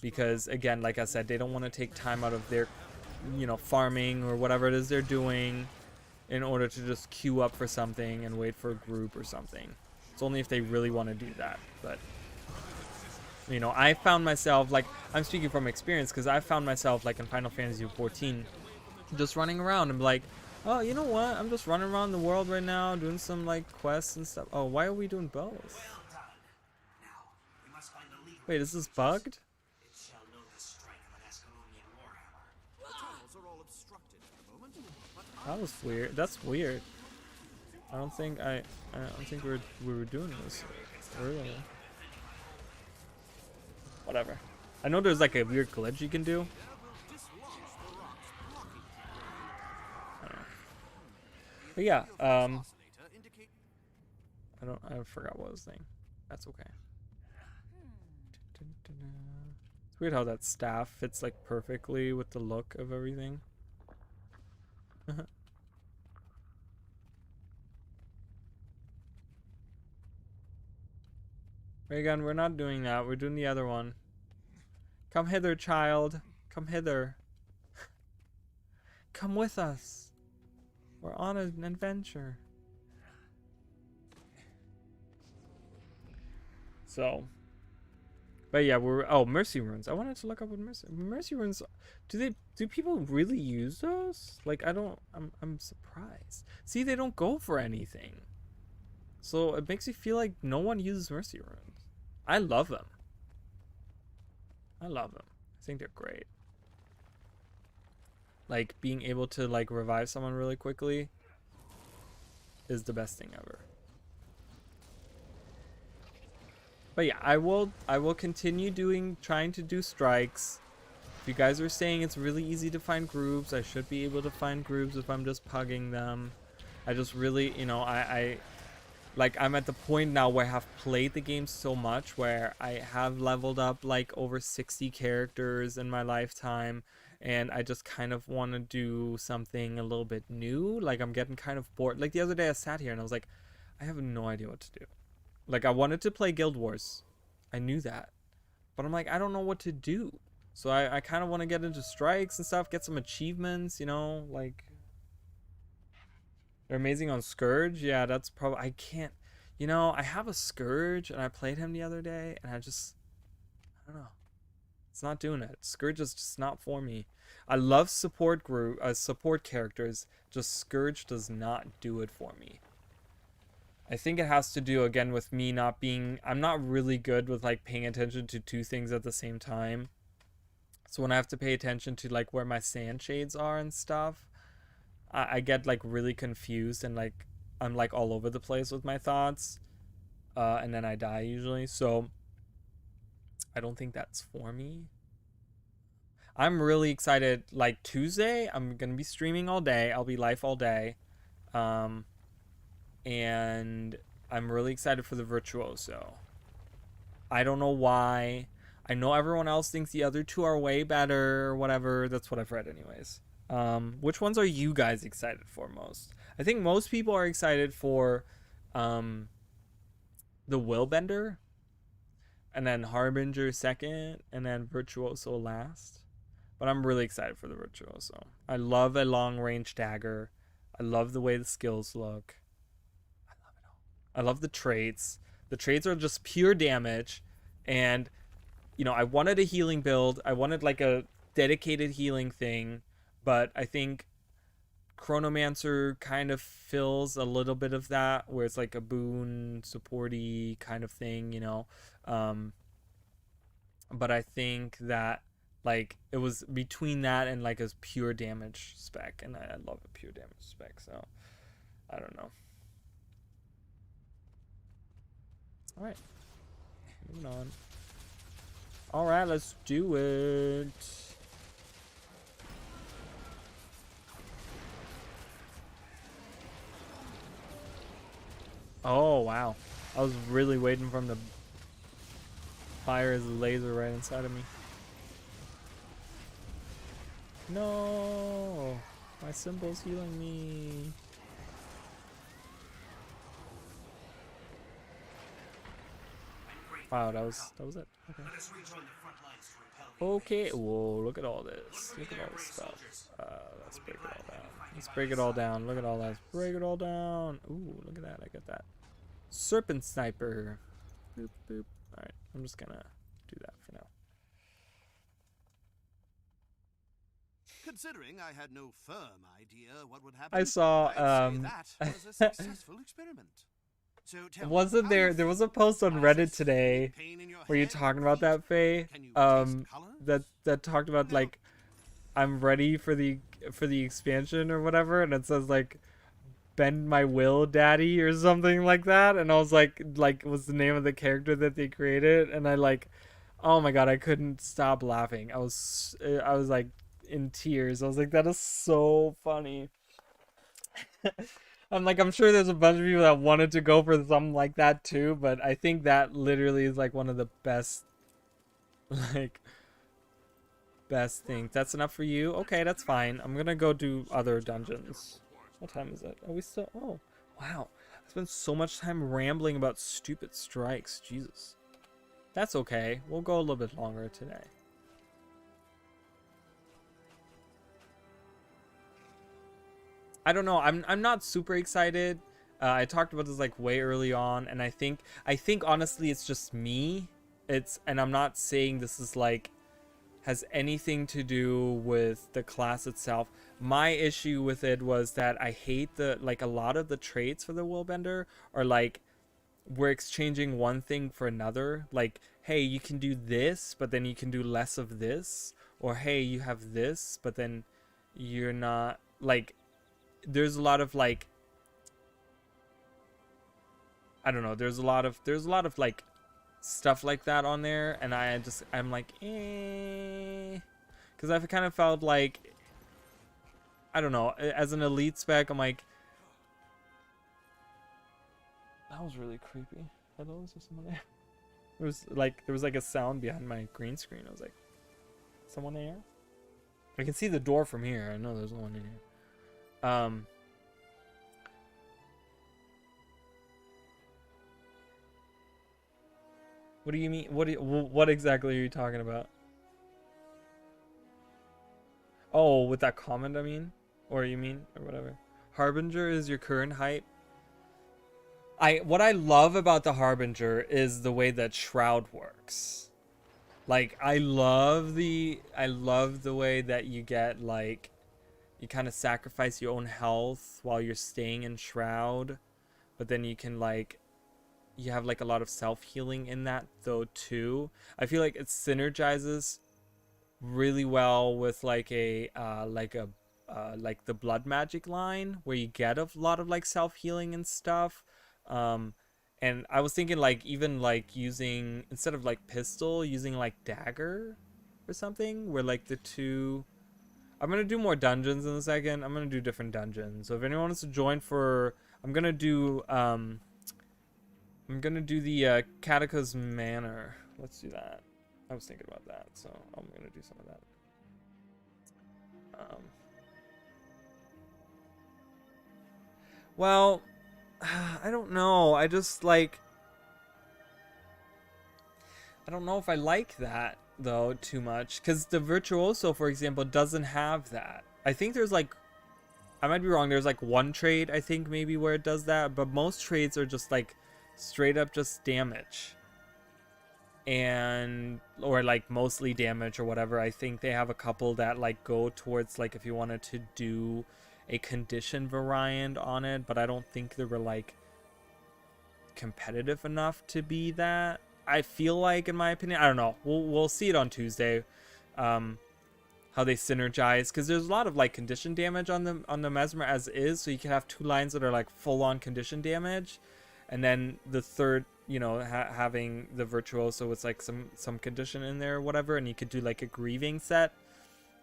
Because, again, like I said, they don't want to take time out of their, you know, farming or whatever it is they're doing in order to just queue up for something and wait for a group or something. It's only if they really want to do that. But, you know, I found myself, like, I'm speaking from experience, because I found myself, like, in Final Fantasy XIV, just running around and be like, oh, you know what? I'm just running around the world right now, doing some, like, quests and stuff. Oh, why are we doing both? Wait, is this bugged? That was weird. That's weird. I don't think we were doing this earlier. Whatever. I know there's like a weird glitch you can do. I don't know. But yeah, I forgot what I was saying. That's okay. It's weird how that staff fits like perfectly with the look of everything. Reagan, we're not doing that. We're doing the other one. Come hither, child. Come hither. Come with us. We're on an adventure. So, but yeah, Mercy Runes. I wanted to look up what Mercy Runes. Do people really use those? Like, I'm surprised. See, they don't go for anything. So it makes me feel like no one uses Mercy Runes. I love them. I think they're great. Like, being able to like revive someone really quickly is the best thing ever. But yeah, I will continue trying to do strikes. If you guys are saying it's really easy to find groups, I should be able to find groups if I'm just pugging them. I just really, you know, I'm at the point now where I have played the game so much where I have leveled up like over 60 characters in my lifetime, and I just kind of want to do something a little bit new. Like, I'm getting kind of bored. Like, the other day I sat here and I was like, I have no idea what to do. Like, I wanted to play Guild Wars. I knew that. But I'm like, I don't know what to do. So I kind of want to get into strikes and stuff, get some achievements, you know, like... They're amazing on Scourge. Yeah, that's probably... I can't... You know, I have a Scourge, and I played him the other day, and I don't know. It's not doing it. Scourge is just not for me. I love support characters. Just Scourge does not do it for me. I think it has to do, again, with me not being... I'm not really good with, like, paying attention to two things at the same time. So when I have to pay attention to, like, where my sand shades are and stuff... I get like really confused and like I'm like all over the place with my thoughts, and then I die usually. So I don't think that's for me. I'm really excited. Like Tuesday, I'm gonna be streaming all day. I'll be live all day, and I'm really excited for the Virtuoso. I don't know why. I know everyone else thinks the other two are way better or whatever. That's what I've read anyways. Which ones are you guys excited for most? I think most people are excited for um, the Willbender, and then Harbinger second, and then Virtuoso last. But I'm really excited for the Virtuoso. I love a long range dagger. I love the way the skills look. I love it all. I love the traits. The traits are just pure damage. And, you know, I wanted a healing build. I wanted like a dedicated healing thing. But I think Chronomancer kind of fills a little bit of that, where it's like a boon supporty kind of thing, you know. But I think that like it was between that and like a pure damage spec, and I love a pure damage spec, so I don't know. All right, moving on. All right, let's do it. Oh wow, I was really waiting for him to fire his laser right inside of me. No, my symbol's healing me. Wow, that was it. Okay. Okay. Whoa, look at all this. Look at all this stuff. Let's break it all down. Let's break it all down. Look at all that. Let's break it all down. Ooh, look at that. I got that. Serpent sniper. Boop boop. All right, I'm just gonna do that for now. Considering I had no firm idea what would happen, I saw I'd say that was a successful experiment. So tell me, wasn't how there you there was a feel? post on Is Reddit this today pain in your where you're head, talking about feet? that, Faye? Can you taste colors? That talked about like I'm ready for the expansion or whatever, and it says like bend my will daddy or something like that, and I was like was the name of the character that they created, and I like, oh my god, I couldn't stop laughing. I was like in tears. I was like, that is so funny. I'm like, I'm sure there's a bunch of people that wanted to go for something like that too, but I think that literally is like one of the best like best things. That's enough for you? Okay, that's fine. I'm gonna go do other dungeons. What time is it? Are we still? Oh, wow. I spent so much time rambling about stupid strikes. Jesus. That's okay. We'll go a little bit longer today. I don't know. I'm not super excited. I talked about this like way early on, and I think honestly it's just me. And I'm not saying this is like has anything to do with the class itself. My issue with it was that I hate the like a lot of the traits for the Willbender are like we're exchanging one thing for another. Like, hey, you can do this, but then you can do less of this, or hey, you have this, but then you're not like. There's a lot of like. I don't know. There's a lot of like stuff like that on there, and I'm like, because I've kind of felt like, I don't know, as an elite spec, I'm like, that was really creepy. Hello, is there someone there? It was like there was like a sound behind my green screen. I was like, someone there? I can see the door from here. I know there's no one in here. What do you mean? What exactly are you talking about? Oh, with that comment, I mean, or you mean, or whatever. Harbinger is your current hype. What I love about the Harbinger is the way that Shroud works. Like I love the way that you get like you kind of sacrifice your own health while you're staying in Shroud, but then you can like you have like a lot of self-healing in that though too. I feel like it synergizes really well with like like the blood magic line where you get a lot of like self-healing and stuff. And I was thinking like even like using instead of like pistol using like dagger or something where like the two. I'm gonna do more dungeons in a second. I'm gonna do different dungeons, so if anyone wants to join for I'm gonna do I'm gonna do the Cataclysm Manor. Let's do that. I was thinking about that, so I'm gonna do some of that. Well, I don't know. I just like. I don't know if I like that though too much, because the Virtuoso, for example, doesn't have that. I think there's like, I might be wrong. There's like one trade I think maybe where it does that, but most trades are just like straight up just damage. And or like mostly damage or whatever. I think they have a couple that like go towards like if you wanted to do a condition variant on it, but I don't think they were like competitive enough to be that. I feel like, in my opinion, I don't know. We'll see it on Tuesday, how they synergize, because there's a lot of like condition damage on the Mesmer as is, so you can have 2 lines that are like full on condition damage, and then the third, you know, having the Virtuoso with like some condition in there or whatever, and you could do like a grieving set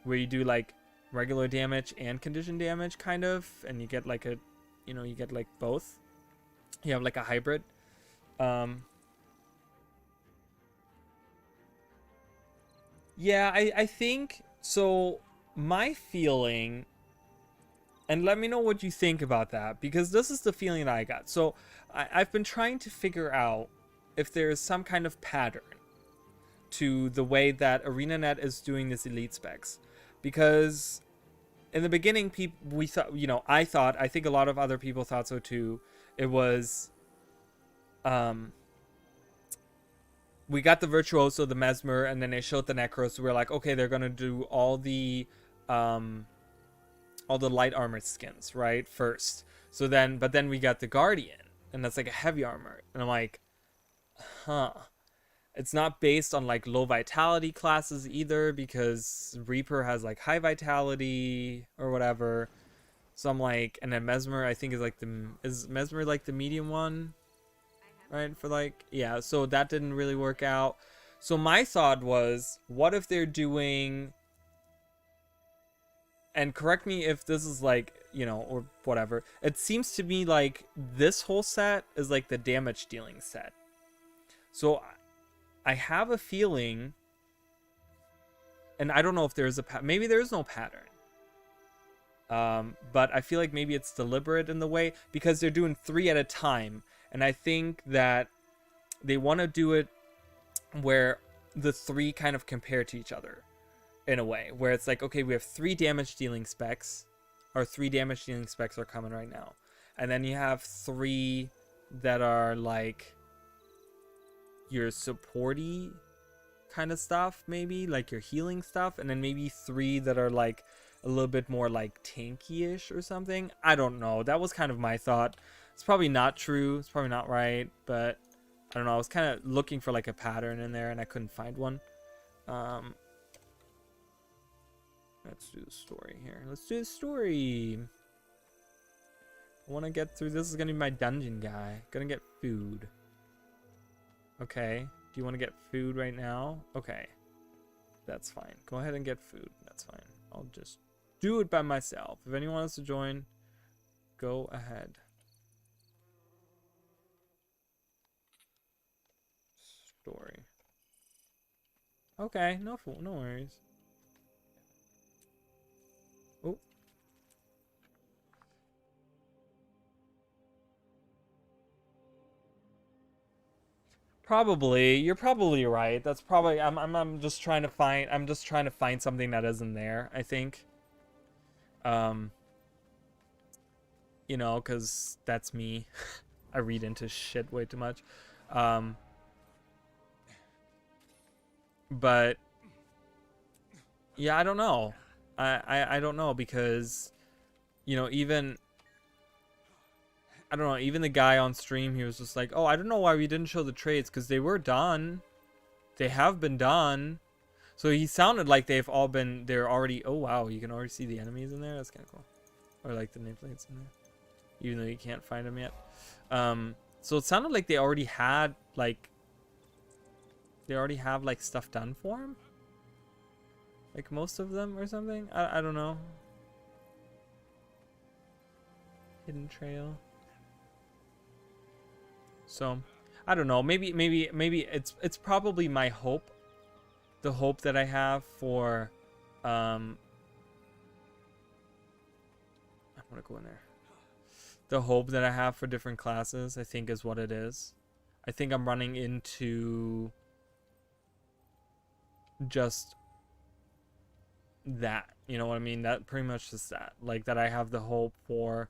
where you do like regular damage and condition damage kind of, and you get like a, you know, you get like both. You have like a hybrid. Yeah, I think so. My feeling, and let me know what you think about that, because this is the feeling that I got. So I've been trying to figure out if there is some kind of pattern to the way that ArenaNet is doing this elite specs, because in the beginning, we thought, you know, I think a lot of other people thought so too. It was, we got the Virtuoso, the Mesmer, and then they showed the Necros. So we were like, okay, they're gonna do all the light armored skins, right? First. So then, but then we got the Guardian, and that's like a heavy armor. And I'm like, huh. It's not based on like low vitality classes either, because Reaper has like high vitality or whatever. So I'm like, and then Mesmer, I think is Mesmer like the medium one? Right, for like, yeah, so that didn't really work out. So my thought was, what if they're doing, and correct me if this is like, you know, or whatever, it seems to me like this whole set is like the damage dealing set. So I have a feeling, and I don't know if there's maybe there is no pattern. But I feel like maybe it's deliberate in the way, because they're doing 3 at a time. And I think that they want to do it where the 3 kind of compare to each other in a way, where it's like, okay, we have 3 damage dealing specs, or 3 damage dealing specs are coming right now. And then you have 3 that are like your supporty kind of stuff, maybe like your healing stuff. And then maybe 3 that are like a little bit more like tanky-ish or something. I don't know. That was kind of my thought. It's probably not true. It's probably not right, but I don't know. I was kind of looking for like a pattern in there, and I couldn't find one. Let's do the story here. Let's do the story. I want to get through. This is going to be my dungeon guy. Gonna get food. Okay. Do you want to get food right now? Okay. That's fine. Go ahead and get food. That's fine. I'll just do it by myself. If anyone wants to join, go ahead. Story. Okay, no worries. Oh. Probably. You're probably right. That's probably I'm just trying to find something that isn't there, I think. You know, cuz that's me. I read into shit way too much. But yeah, I don't know. I don't know, because, you know, even I don't know, even the guy on stream, he was just like, oh, I don't know why we didn't show the trades, because they were done. They have been done. So he sounded like they're already, oh wow, you can already see the enemies in there. That's kind of cool. Or like the nameplates in there, even though you can't find them yet. So it sounded like they already had like, stuff done for him, like most of them or something. I don't know. Hidden trail. So I don't know. Maybe it's probably my hope, the hope that I have for, I'm gonna go in there. The hope that I have for different classes, I think, is what it is. I think I'm running into just that, you know what I mean? That pretty much is that, like, that I have the hope for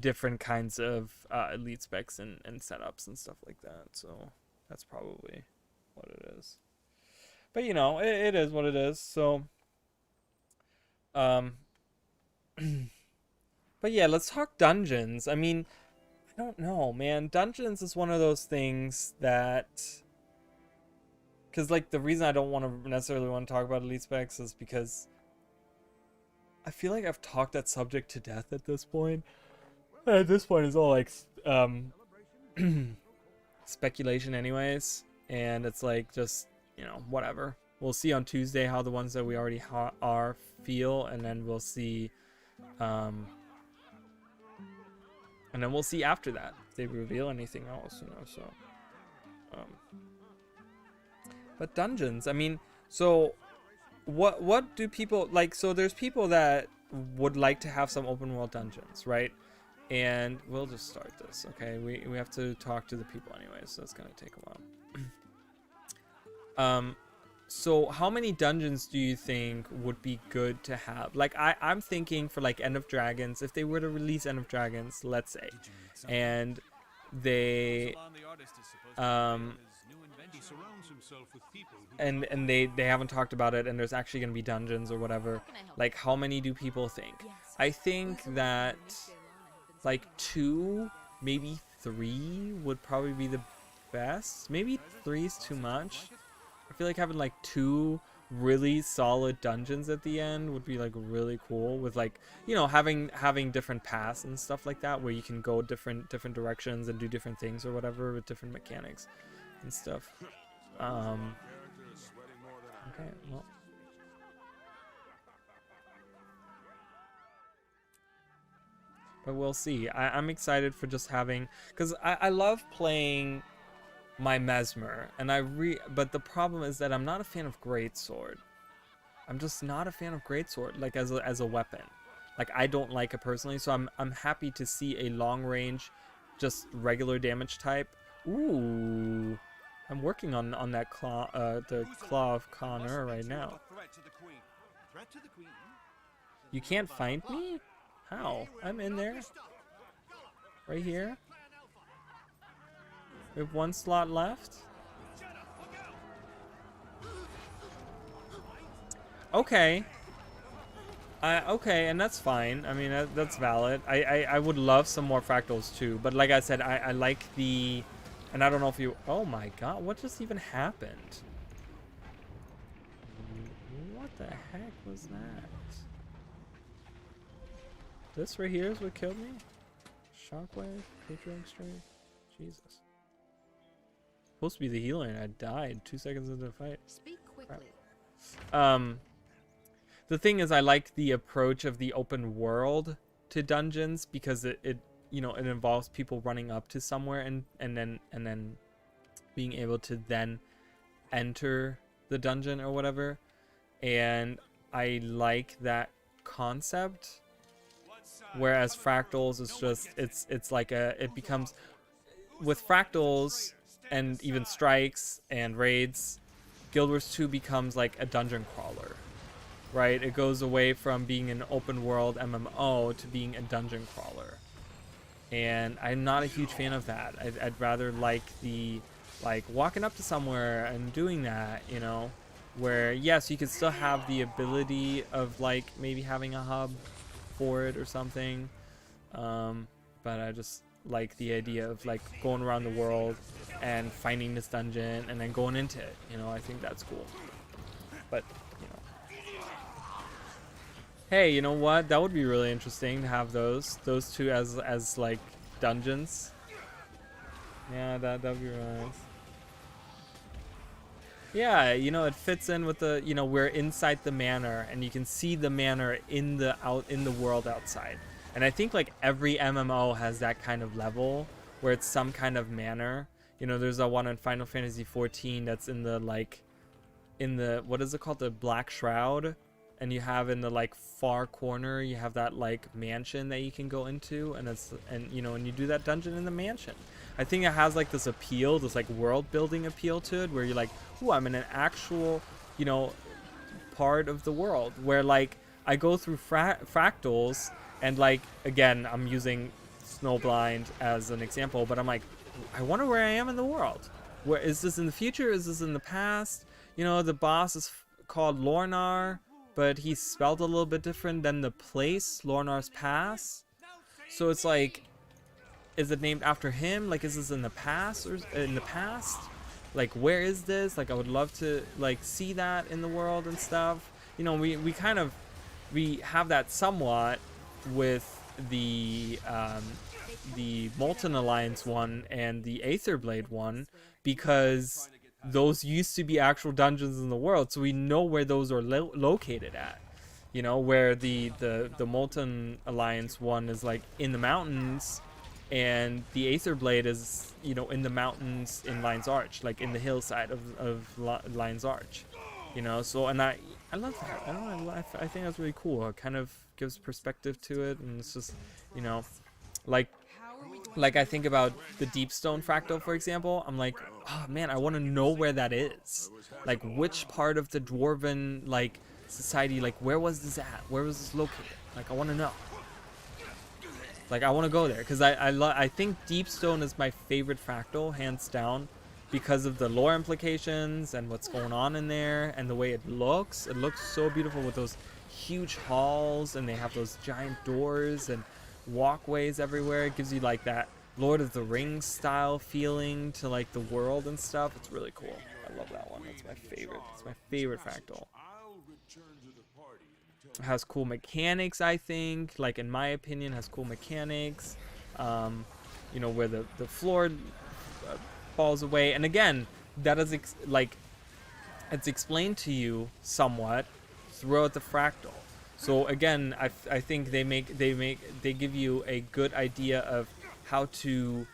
different kinds of elite specs and setups and stuff like that. So that's probably what it is. But you know, it is what it is. So but yeah, let's talk dungeons. I mean, I don't know, man. Dungeons is one of those things that, because like the reason I don't want to necessarily want to talk about elite specs is because I feel like I've talked that subject to death at this point. At this point, it's all like speculation, anyways, and it's like just, you know, whatever. We'll see on Tuesday how the ones that we already are feel, and then we'll see, and then we'll see after that if they reveal anything else, you know. So, but dungeons, I mean, so what do people like? So there's people that would like to have some open world dungeons, right? And we'll just start this, okay? We have to talk to the people anyway, so it's gonna take a while. So how many dungeons do you think would be good to have? Like I'm thinking for like End of Dragons, if they were to release End of Dragons, let's say, and they and they haven't talked about it, and there's actually gonna be dungeons or whatever. Like how many do people think? I think that like 2, maybe 3 would probably be the best. Maybe 3 is too much. I feel like having like 2 really solid dungeons at the end would be like really cool, with like, you know, having different paths and stuff like that, where you can go different directions and do different things or whatever with different mechanics and stuff. Okay, well. But we'll see. I'm excited for just having, because I love playing my Mesmer, and but the problem is that I'm not a fan of Greatsword. I'm just not a fan of Greatsword, like as a weapon. Like I don't like it personally, so I'm happy to see a long range, just regular damage type. Ooh, I'm working on that claw, the Claw of Connor right now. You can't find me? How? I'm in there. Right here. We have 1 slot left. Okay. Okay, and that's fine. I mean, that's valid. I would love some more fractals too, but like I said, I like the, and I don't know if you, oh my god, what just even happened? What the heck was that? This right here is what killed me? Shockwave, Patriarch Strike, Jesus. Supposed to be the healer and I died 2 seconds into the fight. Speak quickly. The thing is, I like the approach of the open world to dungeons, because it you know, it involves people running up to somewhere and then being able to then enter the dungeon or whatever. And I like that concept. Whereas fractals is just, it's like it becomes, with fractals and even strikes and raids, Guild Wars 2 becomes like a dungeon crawler, right? It goes away from being an open world MMO to being a dungeon crawler, and I'm not a huge fan of that. I'd rather like the, like, walking up to somewhere and doing that, you know, where yes, you could still have the ability of like maybe having a hub for it or something, but I just like the idea of like going around the world and finding this dungeon and then going into it, you know. I think that's cool. But you know, hey, you know what, that would be really interesting to have those 2 as like dungeons. Yeah, that would be really nice. Yeah, you know, it fits in with the, you know, we're inside the manor and you can see the manor in the world outside. And I think like every MMO has that kind of level where it's some kind of manor. You know, there's that one in Final Fantasy 14 that's in the like, in the, what is it called, the Black Shroud, and you have in the like far corner, you have that like mansion that you can go into, and it's, and you know, and you do that dungeon in the mansion. I think it has like this appeal, this like world building appeal to it, where you're like, ooh, I'm in an actual, you know, part of the world where like I go through fractals, and like, again, I'm using Snowblind as an example, but I'm like, I wonder where I am in the world. Where is this, in the future? Is this in the past? You know, the boss is called Lornar, but he's spelled a little bit different than the place, Lornar's Pass. So it's like, is it named after him? Like, is this in the past or in the past? Like, where is this? Like, I would love to like see that in the world and stuff. You know, we kind of, we have that somewhat with the Molten Alliance one and the Aetherblade one, because those used to be actual dungeons in the world, so we know where those are located at. You know, where the Molten Alliance one is like in the mountains, and the Aetherblade is, you know, in the mountains in Lion's Arch, like in the hillside of Lion's Arch. You know, so, and I love that. I don't know, I think that's really cool. It kind of gives perspective to it, and it's just, you know, like I think about the Deepstone fractal, for example. I'm like, oh man, I want to know where that is. Like, which part of the dwarven like society, like where was this at? Where was this located? Like, I want to know. Like, I want to go there, because I think Deepstone is my favorite fractal, hands down, because of the lore implications and what's going on in there and the way it looks. It looks so beautiful with those huge halls, and they have those giant doors and walkways everywhere. It gives you like that Lord of the Rings style feeling to like the world and stuff. It's really cool. I love that one. That's my favorite. It's my favorite fractal. It has cool mechanics, I think. Like, in my opinion, has cool mechanics. You know, where the floor falls away, and again, that is like, it's explained to you somewhat throughout the fractal. So again, I think they give you a good idea of how to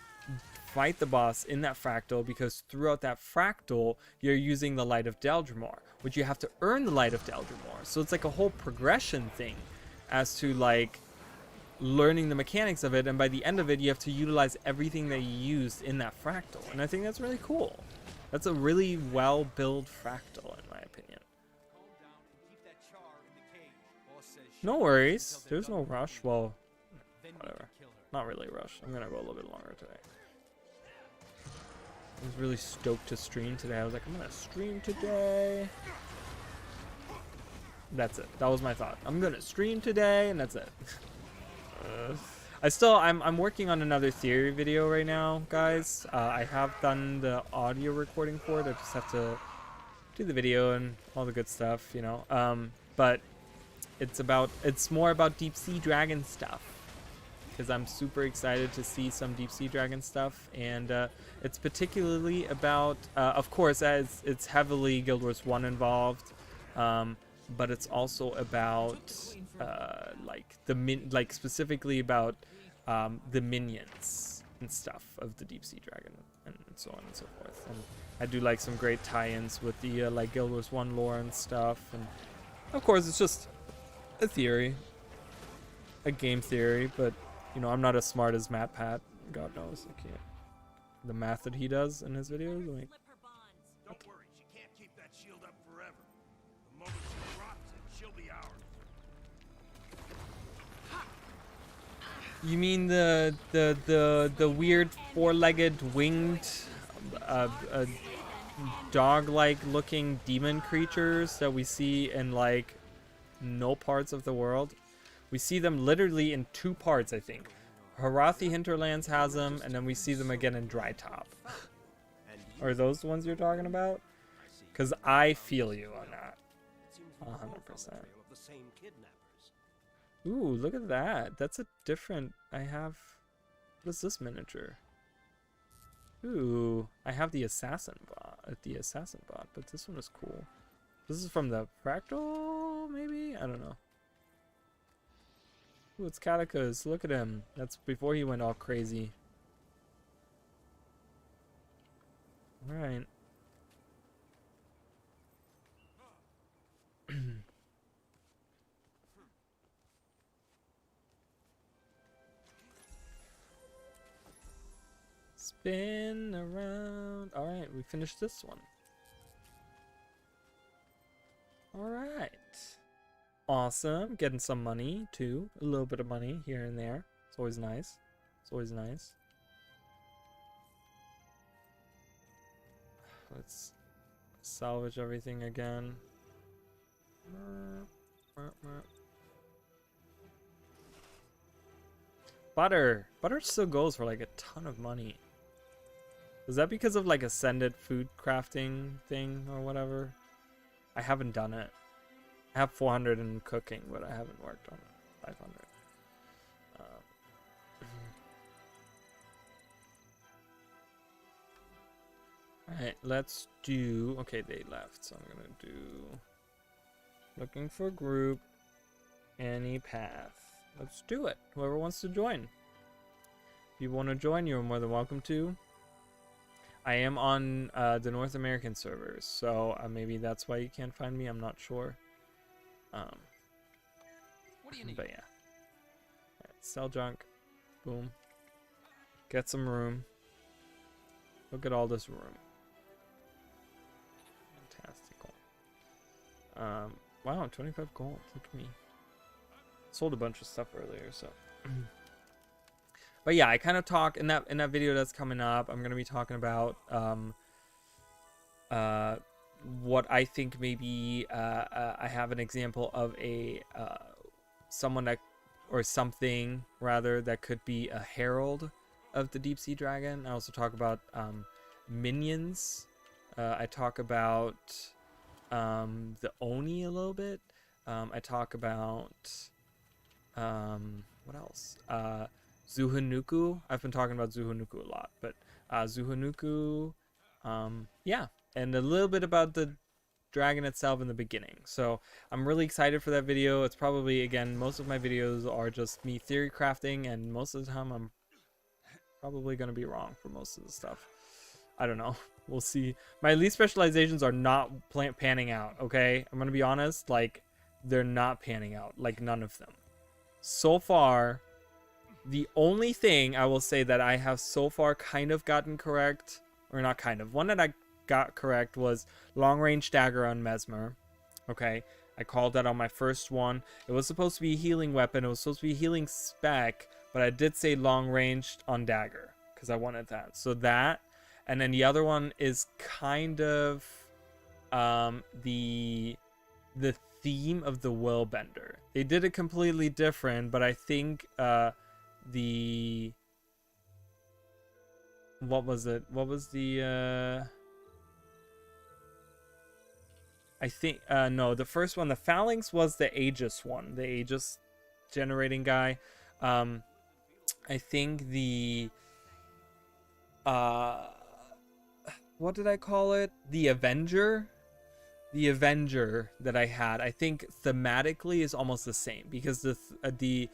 fight the boss in that fractal, because throughout that fractal you're using the Light of Deldrimor, which you have to earn the Light of Deldrimor. So it's like a whole progression thing as to like learning the mechanics of it, and by the end of it you have to utilize everything that you used in that fractal, and I think that's really cool. That's a really well built fractal, in my opinion. No worries, there's no rush. Well, whatever, not really a rush. I'm gonna go a little bit longer today. I was really stoked to stream today. I was like, I'm gonna stream today. That's it. That was my thought. I'm gonna stream today, and that's it. I'm working on another theory video right now, guys. I have done the audio recording for it. I just have to do the video and all the good stuff, you know. But it's more about deep sea dragon stuff, because I'm super excited to see some deep sea dragon stuff, and it's particularly about, of course, as it's heavily Guild Wars 1 involved. But it's also about like specifically about the minions and stuff of the Deep Sea Dragon, and so on and so forth. And I do like some great tie-ins with the like Guild Wars 1 lore and stuff. And of course, it's just a theory, a game theory. But you know, I'm not as smart as MatPat. God knows, I can't. The math that he does in his videos, like. Don't worry, she can't keep that shield up forever. The moment she drops it, she'll be ours. You mean the weird four-legged winged dog-like looking demon creatures that we see in like no parts of the world? We see them literally in 2 parts, I think. Harathi Hinterlands has them, and then we see them again in Dry Top. Are those the ones you're talking about? Because I feel you on that. 100%. Ooh, look at that. That's a different... I have... What is this miniature? Ooh, I have the assassin bot, but this one is cool. This is from the Fractal, maybe? I don't know. Ooh, it's Catacus. Look at him. That's before he went all crazy. All right. Spin around. All right, we finished this one. All right. Awesome. Getting some money too. A little bit of money here and there. It's always nice. It's always nice. Let's salvage everything again. Butter. Butter still goes for like a ton of money. Is that because of like ascended food crafting thing or whatever? I haven't done it. I have 400 in cooking, but I haven't worked on it. 500. Alright, let's do... Okay, they left, so I'm gonna do... Looking for group. Any path. Let's do it. Whoever wants to join. If you want to join, you're more than welcome to. I am on the North American servers, so maybe that's why you can't find me. I'm not sure. What do you need? But yeah. Right, sell junk. Boom. Get some room. Look at all this room. Fantastical. Wow, 25 gold. Look at me. Sold a bunch of stuff earlier, so. But yeah, I kind of talk in that video that's coming up. I'm gonna be talking about what I think maybe I have an example of a someone that or something rather that could be a herald of the deep sea dragon. I also talk about minions. I talk about the Oni a little bit. I talk about what else? Zuhanuku. I've been talking about Zuhanuku a lot, but Zuhanuku, yeah, and a little bit about the dragon itself in the beginning. So I'm really excited for that video. It's probably, again, most of my videos are just me theory crafting, and most of the time I'm probably going to be wrong for most of the stuff. I don't know. We'll see. My elite specializations are not panning out, okay? I'm going to be honest, like, they're not panning out, like none of them. So far, the only thing I will say that I have so far kind of gotten correct, or not kind of, one that I got correct was long range dagger on Mesmer. Okay, I called that on my first one. It was supposed to be a healing weapon. It was supposed to be a healing spec, but I did say long range on dagger because I wanted that. So that, and then the other one is kind of the theme of the Willbender. They did it completely different, but I think the what was it? What was the I think no, the first one, the Phalanx was the Aegis one, the Aegis generating guy. I think the what did I call it? The Avenger that I had, I think thematically is almost the same, because the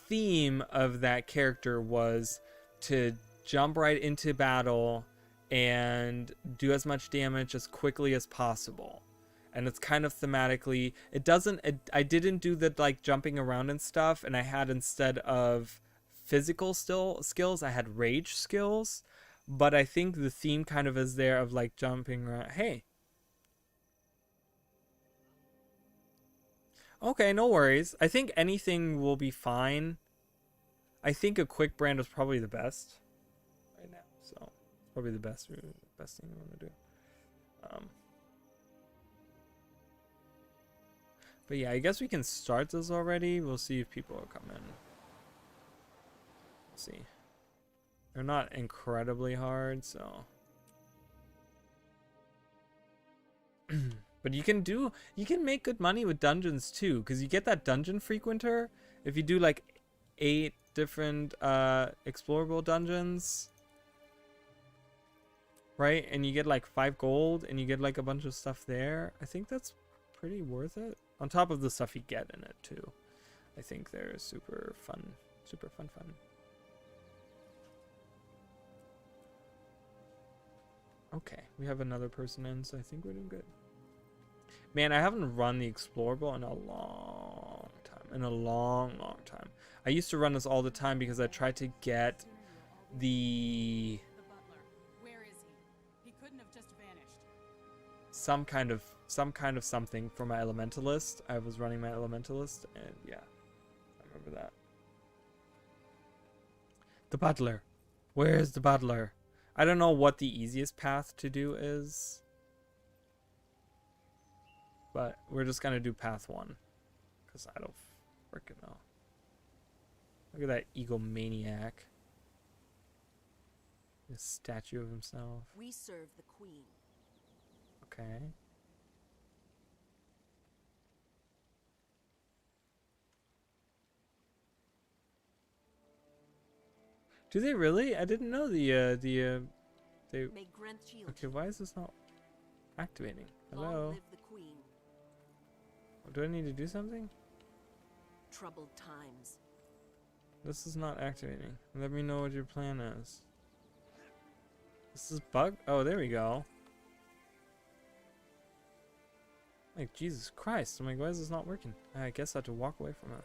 theme of that character was to jump right into battle and do as much damage as quickly as possible. And it's kind of thematically, I didn't do the like jumping around and stuff, and I had, instead of physical skills, I had rage skills. But I think the theme kind of is there of like jumping around. Hey. Okay, no worries. I think anything will be fine. I think a quick brand is probably the best right now. So it's probably the best thing you want to do. But yeah, I guess we can start this already. We'll see if people will come in. Let's see. They're not incredibly hard, so. But you can make good money with dungeons too, because you get that dungeon frequenter if you do like 8 different explorable dungeons, right? And you get like 5 gold, and you get like a bunch of stuff there. I think that's pretty worth it, on top of the stuff you get in it too. I think they're super fun. Okay, we have another person in, so I think we're doing good. Man, I haven't run the explorable in a long time. In a long, long time. I used to run this all the time because I tried to get the The butler. Where is he? He couldn't have just vanished. some kind of something for my elementalist. I was running my elementalist, and yeah, I remember that. The butler. Where is the butler? I don't know what the easiest path to do is, but we're just gonna do path 1 because I don't freaking know. Look at that egomaniac. This statue of himself. We serve the queen. Okay. Do they really? I didn't know they. May Grenth shield Okay, why is this not activating? you. Long Hello. live the queen. Do I need to do something? Troubled times. This is not activating. Let me know what your plan is. This is bug? Oh, there we go. Like, Jesus Christ. I'm like, why is this not working? I guess I have to walk away from it.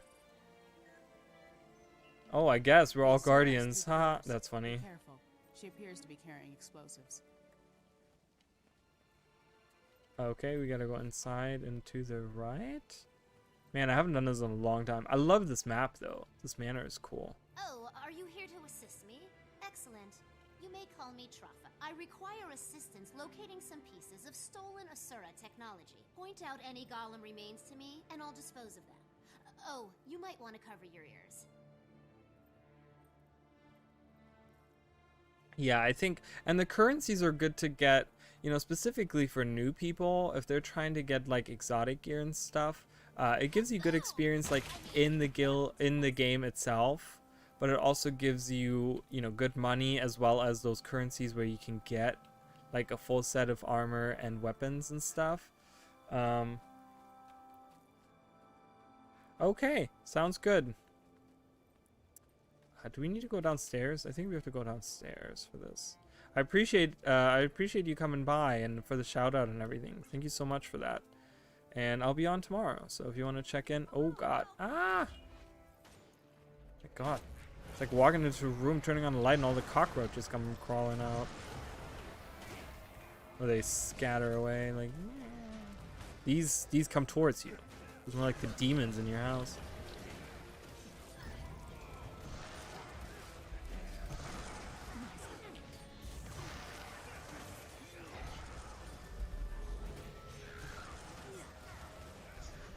Oh, I guess we're all guardians. Haha, that's funny. Be careful. She appears to be carrying explosives. Okay, we gotta go inside and to the right. Man, I haven't done this in a long time. I love this map, though. This manor is cool. Oh, are you here to assist me? Excellent. You may call me Truffa. I require assistance locating some pieces of stolen Asura technology. Point out any golem remains to me, and I'll dispose of them. Oh, you might want to cover your ears. Yeah, I think, and the currencies are good to get, you know, specifically for new people, if they're trying to get like exotic gear and stuff. It gives you good experience like in the game itself, but it also gives you, you know, good money as well as those currencies where you can get like a full set of armor and weapons and stuff. Okay, sounds good. Do we need to go downstairs? I think we have to go downstairs for this. I appreciate you coming by and for the shout out and everything. Thank you so much for that. And I'll be on tomorrow. So if you want to check in. Oh God. Ah! My God. It's like walking into a room, turning on the light, and all the cockroaches come crawling out. Or they scatter away like these come towards you. It's more like the demons in your house.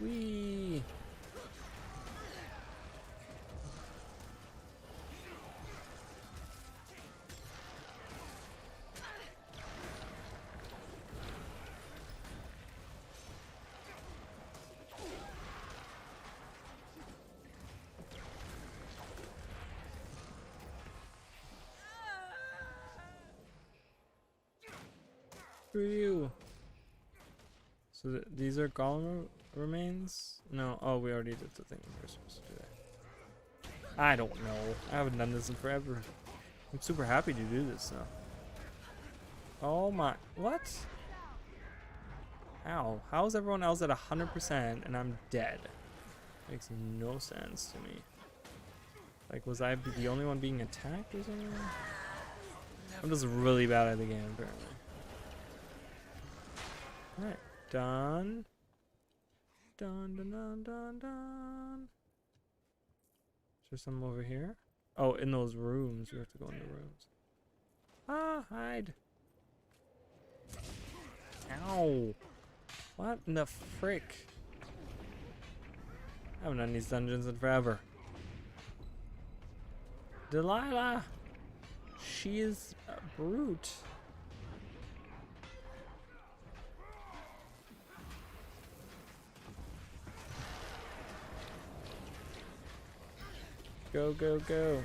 Whee! Screw you. So these are golem remains? No. Oh, we already did the thing we were supposed to do that. I don't know. I haven't done this in forever. I'm super happy to do this though. Oh my. What? Ow. How is everyone else at 100% and I'm dead? Makes no sense to me. Like, was I the only one being attacked or something? I'm just really bad at the game, apparently. Alright. Done. Dun dun dun dun dun. Is there some over here? Oh, in those rooms. We have to go in the rooms. Ah, hide. Ow. What in the frick? I haven't done these dungeons in forever. Delilah! She is a brute. Go, go, go.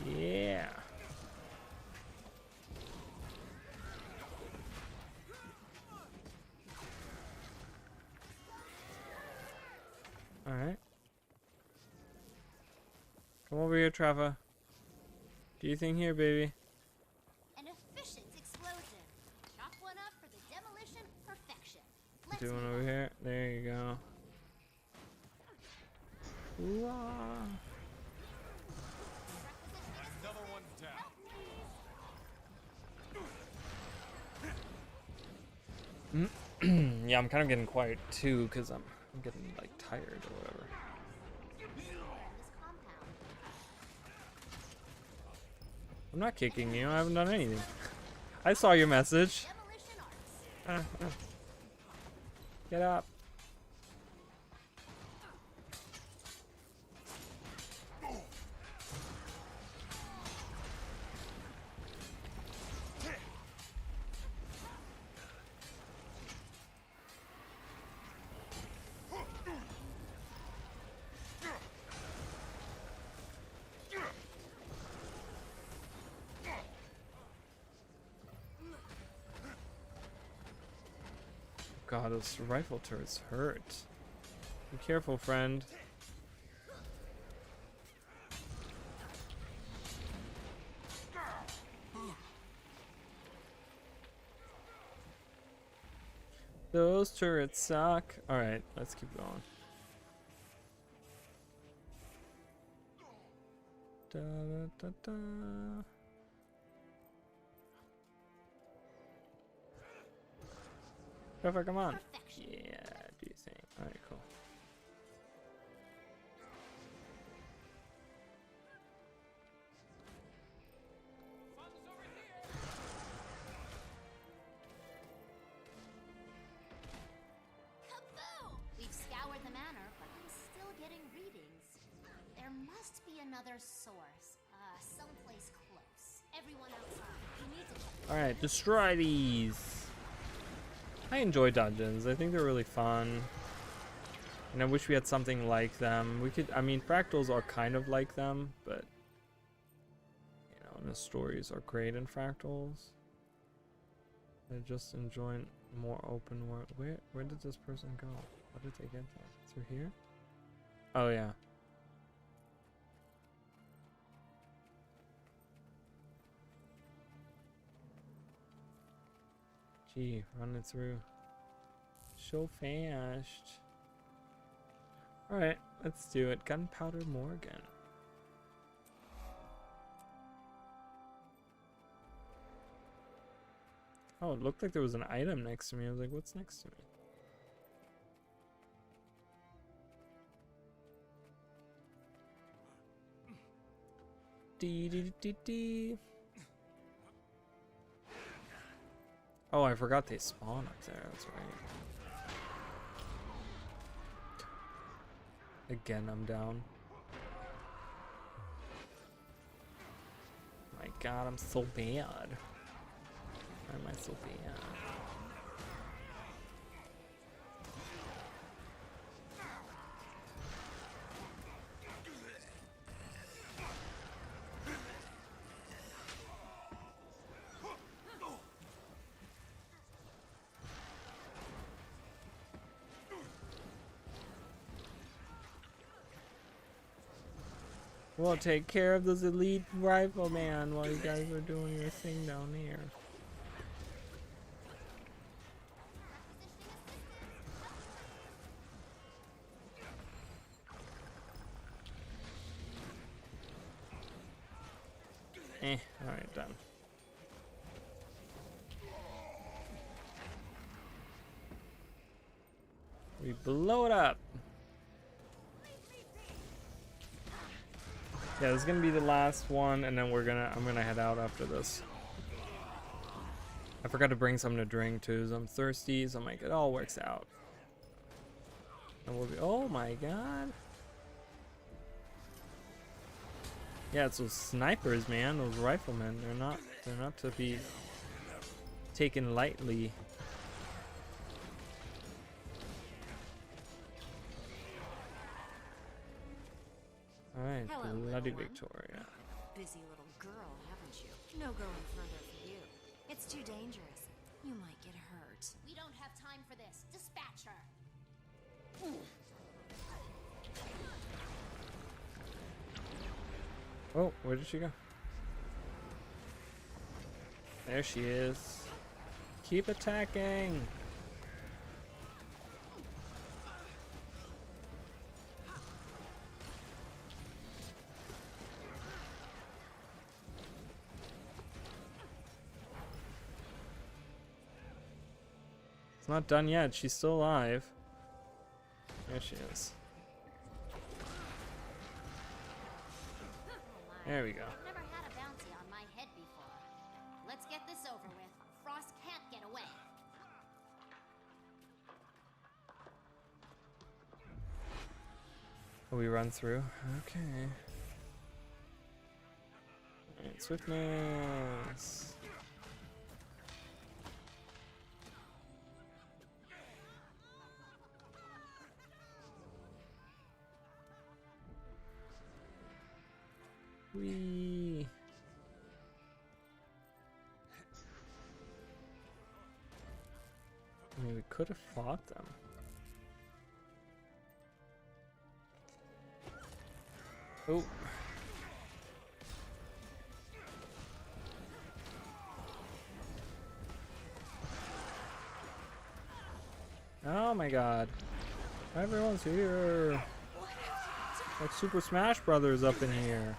Yeah. Come over here, Trava. Do you think here, baby? An efficient explosion. Chalk one up for the demolition perfection. Let's Do one move over on. here. There you go. Ooh-ah. Another one down. Yeah, I'm kind of getting quiet too, cause I'm getting like tired or whatever. This compound. I'm not kicking you. I haven't done anything. I saw your message. Demolition arts. Get up. God, those rifle turrets hurt. Be careful, friend. Those turrets suck. Alright, let's keep going. Da, da, da, da. Trevor, come on. Perfection. Yeah, do you think? Alright, cool. Kaboom! We've scoured the manor, but I'm still getting readings. There must be another source. Someplace close. Everyone outside. You need to check. Alright, destroy these. I enjoy dungeons. I think they're really fun. And I wish we had something like them. We could, I mean, fractals are kind of like them, but you know, and the stories are great in fractals. I just enjoy more open world. Where did this person go? How did they get there? Through here? Oh yeah. Gee, run it through. So fast. Alright, let's do it. Gunpowder Morgan. Oh, it looked like there was an item next to me. I was like, what's next to me? Dee dee dee dee. Oh, I forgot they spawn up there. That's right. Again, I'm down. My God, I'm so bad. Why am I so bad? We'll take care of those elite rifleman while you guys are doing your thing down here. Alright, done. We blow it up. Yeah, this is gonna be the last one, and then I'm gonna head out after this. I forgot to bring something to drink too, so I'm thirsty, so I'm like, it all works out. And we'll be, oh my God. Yeah, it's those snipers, man, those riflemen. They're not to be taken lightly. Alright, Hello, bloody little one. Victoria. Busy little girl, haven't you? No going further for you. It's too dangerous. You might get hurt. We don't have time for this. Dispatch her. Oh, where did she go? There she is. Keep attacking. It's not done yet. She's still alive. There she is. There we go. I've never had a bounty on my head before. Let's get this over with. Frost can't get away. We run through. Okay. Alright, swiftness. Whee. I mean, we could have fought them. Oh. Oh my god. Everyone's here. Like Super Smash Brothers up in here.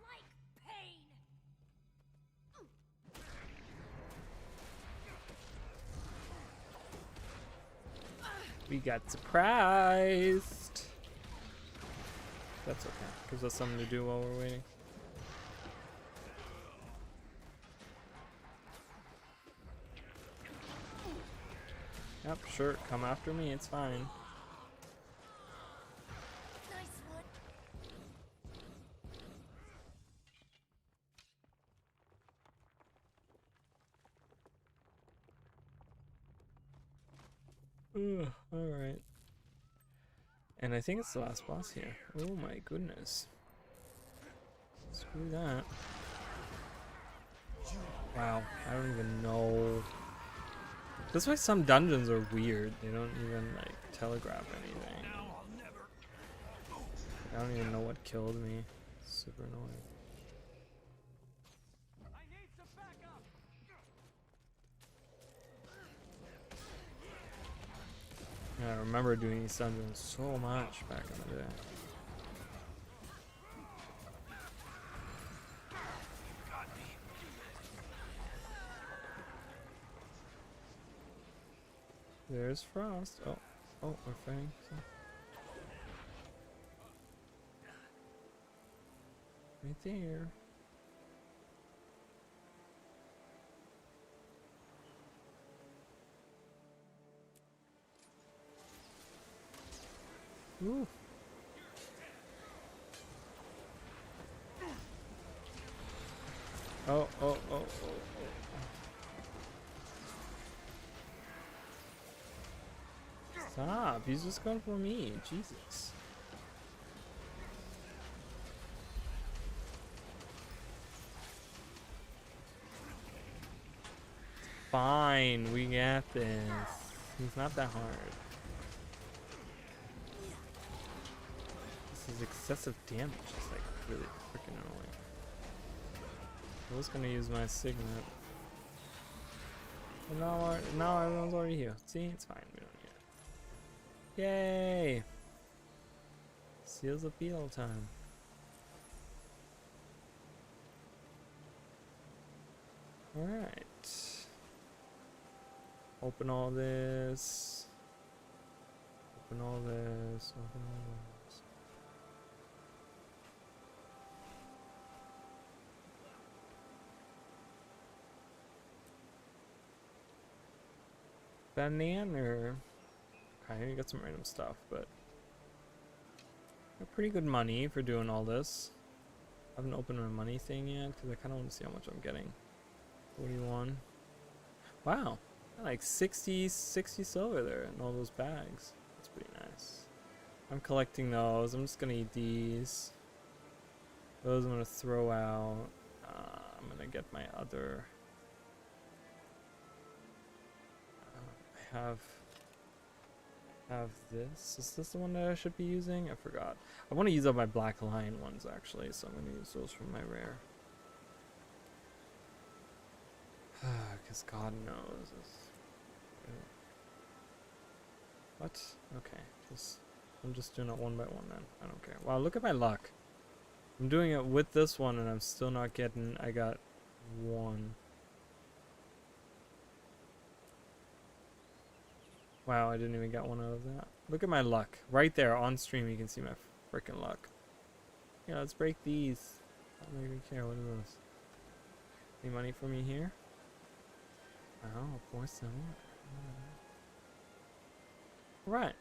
Like pain. We got surprised. That's okay. Gives us something to do while we're waiting. Yep, sure. Come after me. It's fine. Nice one. Ugh, alright. And I think it's the last boss here. Oh my goodness. Screw that. Wow, I don't even know. That's why some dungeons are weird. They don't even like telegraph anything. I don't even know what killed me. It's super annoying. Yeah, I remember doing these dungeons so much back in the day. There's Frost. Oh, oh, we're fighting. Right there. Ooh. Oh, oh, oh, oh, oh. Stop, he's just going for me. Jesus. Fine, we got this. He's not that hard. This is excessive damage. It's like really freaking annoying. I was gonna use my signet. But now everyone's already healed. See, it's fine. We don't need it. Yay! Seals of Beetle time. Alright. Open all this. Open all this. Open all this. banana. Okay, you got some random stuff, but got pretty good money for doing all this. I haven't opened my money thing yet because I kind of want to see how much I'm getting. 41. Wow, like 60 silver there in all those bags. That's pretty nice. I'm collecting those. I'm just gonna eat these. Those I'm gonna throw out. I'm gonna get my other. I have this. Is this the one that I should be using? I forgot. I want to use up my Black Lion ones actually, so I'm gonna use those from my rare. Because God knows. What? Okay. I'm just doing it one by one then. I don't care. Wow, look at my luck. I'm doing it with this one and I'm still not getting... I got one. Wow, I didn't even get one out of that. Look at my luck. Right there on stream you can see my freaking luck. Yeah, let's break these. I don't even care. What are those? Any money for me here? Oh, 4 silver. Right.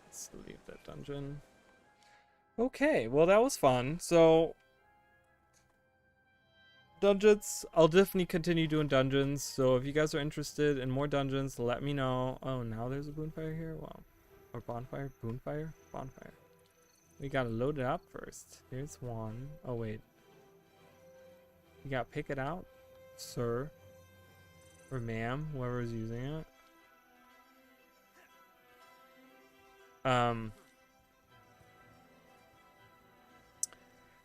Let's leave that dungeon. Okay, well that was fun. So dungeons, I'll definitely continue doing dungeons. So if you guys are interested in more dungeons, let me know. Oh, now there's a bonfire here. Wow. Or bonfire? Bonfire? Bonfire. We gotta load it up first. Here's one. Oh wait. You gotta pick it out, sir. Or ma'am, whoever's using it.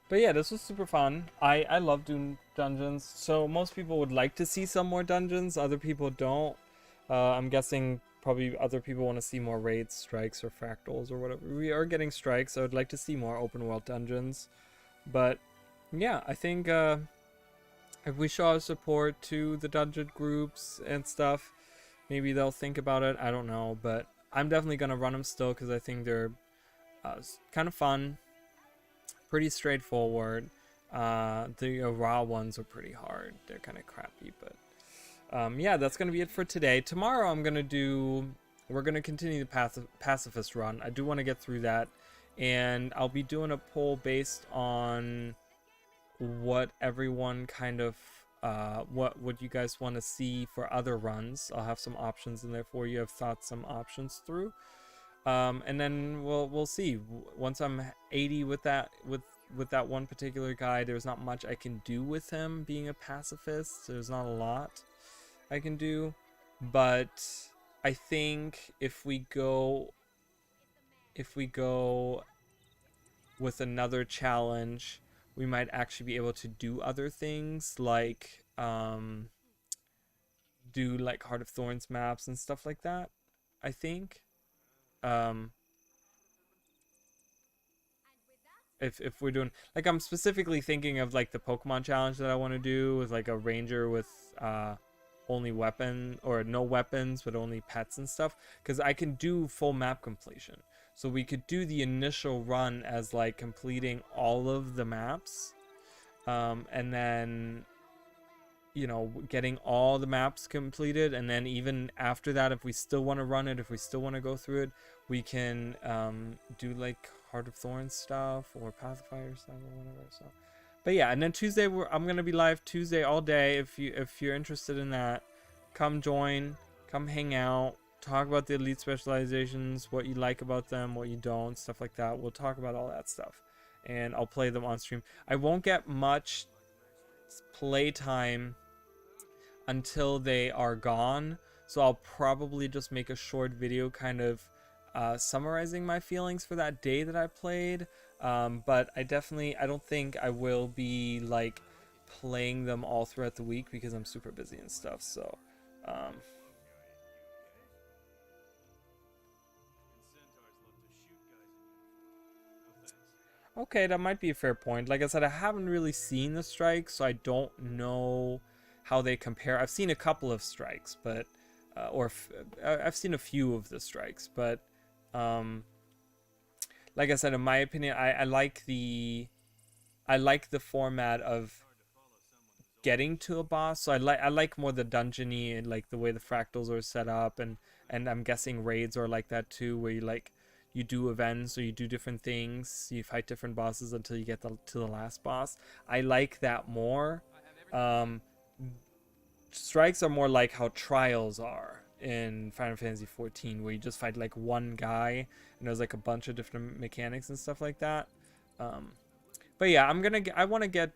But yeah, this was super fun. I love doing dungeons. So most people would like to see some more dungeons. Other people don't. I'm guessing probably other people want to see more raids, strikes, or fractals or whatever. We are getting strikes. So I'd like to see more open world dungeons. But yeah, I think if we show our support to the dungeon groups and stuff, maybe they'll think about it. I don't know, but I'm definitely gonna run them still because I think they're kind of fun, pretty straightforward. The raw ones are pretty hard. They're kind of crappy, but yeah, that's gonna be it for today. Tomorrow we're gonna continue the Pacifist Run. I do want to get through that, and I'll be doing a poll based on what everyone kind of what you guys want to see for other runs. I'll have some options in there for you. I've thought some options through, and then we'll see. Once I'm 80 with that one particular guy, there's not much I can do with him being a pacifist. There's not a lot I can do, but I think if we go with another challenge, we might actually be able to do other things like do like Heart of Thorns maps and stuff like that, I think. If we're doing, like, I'm specifically thinking of like the Pokemon challenge that I want to do with like a ranger with only weapon or no weapons but only pets and stuff, because I can do full map completion. So we could do the initial run as like completing all of the maps, and then, you know, getting all the maps completed, and then even after that, if we still want to run it, if we still want to go through it, we can do like Heart of Thorns stuff or Pacifier stuff or whatever. So, but yeah, and then Tuesday I'm gonna be live Tuesday all day. If you're interested in that, come join, come hang out. Talk about the elite specializations, what you like about them, what you don't, stuff like that. We'll talk about all that stuff, and I'll play them on stream. I won't get much playtime until they are gone, so I'll probably just make a short video kind of summarizing my feelings for that day that I played. But I don't think I will be like playing them all throughout the week because I'm super busy and stuff. So okay, that might be a fair point. Like I said, I haven't really seen the strikes, so I don't know how they compare. I've seen a couple of strikes, but I've seen a few of the strikes, but like I said, in my opinion, I like the format of getting to a boss. So I like more the dungeony and like the way the fractals are set up, and I'm guessing raids are like that too, where you like you do events or you do different things, you fight different bosses until you get to the last boss. I like that more. Strikes are more like how trials are in Final Fantasy 14, where you just fight like one guy and there's like a bunch of different mechanics and stuff like that. But yeah, I want to get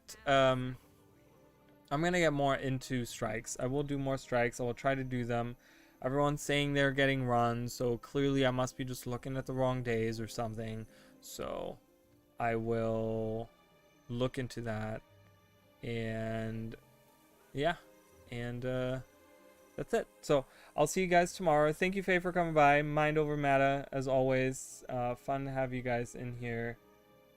I'm gonna get more into strikes. I will do more strikes. I will try to do them. Everyone's saying they're getting runs, so clearly I must be just looking at the wrong days or something. So I will look into that. And yeah, and that's it. So I'll see you guys tomorrow. Thank you, Faye, for coming by. Mind over matter, as always. Fun to have you guys in here.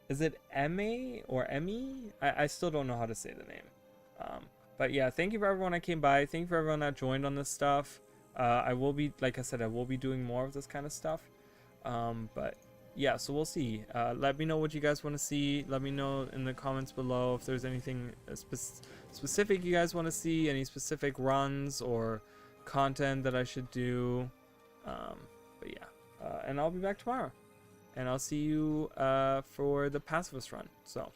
Is it Emmy or Emmy? I still don't know how to say the name. But yeah, thank you for everyone that came by. Thank you for everyone that joined on this stuff. I will be, like I said, I will be doing more of this kind of stuff. But yeah, so we'll see. Let me know what you guys want to see. Let me know in the comments below if there's anything specific you guys want to see, any specific runs or content that I should do. But yeah, and I'll be back tomorrow. And I'll see you for the Pacifist Run. So.